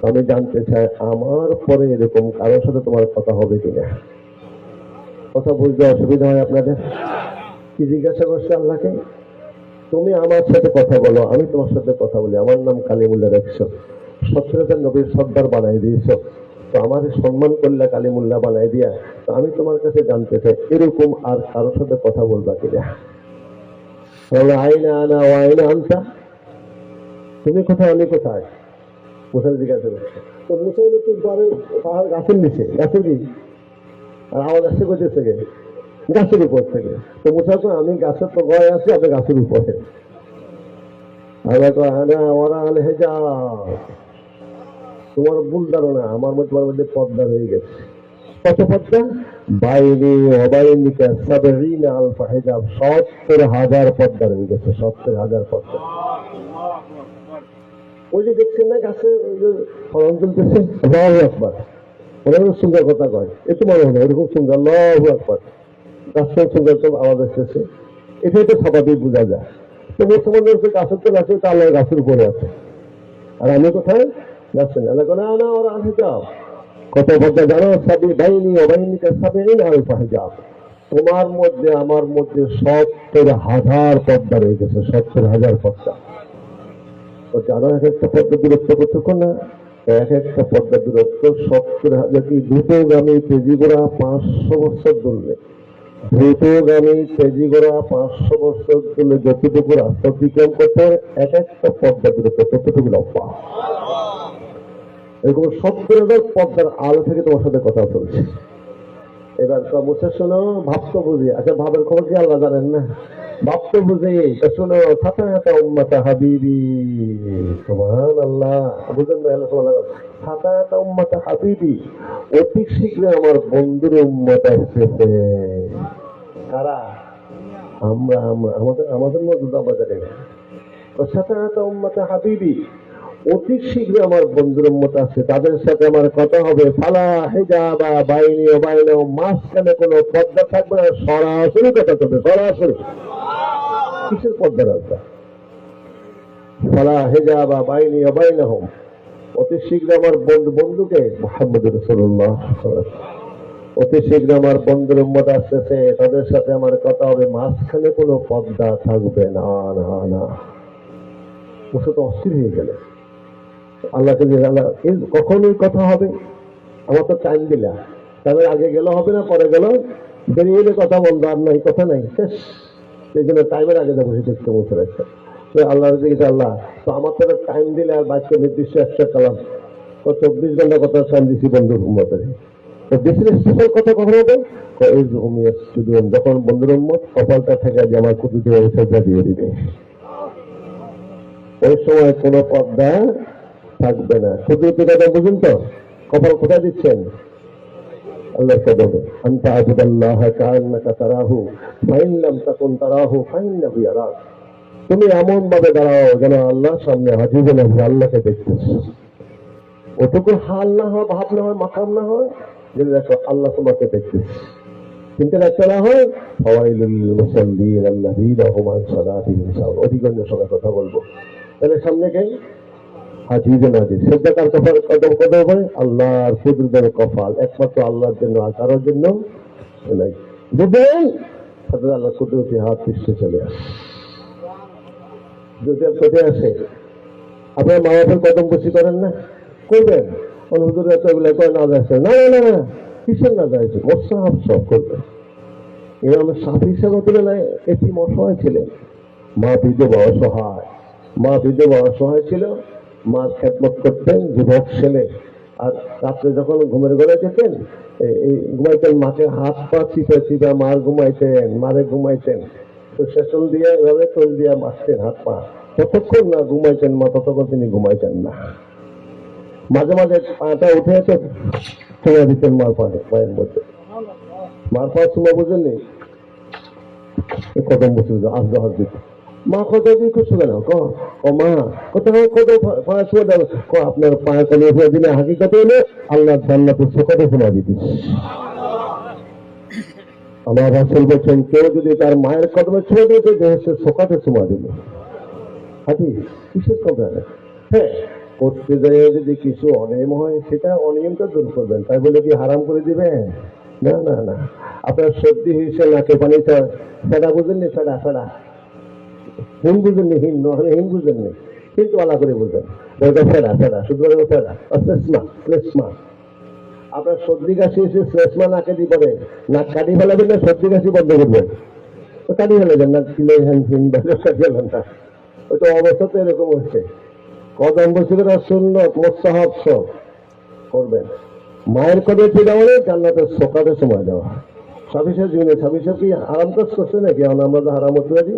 আমি জানতে চাই আমার পরে এরকম কারোর সাথে তোমার কথা হবে কিনা। কথা বুঝতে অসুবিধা হয় আপনাদের? কি জিজ্ঞাসা করছে আল্লাহকে, তুমি আমার সাথে কথা বলো, আমি তোমার সাথে কথা বলি, আমার নাম কালিমুল্লাহ রাখছো, সচ্ছলতার নবীর সর্দার বানাই দিয়েছ, তো আমার সম্মান করলে কালিমুল্লাহ বানাই দিয়া, তো আমি তোমার কাছে জানতে চাই এরকম আর কারোর সাথে কথা বলবা কিনা। আইনা আনা ও আইনা আনতা, তুমি কোথায় আমি কোথায়, মুসা জিজ্ঞাসা করছে। তো মুসা একটু পরে পাহাড় গাছের নিচে, গাছের কি আর আওয়াজ আসতে করতেছে গে গাছের উপর থেকে। তো মুসা তো আমি গাছের তো গয়ে আছি, আপনি গাছের উপরে। তোমার ভুল ধারণা, আমার মধ্যে তোমার মধ্যে পর্দা হয়ে গেছে। কত পর্দা? বাইরে অবাইনিকা 70,000 পর্দা রয়ে গেছে, 70,000 পর্দা। ওই যে দেখছেন না গাছে ফলন চলতেছে, আল্লাহু আকবার, ওরা সুন্দর কথা কয়, একটু মনে হয় এরকম সুন্দর, আল্লাহু আকবার, গাছের সুন্দর তো আওয়াজ আসতেছে, এটাই তো স্বাভাবিক বোঝা যায়। তো মুসলমানদের গাছের তো আছে, তা আল্লাহ গাছের উপরে আছে, আর আমি কোথায়? গাছে না, না ওরা আসে যাও। কত পর্দা জানো? সাবি বাইনি অবাইনিকা 70,000 তোমার মধ্যে আমার মধ্যে 70,000 পর্দা রয়ে গেছে, 70,000 পর্দা। তো জানো এক একটা পর্দা দূরত্ব কতক্ষণ না? এক একটা পর্দা দূরত্ব 70,000 কি দ্রুতগামী তেজি গোড়া 500 বছর দূরলে, দ্রুতগামী তেজি গোড়া 500 বছর দূরলে যতটুকু রাস্তা অতিক্রম করতে হয়, এক একটা পর্দা দূরত্ব ততটুকু লম্বা। এরকম 70,000 পর্দার আলো থেকে তোমার সাথে কথা চলছে। এবার মুসা শোনো, ভাবতে বুঝি, আচ্ছা ভাবের খবর কি আল্লাহ জানেন না? ভাবতে বুঝি, শোনো, ফাতাহাতা উম্মাতা হাবিবি, সুবহানাল্লাহ, বুঝেন না? ফাতাহাতা উম্মাতা হাবিবি, অতি শীঘ্রই আমার বন্ধুর উম্মত আসতেছে। কারা? আমরা আমরা আমাদের মধ্যে আমরা জানি না। ফাতাহাতা উম্মাতা হাবিবি, অতি শীঘ্রই আমার বন্ধুর উম্মত আছে, তাদের সাথে আমার কথা হবে। ফালা হিজাবা বাইনি ওয়া বাইনাহুম, মাঝখানে কোনো পর্দা থাকবে না, সরাসরি কথা চলবে, সরাসরি। কিসের পর্দা রাখবে? ফালা হিজাবা বাইনি ওয়া বাইনাহুম, অতি শীঘ্র আমার বন্ধুকে মুহাম্মদ রাসূলুল্লাহ অতি শীঘ্র আমার বন্ধুর উম্মত আসতেছে, তাদের সাথে আমার কথা হবে, মাঝখানে কোনো পর্দা থাকবে না। না না, ওসব তো অস্থির হয়ে গেলে আল্লাহকে যে আল্লাহ কখনই কথা হবে, আমার তো টাইম দিলা, তাদের আগে গেল হবে না, পরে গেল, বেরিয়ে এলে কথা বন্ধ, আর নাই কথা নাই, শেষ। সেই জন্য টাইমের আগে যাবো, সেটা একটু বলতে রাখছে। তো আল্লাহ দিকে আল্লাহ, তো আমার তো টাইম দিলে আর বাচ্চা নির্দিষ্ট 100 কালাম, 24 ঘন্টা কথা চান দিছি বন্ধুর উম্মতের। তো বেশি স্পেশাল কথা কখন হবে? যখন বন্ধুর উম্মত কপালটা থেকে যে আমার কুতুতে সেজদা দিয়ে দিবে, ওই সময় কোনো পর্দা থাকবে না। কুতুতে কথা বুঝুন তো, কপাল কোথায় দিচ্ছেন? আল্লাহর কদমে। আনতা আবুদাল্লাহ কাআন্নাকা তারাহু ফাইন লাম তাকুন তারাহু ফাইন্নাহু ইয়ারাক। তুমি এমন ভাবে দাঁড়াও যেন আল্লাহ সামনে হাজির না হয়ে আল্লাহকে দেখতেছো। ওটুকু হাল না হয়, ভাব না হয়, মাকাম না হয়, যে দেখো আল্লাহ তোমাকে দেখতেছে। চিন্তা রাখতে না হয় ফাওয়াইলুল মুসাল্লিন আল্লাযীনা হুম আন সালাতিহিম সাহুন। অধিকাংশ সময় কথা বলবো, তাহলে সামনে কে? হাজির নাজির। সেটা কার কপাল কদম কদম হয়? আল্লাহর কুদরতের কপাল, একমাত্র আল্লাহর জন্য, আর কারোর জন্য নাই। বুঝলেন? সাথে আল্লাহ কুদরতি হাত পৃষ্ঠে চলে আসে। যদি কোথায় আসে, আপনার মা বাবার কদম বসি করেন না? করবেন। হুজুর এতগুলো করে না যাচ্ছে, না না না, কিসের না যাইছে, মোসাহাব সব করবেন। ইমাম শাফিঈ সাহেব তুলে নাই, এটি অসহায় ছিলেন, মা বিধবা অসহায়, মা বিধবা অসহায় ছিল, মার খেদমত করতেন যুবক ছেলে। আর রাত্রে যখন ঘুমের ঘরে যেতেন, এই ঘুমাইতেন, মাকে হাত পা চিপে চিপে মার ঘুমাইতেন, মারে ঘুমাইতেন। তো সেচল দিয়ে এভাবে তোল দিয়ে মারতেন হাত পা। যতক্ষণ না ঘুমাইতেন মা, ততক্ষণ তিনি ঘুমাইতেন না। মাঝে মাঝে পাটা উঠে তো চলে দিতেন মার পায়ের মধ্যে। মার পা চুমা বুঝেননি, কদম বসে আসতে হাত দিত। মা কত দিয়ে খুশি কেন? মা কোথাও কত পায়ে চুমা দেবে, আপনার পায়ে কলে উঠে দিলে হাকিকত হলে আল্লাহ জান্নাতে শোকাতে শোনা দিতিস। আমার রাসূল বলছেন, কেউ যদি তার মায়ের কদমে ছুঁয়ে দিতে যে সে শোকাতে চুমা দিল। হাতি কিসের কথা? হ্যাঁ, করতে যায় যদি কিছু অনিয়ম হয়, সেটা অনিয়মটা দূর করবেন, তাই বলে কি হারাম করে দিবেন? না না না। আপনার সর্দি হয়েছে, নাকে পানি চায়, ফেডা বুঝেননি? ফেডা ফেডা হিন বুঝেননি? হিন বুঝেননি, কিন্তু আলা করে বুঝবেন। ফেডা ফেডা শুধু ফেডা, শ্লেষ্মা শ্লেষ্মা। আপনার সর্দি কাশি এসে শ্লেষ্মা নাকে দিয়ে পড়ে, নাক কাটি ফেলাবেন না, সর্দি কাশি বন্ধ করবেন, কাটি ফেলাবেন না, কিলে হ্যান ফিন গেলেন না। ওই তো অবস্থা তো এরকম হচ্ছে। কদম বসে করে সুন্নত মুস্তাহাব সব করবেন। মায়ের কদমে ফিরে মানে জান্নাতের সকালে সময় দেওয়া। সাবিসের জীবনে সাবিসের কি হারাম কাজ করছে নাকি? এখন আমরা তো হারাম হতে পারি।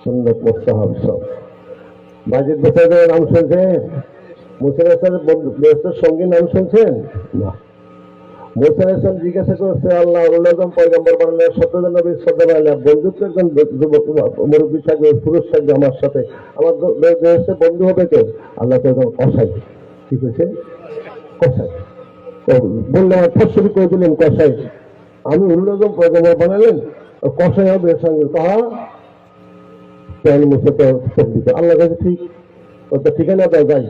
সুন্নত মুস্তাহাব সব। বাজিদ বেসাদের নাম শুনছেন? মুসা আলাইহিস সঙ্গীর নাম শুনছেন? না। মুসা আলাইহিস সালাম জিজ্ঞাসা করছে, আল্লাহ পয়গম্বর বানালেন, 17 নবীর শ্রদ্ধা বানালেন, বন্ধুত্ব একজন মুরব্বী থাকবে, পুরুষ থাকবে আমার সাথে, আমার বন্ধু হবে কে? আল্লাহ কসাই। ঠিক হয়েছে? কসাই বললে আমার ফসল করে দিলেন, কসাই। আমি উল্লগম পয়গম্বর বানালেন, কসাই হবে এর সঙ্গে কাহা প্যান মুছে দিতে। আল্লাহ কাছে ঠিক ওটা ঠিকানা দেওয়া যায়।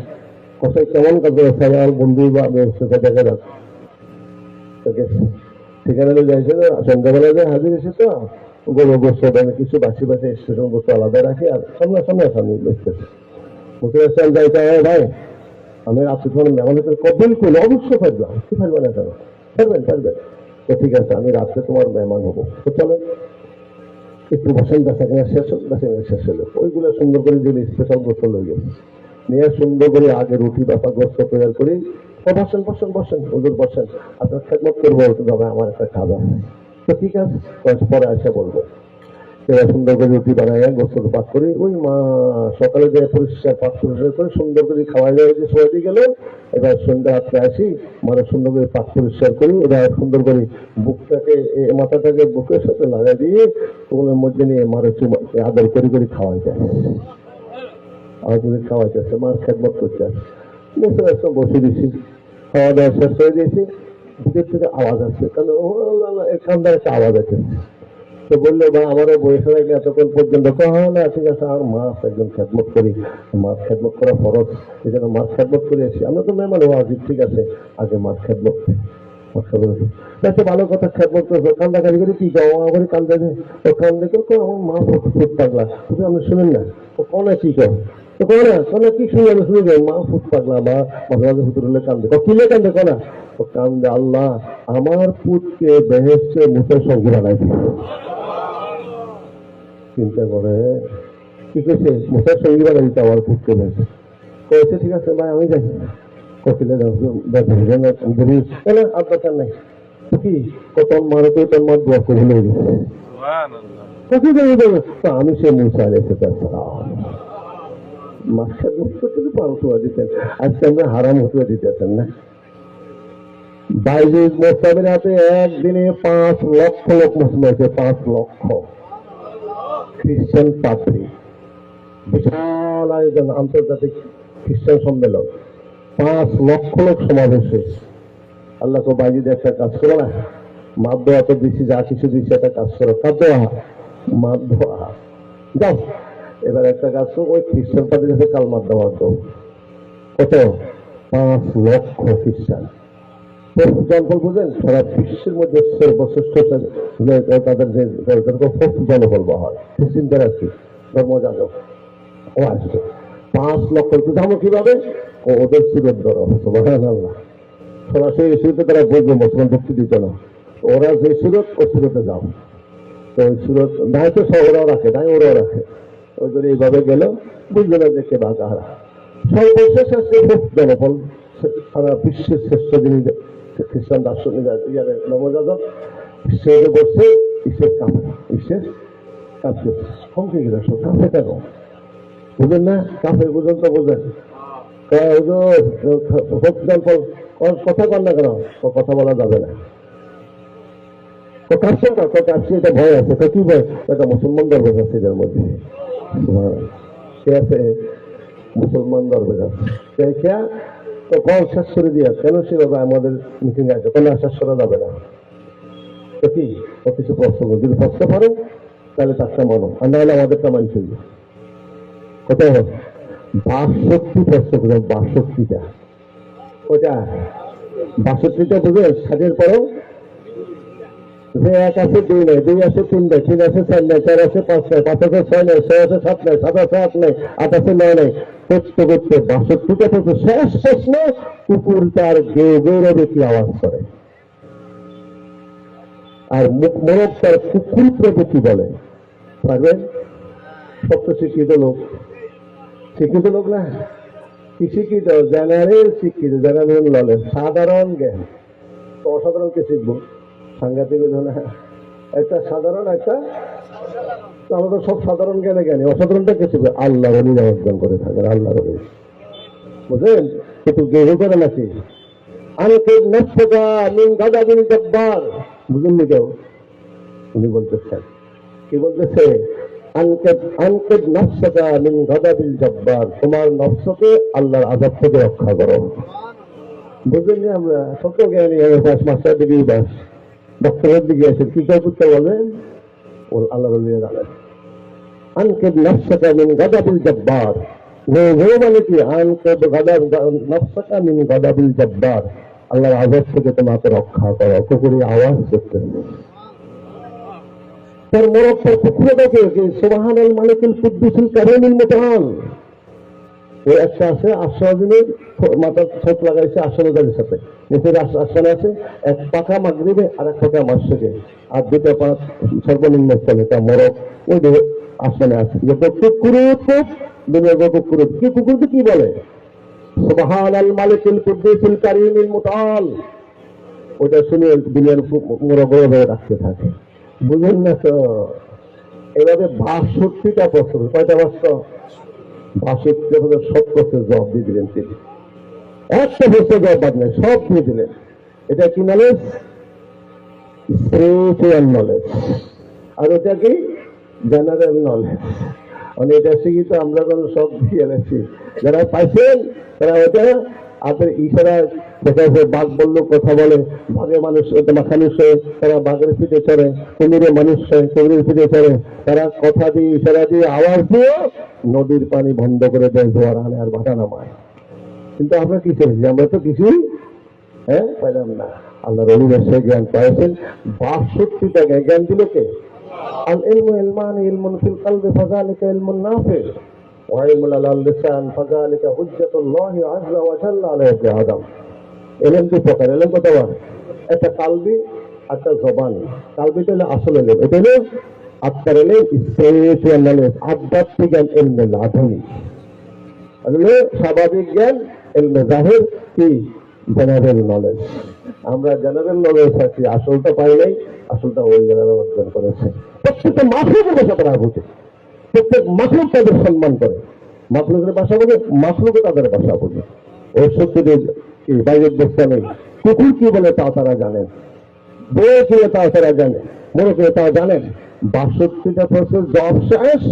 কসাই কেমন কাজ করে আর বন্ধু বা ব্যবস্থা দেখা যাচ্ছে। সেখানে যাইছে না, সন্ধ্যাবেলা যে হাজির এসে তো গরু গোস্ত কিছু বাসি বাসি স্টেশন গোস্ত আলাদা রাখি, আর সামনে বেচতেছে। মুসলিম যাইতে হয়, ভাই আমি আপনি মেহমান কবেল করলে অবশ্যই ফাইলাম, কি ফাইলবা না কেন? পারবেন পারবেন, তো ঠিক আছে আমি রাত্রে তোমার মেহমান হবো। তো চলো একটু বসেন, বেচাকেনা শেষ হোক, বেচাকেনা শেষ হলো। ওইগুলো সুন্দর করে দিলে স্পেশাল গোসল হয়ে গেছে, নিয়ে সুন্দর করে আগে রুটি বাপা গোস্ত তৈরি করি। বসেন বসেন বসেন, হুজুর বসেন, আপনার খেদমত করবো, তবে আমার একটা কাজ আছে। তো ঠিক আছে, পরে এসে বলবো। এরা সুন্দর করে রুটি বানায় গোসল পাক করি। ওই মা সকালে যে পরিষ্কার পাক পরিষ্কার করে সুন্দর করে খাওয়া যায়, যে সবাই দিয়ে গেল। এবার সন্ধ্যা রাত্রে আসি, মানে সুন্দর করে পাক পরিষ্কার করি। এরা সুন্দর করে বুকটাকে, মাথাটাকে বুকের সাথে লাগাই দিয়ে ওগুলোর মধ্যে নিয়ে মারে চুমা আদর করে করে খাওয়াই যায়। আর যদি খাওয়াইতেছে, মার খেদমত করতে আসে, বসে দিয়েছি, খাওয়া দাওয়া শেষ করে দিয়েছি। ভিতর থেকে আওয়াজ আসছে, কারণ এখান থেকে একটা আওয়াজ আছে। তো বললো, ভাই আমার বয়স হয়ে গেলে এতক্ষণ পর্যন্ত না, ঠিক আছে, আর মাছ একজন খেদমত করি, মাছ খেদমত করা ফরজ, এই জন্য মাছ খেদমত করে এসেছি। আমরা তো মেহমান হওয়া উচিত, ঠিক আছে, আগে মাছ খেদমত আচ্ছা ভালো কথা, খেদমত করবো, কান্দা কাজি করে কি করে কান্দা দেয়, ও কান দেখে আমার মা ফুট পাগলা, আপনি শুনেন না, ও কনে কি কর, তো কনে কি শুনে আমি শুনে যাই, মা ফুট পাগলা, মা মাঝে মাঝে হুতুর হলে কান্দে, কিলে কান্দে কনা, ও কান্দে আল্লাহ আমার পুতকে বেহেশতে মুখের সঙ্গে বানাই দিল। চিন্তা করে কি করছে, মুখের সঙ্গী বানাই দিতে আমার পুতকে বেহেশতে কয়েছে। ঠিক আছে ভাই আমি যাই, কপিলে আর দরকার নেই কি কত মারে তো তোর মার দোয়া করে হয়ে গেছে আমি সে মুসা আলাইহিস সালাম মাসে করতে পারো দিতেন আজকে আমরা হারাম হতে দিতেছেন না বাইজিদ মোস্তাবের হাতে একদিনে 5 লক্ষ লোক মুসলিম হয়েছে 5 লক্ষ খ্রিস্টান পাদ্রী বিশাল আয়োজন আন্তর্জাতিক খ্রিস্টান সম্মেলন 5 লক্ষ লোক সমাবেশ হয়েছে আল্লাহ তো বাইজিদ একটা কাজ করো না মাপ দেওয়া তো দিচ্ছি যা কিছু দিচ্ছি একটা কাজ করো কাজ দেওয়া মাপ দেওয়া যাও এবার একটা কাজ করো ওই খ্রিস্টান পাদ্রীর কাছে কালমার দেওয়া তো কত 5 লক্ষ খ্রিস্টান জনবল বুঝেন সারা বিশ্বের মধ্যে সর্বশ্রেষ্ঠ তাদের যে জনবল বলা হয় খ্রিস্টানদের আছে ধর্মযাজক ও আসবে 5 লক্ষ যাবো কিভাবে ওদের সুরত ধরো সুবহানাল্লাহ সরাসরি সুরতে তারা বুঝবে মুসলমান ঢুকতে দিত না ওরা যে সুরত ও সুরতে যাও তো ওই সুরত দায় তো ওরাও রাখে দায় ওরাও রাখে ওই জন্য এইভাবে গেল বুঝবে না যে কে বা কাহারা সর্বশেষ আছে জনবল সারা বিশ্বের শ্রেষ্ঠ যিনি খ্রিস্টান দার্শনিক নবযাজক সে বসছে ঈশ্বর কাপে ঈশ্বর কাপে কমকে গেল সব কাপে কেন বুঝেন না কাপে বুঝেন তো বোঝেন কথা কর না কেন কথা বলা যাবে না কাছে না কাছে এটা ভয় আছে তো কি ভয় একটা মুসলমান দরবেশ আছে এদের মধ্যে সে আছে মুসলমান দরবেশ আছে তো কল শেষ করে দিয়া কেন সে বাবা আমাদের মিটিং আছে কোনো শেষ করা যাবে না তো কি ও কিছু প্রশ্ন যদি প্রশ্ন পারো তাহলে তারটা মানো আর নাহলে আমাদেরটা মানছে কোথায় হবে 62 প্রশ্ন করে 62টা ওটা 62টা বুঝে 60-এর পরেও যে 1 আছে 2 নেই 2 আছে 3 নেই 3 আছে 4 নেই 4 আছে 5 নেই 5 আছে 6 নেই 6 আছে 7 নেই 7 আছে 8 নেই 8 আছে 9 নেই করতে করতে 62টা থেকে শেষ প্রশ্ন কুকুর তার গৌরবে কি আওয়াজ করে আর মোরগ তার কুকুর প্রতি কি বলে পারবেন সত্য শিক্ষিত লোক না কি শিক্ষিত জেনারেল শিক্ষিত জেনারেল নলেজ সাধারণ জ্ঞান তো অসাধারণ কে শিখবো সাংঘাতিক না একটা সাধারণ একটা আমরা তো সব সাধারণ জ্ঞানী অসাধারণটা কে শিখবে আল্লাহ রলি অর্জন করে থাকেন আল্লাহ রলি বুঝলেন কিন্তু গেরু করে নাকি আনকেদ নফসকা মিন গাদাবিল জব্বার বুঝলেন কেউ উনি বলতেছেন কি বলতেছে আনকেদ নফসকা মিন গাদাবিল জব্বার তোমার নফসকে আল্লাহর আযাব থেকে রক্ষা করো বুঝলেন যে আমরা কত জ্ঞানী মাস্টার ডিগ্রি বাস ডক্টরের দিকে আছে কি করতে বলেন ওর আল্লাহ রলি জানেন আনকেদ নফসকা মিন গাদাবিল জব্বার মানে কি আনকেদ নফসকা মিন গাদাবিল জব্বার আল্লাহর আযাব থেকে তোমাকে রক্ষা করো কুকুরে আওয়াজ করতেছে তার মোরগ তার কুকুরে দেখে যে সুবহানাল মালিকুল কুদ্দুসুল কারীমুল মুতাআল ওই একটা আছে আশ্বাদিনের মাথার ছোট লাগাইছে আশ্বাদের সাথে নিচের আশ্বানে আছে এক পাখা মাগরিবে আর এক পাখা মাসকে আর দুটো পা সর্বনিম্ন স্থলে তা মোরগ ওই আশ্বানে আছে কুকুরে দুনিয়ার কুকুরে কি কুকুরকে কি বলে সুবহানাল মালিকুল কুদ্দুসুল কারীমুল মুতাআল ওটা শুনে দুনিয়ার মোরগ হয়ে রাখতে থাকে বুঝলেন না তো এভাবে 62টা প্রশ্ন কয়টা প্রশ্ন 62 সব প্রশ্নের জবাব দিয়ে দিলেন তিনি একটা প্রশ্নের জবাব বাদ নেই সব দিয়ে দিলেন এটা কি নলেজ স্পিরিচুয়াল নলেজ আর ওটা কি জেনারেল নলেজ মানে এটা শিখি তো আমরা কোনো সব দিয়ে এনেছি যারা পাইছেন তারা ওটা আপনার ইশারা দেখা যায় বাঘ বললো কথা বলে বাঘে মানুষ মানুষ হয়ে তারা বাঘের পিঠে চড়ে কুমিরে মানুষ হয়ে কুমিরের পিঠে চড়ে তারা কথা দিয়ে ইশারা দিয়ে আওয়াজ দিয়ে নদীর পানি বন্ধ করে দেয় জোয়ার আনে আর ভাটা নামায় কিন্তু আমরা কি করেছি আমরা তো কিছুই পাইলাম না আল্লাহ রলির সে জ্ঞান পাইছেন 62টা জ্ঞান দিল কে আল ইলমু ইলমান ইলমুন ফিল কলবি ফাযালিকা ইলমুন নাফি وعلم على اللسان فذلك حجة الله عز وجل على ابن آدم এলেম কি প্রকার এলেম কত বার একটা কালবি একটা জবান কালবিটা হলো আসল এলেম এটা হলো আত্মার এলেম স্পিরিচুয়াল নলেজ আধ্যাত্মিক জ্ঞান এলমে লাদুনি আসলে স্বাভাবিক জ্ঞান এলমে জাহির কি জেনারেল নলেজ। আমরা জেনারেল নলেজ আছি, আসলটা পাই নাই, আসলটা ওই জেনারেল অর্জন করেছে। প্রত্যেকটা মাখলুকের ভাষা তারা বুঝে, প্রত্যেক মাখলুক তাদের সম্মান করে, মাখলুকের ভাষা বলে, মাখলুকে তাদের ভাষা বলে। ওর সত্যি কি বাইরের দেশটা নেই, কুকুর কি বলে তা তারা জানেন, বই কি তা তারা জানে, মনে করে তা জানেন। 62টা প্রশ্নের জবাব শেষ,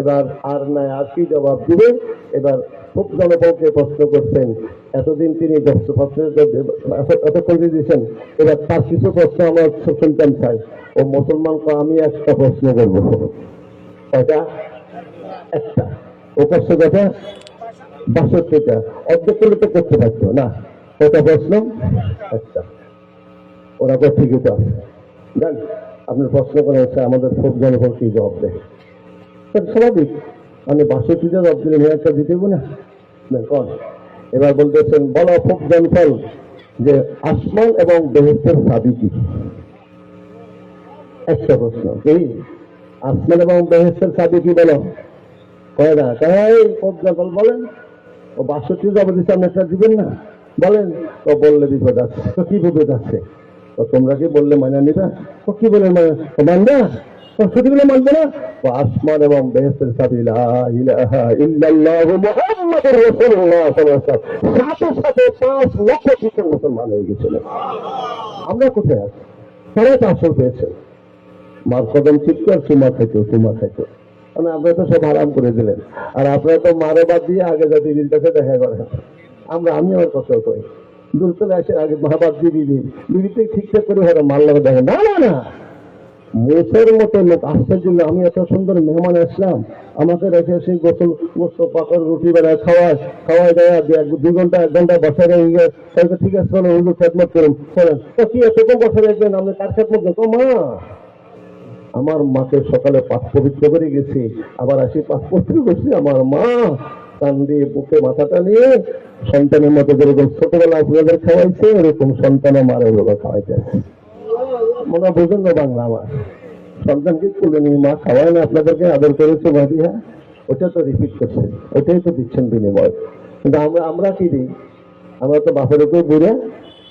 এবার আর নাই, আর কি জবাব দিবে। এবার খুব জনপদকে প্রশ্ন করছেন, এতদিন তিনি 10 প্রশ্নের এত করে দিয়েছেন, এবার তার কিছু প্রশ্ন আমরা শুনতেন চাই। ও মুসলমানকে আমি একটা প্রশ্ন করবো, কয়টা? একটা। ও প্রশ্ন কথা 62টা, অর্ধেক করলে তো করতে পারতো না। কয়টা প্রশ্ন? একটা। ওরা তো ঠিকই তো আছে, জান আপনার প্রশ্ন করা হচ্ছে আমাদের খুব জনপদ কি জবাব দেয়, স্বাভাবিক। মানে 62টা জবাব দিলে মেয়ে একটা দিতে না কন। এবার বলতেছেন, বলো খুব জনফল যে আসমান এবং বেহেশতের চাবি কি? একটা প্রশ্ন, কি আসমান এবং বেহেশতের চাবি কি বলো? কয় না, খুব জনফল বলেন। ও 62 জবাব দিচ্ছে, আপনি একটা দিবেন না, বলেন। তো বললে বিপদ আছে। তো কি বিপদ আছে? তো তোমরা কি বললে মানা নিবা? ও কি বলে মানবা? ছুটি বলে মানবে না? ও আসমান এবং বেহেশতের চাবি লা ইলাহা ইল্লাল্লাহু মুহাম্মাদুর রাসূলুল্লাহ সাল্লাল্লাহু আলাইহি ওয়াসাল্লাম। সাথে সাথে 5 লক্ষ খ্রিস্টান মুসলমান হয়ে গেছিল। আমরা কোথায় আছি? তারা তো আসল পেয়েছেন। মার কদম চিৎকার, চুমা খাইতো, চুমা খাইতো। মানে আপনারা তো সব আরাম করে দিলেন। আর আপনারা তো মারে বাদ দিয়ে আগে যাতে বিল কাছে দেখা করেন। আমি আমার কথা কই, দুলতলে আসে আগে মহাবাদ দিয়ে বিবিতে ঠিকঠাক করে হয়তো মার লাগে দেখেন। না না না, মোষের মতো লোক আশ্চর্য। আমি এত সুন্দর মেহমান আসলাম, আমাকে রেখে সেই গোস্ত পাকর রুটি বেড়ায় খাওয়াই দেয়, 2 ঘন্টা 1 ঘন্টা বসায় রেখে ঠিক আছে চলো হুজুর খেদমত করুন, চলেন। তো কি এতক্ষণ বসে রাখবেন, আপনি কার খেদমত করতো? মা, আমার মাকে সকালে পাঠ পবিত্র করে গেছি, আবার আসি পাঠ পবিত্র করছি। আমার মা কান দিয়ে বুকে মাথাটা নিয়ে সন্তানের মতো যেরকম ছোটবেলা আপনাদের খাওয়াইছে, এরকম সন্তানও মারে ওগুলো খাওয়াইতে আছে। মনে বুঝেন না বাংলা? আমার সন্তানকে তুলে নিয়ে মা খাওয়ায় না, আপনাদেরকে আদর করেছে বাড়ি। হ্যাঁ, ওটা তো রিপিট করছেন, ওটাই তো দিচ্ছেন বিনিময়। কিন্তু আমরা কি দিই? আমরা তো বাপের উপর বুড়ে,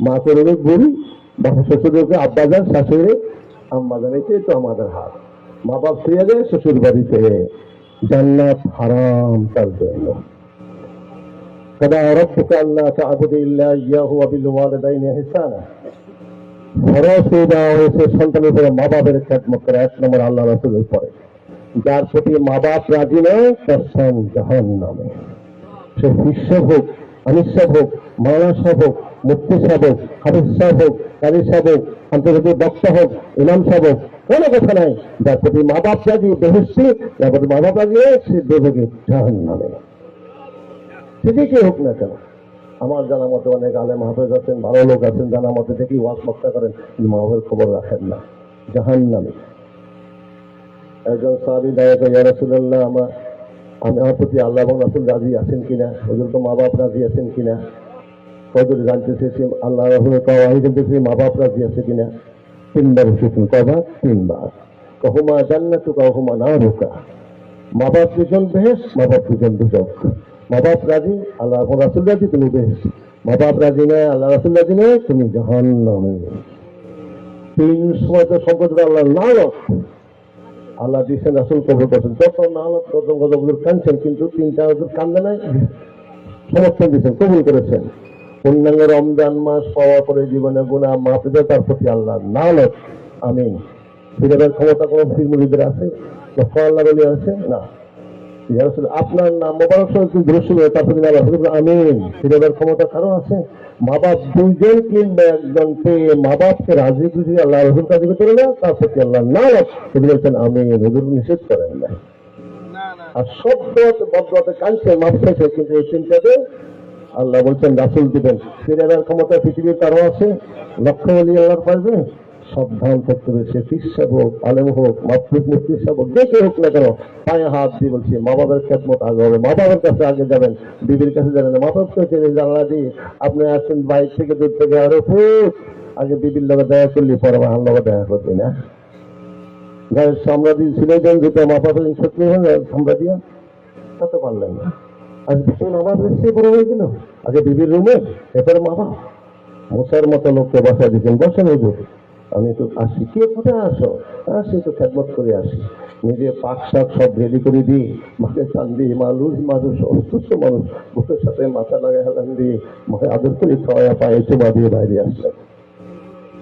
মা করে বুড়ি, বাপের শ্বশুরের উপরে আব্বাজান, শাশুড়ি আম্মাজান, এটাই তো আমাদের হাত। মা বাপ ফিরে যায় শ্বশুর বাড়িতে, জান্নাত হারাম তার জন্য। কাদা রব্বুকা আল্লা তা'বুদু ইল্লা ইয়্যাহু ওয়া বিল ওয়ালিদাইনি ইহসানা। ফরজ দেওয়া হয়েছে সন্তানের উপরে মা বাপের খেদমত করা, 1 নম্বর আল্লাহ রাসূলের পরে। যার প্রতি মা বাপ রাজি নয় তার স্থান জাহান্নামে। সে হিসাব হোক, আনিসাব হোক, মাওলানা সাহেব হোক, মুফতি সাহেব হোক, হাফিজ সাহেব হোক, কারি সাহেব হোক, আন্তর্জাতিক বক্তা হোক, ইমাম সাহেব হোক, কোনো কথা নাই। যার প্রতি মা বাপ রাজি বেহেশতে, যার প্রতি মা বাপ রাজি সে দোজখে জাহান্নামে। সেদিকে কি হোক না কেন। আমার জানা মতে অনেক আলেম হাফেজ আছেন, ভালো লোক আছেন, জানা মতে দেখি ওয়াজ বক্তা করেন, কিন্তু মা বাবার খবর রাখেন না, জাহান্নামে। একজন সাহাবী দাঁড়ায়, ইয়া রাসূলুল্লাহ, আমার প্রতি আল্লাহ এবং রাসূল রাজি আছেন কিনা, ওদের তো মা বাপ রাজি আছেন কিনা। কয়জন জানতে চেয়েছি, আল্লাহ রাসূলের কাওয়াহি বলতেছি মা বাপ রাজি আছে কিনা। 3 বার উঠেছেন, কয়বার? 3 বার। কহুমা জান্নাতুকা ওয়া হুমা নারুকা। মা বাপ দুজন বেহেশত, মা বাপ দুজন দুজক। মা বাপ রাজি, আল্লাহ এবং রাসূল রাজি, তুমি বেহেশত। মা বাপ রাজি নয়, আল্লাহ রাসূল রাজি নয়, তুমি জাহান্নামে। 3 সময় তো সম্পদ আল্লাহর লানত। আল্লাহ দিচ্ছেন, রাসূল কবুল করছেন। যত নালত কত হুজুর কাঁদছেন, কিন্তু 3টা হুজুর কান্দে নাই, সমর্থন দিচ্ছেন, কবুল করেছেন। পূর্ণাঙ্গ রমজান মাস পাওয়ার পরে জীবনে গুনাহ মাফ হয়ে যায়, তার প্রতি আল্লাহর লানত। আমিন। ফিরাবার ক্ষমতা কোন পীর মুরিদের আছে? আল্লাহ বলি আছে না। আপনার নাম মোবারক তার প্রতি আমিন। ফিরাবার ক্ষমতা কারো আছে? মা বাপ 2জন কিংবা 1জন পেয়ে মা বাপকে রাজি খুশি আল্লাহ রসুল কাজী করে না, তার প্রতি আল্লাহ নালত। তিনি বলছেন আমিন, হুজুর নিষেধ করেন না। আর সব বদতে কাঁদছে, মাপ চাইছে, কিন্তু এই চিন্তাতে আল্লাহ বলছেন রাসূল দিবেন। ফিরাবার ক্ষমতা পৃথিবীর কারো আছে? লক্ষ বলি আল্লাহর পারবে। সাবধান থাকতে হবে, সে ফিস সাহেব হোক, আলেম হোক, মাহফুজ মুফতি সাহেব হোক, দেখে হোক না কেন, পায়ে হাত দিয়ে বলছি মা বাবার খেদমত আগে হবে। মা বাবার কাছে আগে যাবেন, বিবির কাছে যাবেন না। মা বাপ কাছে জানলা দিয়ে আপনি আসছেন বাইক থেকে, দূর থেকে, আরো ফুট আগে বিবির লগে দেখা করলি, পরে আমার লগে দেখা করবি না। গায়ের সামরা দিয়ে ছিলেন যেটা মা বাবার শত্রু হয়ে সামরা দিয়া, তাতে পারলেন না। আজ ভীষণ আমার সে বড় হয়ে গেল, আগে বিবির রুমে, এরপরে মা বাবা মশার মতো লোককে বসা দিচ্ছেন, বসেন হুজুর, আমি তো আসি। কে কোথায় আসো? আসি তো খেদমত করে আসি। নিজে পাক শাক সব রেডি করে দিই, মাকে চান দিই, মানুষ অসুস্থ মানুষ, বুকের সাথে মাথা লাগাই হেলান দিয়ে মাকে আদর করে খাওয়া, পায়ে চুমা দিয়ে বাইরে আসলেন।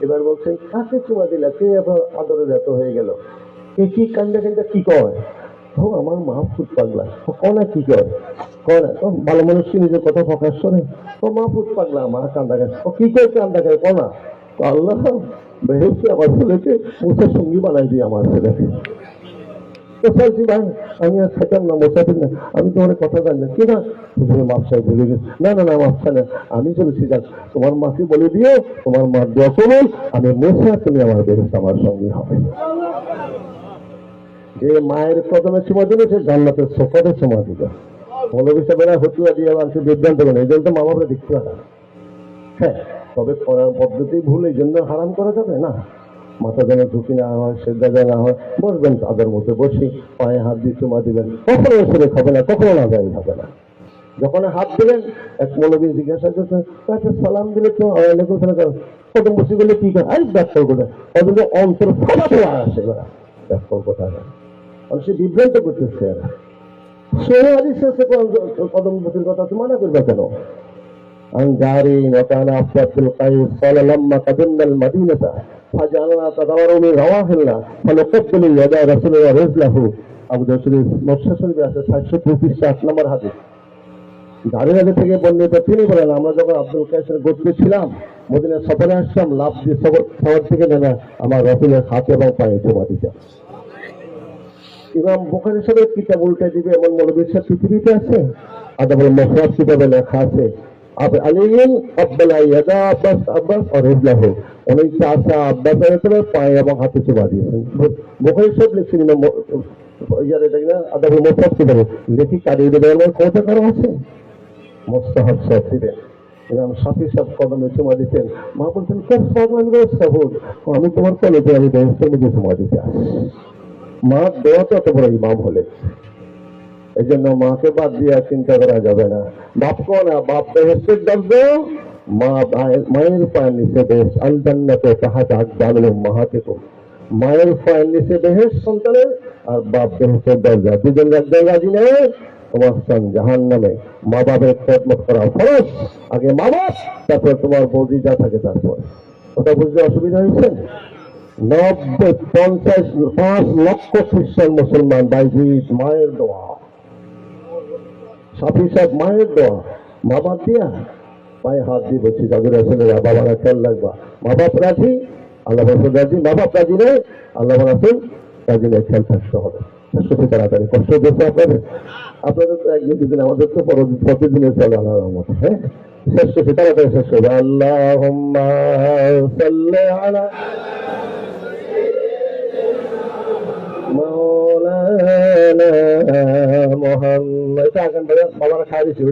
এবার বলছেন কাকে চুমা দিলা, কে আবার আদরের এত হয়ে গেল? কে কি কান্দা কান্দা কি কয়? ও আমার মা ফুট পাগলা। কনা কি কয়? কনা ভালো মানুষ কি নিজের কথা প্রকাশ করে? ও মা ফুট পাগলা, মা কান্দা গায়। ও কি করে কান্দা গায়? কনা আল্লাহ বেহেশতে আমার ছেলেকে মুসার সঙ্গী বানাই দিই আমার ছেলেকে। তো বলছি ভাই আমি আর খেতাম না, মোসাফির না, আমি তোমার কথা জানি না। কি না মাপ সাহেব ভুলে গেছি। না না না মাপ না, আমি চলেছি, যাক তোমার মাকে বলে দিও তোমার মা দোয়া করুন, আমি মোসা, তুমি আমার বেহেশতে আমার সঙ্গী হবে। যে মায়ের কদমে চুমা দিল সে জান্নাতের সোফাতে চুমা দিল। মৌলভী সাহেবেরা হতুয়া দিয়ে মানুষের বিভ্রান্ত করে, এই জন্য তো মা বাবা দেখতে পারে। হ্যাঁ, তবে করার পদ্ধতি ভুল, এই জন্য হারাম করা যাবে না। মাথা যেন ঝুঁকি না হয়, সেদ্ধা যেন না হয়, বসবেন তাদের মধ্যে বসি, পায়ে হাত দিয়ে চুমা দিবেন, কখনো এসে হবে না, কখনো না যাই হবে না। যখন হাত দিলেন এক মৌলভী জিজ্ঞাসা করছেন আচ্ছা সালাম দিলে তো প্রথম বসে গেলে কি করে? আরে ডাক্তার কোথায়? অথচ অন্তর ফাটাতে আসে এবার ডাক্তার কোথায় সে বিভ্রান্ত করতেছে। এরা সে হাদিসে কদম বসির কথা তো মানা করবে কেন? عن جاري وكان عبد القيس قال لما قدمنا المدينة فجعلنا تدور من رواحلنا فنقبل يد رسول الله رجله আবু দাউদ শরীফ নকশা শরীফে আছে 725 নম্বর হাদিস। দাঁড়িয়ে থেকে বর্ণিত তিনি বলেন আমরা যখন আব্দুল কায়েসের গোত্রে ছিলাম, মদিনা সফরে আসলাম, লাভ দিয়ে সফর থেকে নেমে আমার রাসূলের হাতে এবং পায়ে চুমা দিতাম। ইমাম বুখারী সাহেব কিতাব উল্টে দিবে এমন মৌলভী সাহেব পৃথিবীতে আছে? আদাবুল মুফরাদ কিতাবে লেখা আছে আলিম আব্বালা ইয়াদা আব্বাস আব্বাস আর রিজলাহু, উনি চাচা আব্বাসের পায়ে এবং হাতে চুমা দিয়েছেন। বুখারী সাহেব লিখছেন ইয়ারে দেখি না আদাবুল মুফরাদ কিতাবে লেখি কারিয়ে দেবে এমন কথা কারো আছে? মুস্তাহাব সাহেব ছিলেন, ইমাম শাফি সাহেব কদমে চুমা দিতেন। মা বলছেন আমি তোমার কলেজে আমি বেহেশতের মধ্যে চুমা দিতে আসি। মা দেওয়া তো এত বড় ইমাম হলে, এই জন্য মাকে বাদ দিয়ে চিন্তা করা যাবে না। বাপ না বাপ বেহেশতের দরজা, মা মায়ের পায়ের নিচে বেহেশ, আল জান্নাতে তাহাতে আকদামিল উম্মাহাতিক, মায়ের পায়ের নিচে বেহেশ সন্তানের, আর বাপ বেহেশতের দরজা, দুজন এক জায়গা রাজি নেই, তোমার স্থান জাহান্নামে। মা বাপের খেদমত করা ফরজ, আগে মা বাপ, তারপর তোমার বৌদি যা থাকে তারপর। ওটা বুঝতে অসুবিধা হয়েছে? 5 লক্ষ খ্রিস্টান মুসলমান বাইজিৎ মায়ের দোয়া, সাফি সাহেব মায়ের দোয়া, মা বাপ দিয়া পায়ে হাত দিয়ে বলছি যাদের ছেলেরা বাবারা খেয়াল রাখবা, মা বাপ রাজি, আল্লাহ রাসূল রাজি, মা বাপ রাজি নেই, আল্লাহ রাসূল রাজি নেই, খেয়াল থাকতে হবে। তাড়াতাড়ি কষ্ট দিচ্ছে আপনাদের তো একদিন দুদিন, আমাদের তো প্রতিদিনের চলে আল্লাহর রহমতে। হ্যাঁ, শেষ করছি, তাড়াতাড়ি শেষ করবে। আল্লাহুম্মা সাল্লি আলা মাওলানা মুহাম্মদ। এটা এখন বাবারা খাই দিচ্ছি।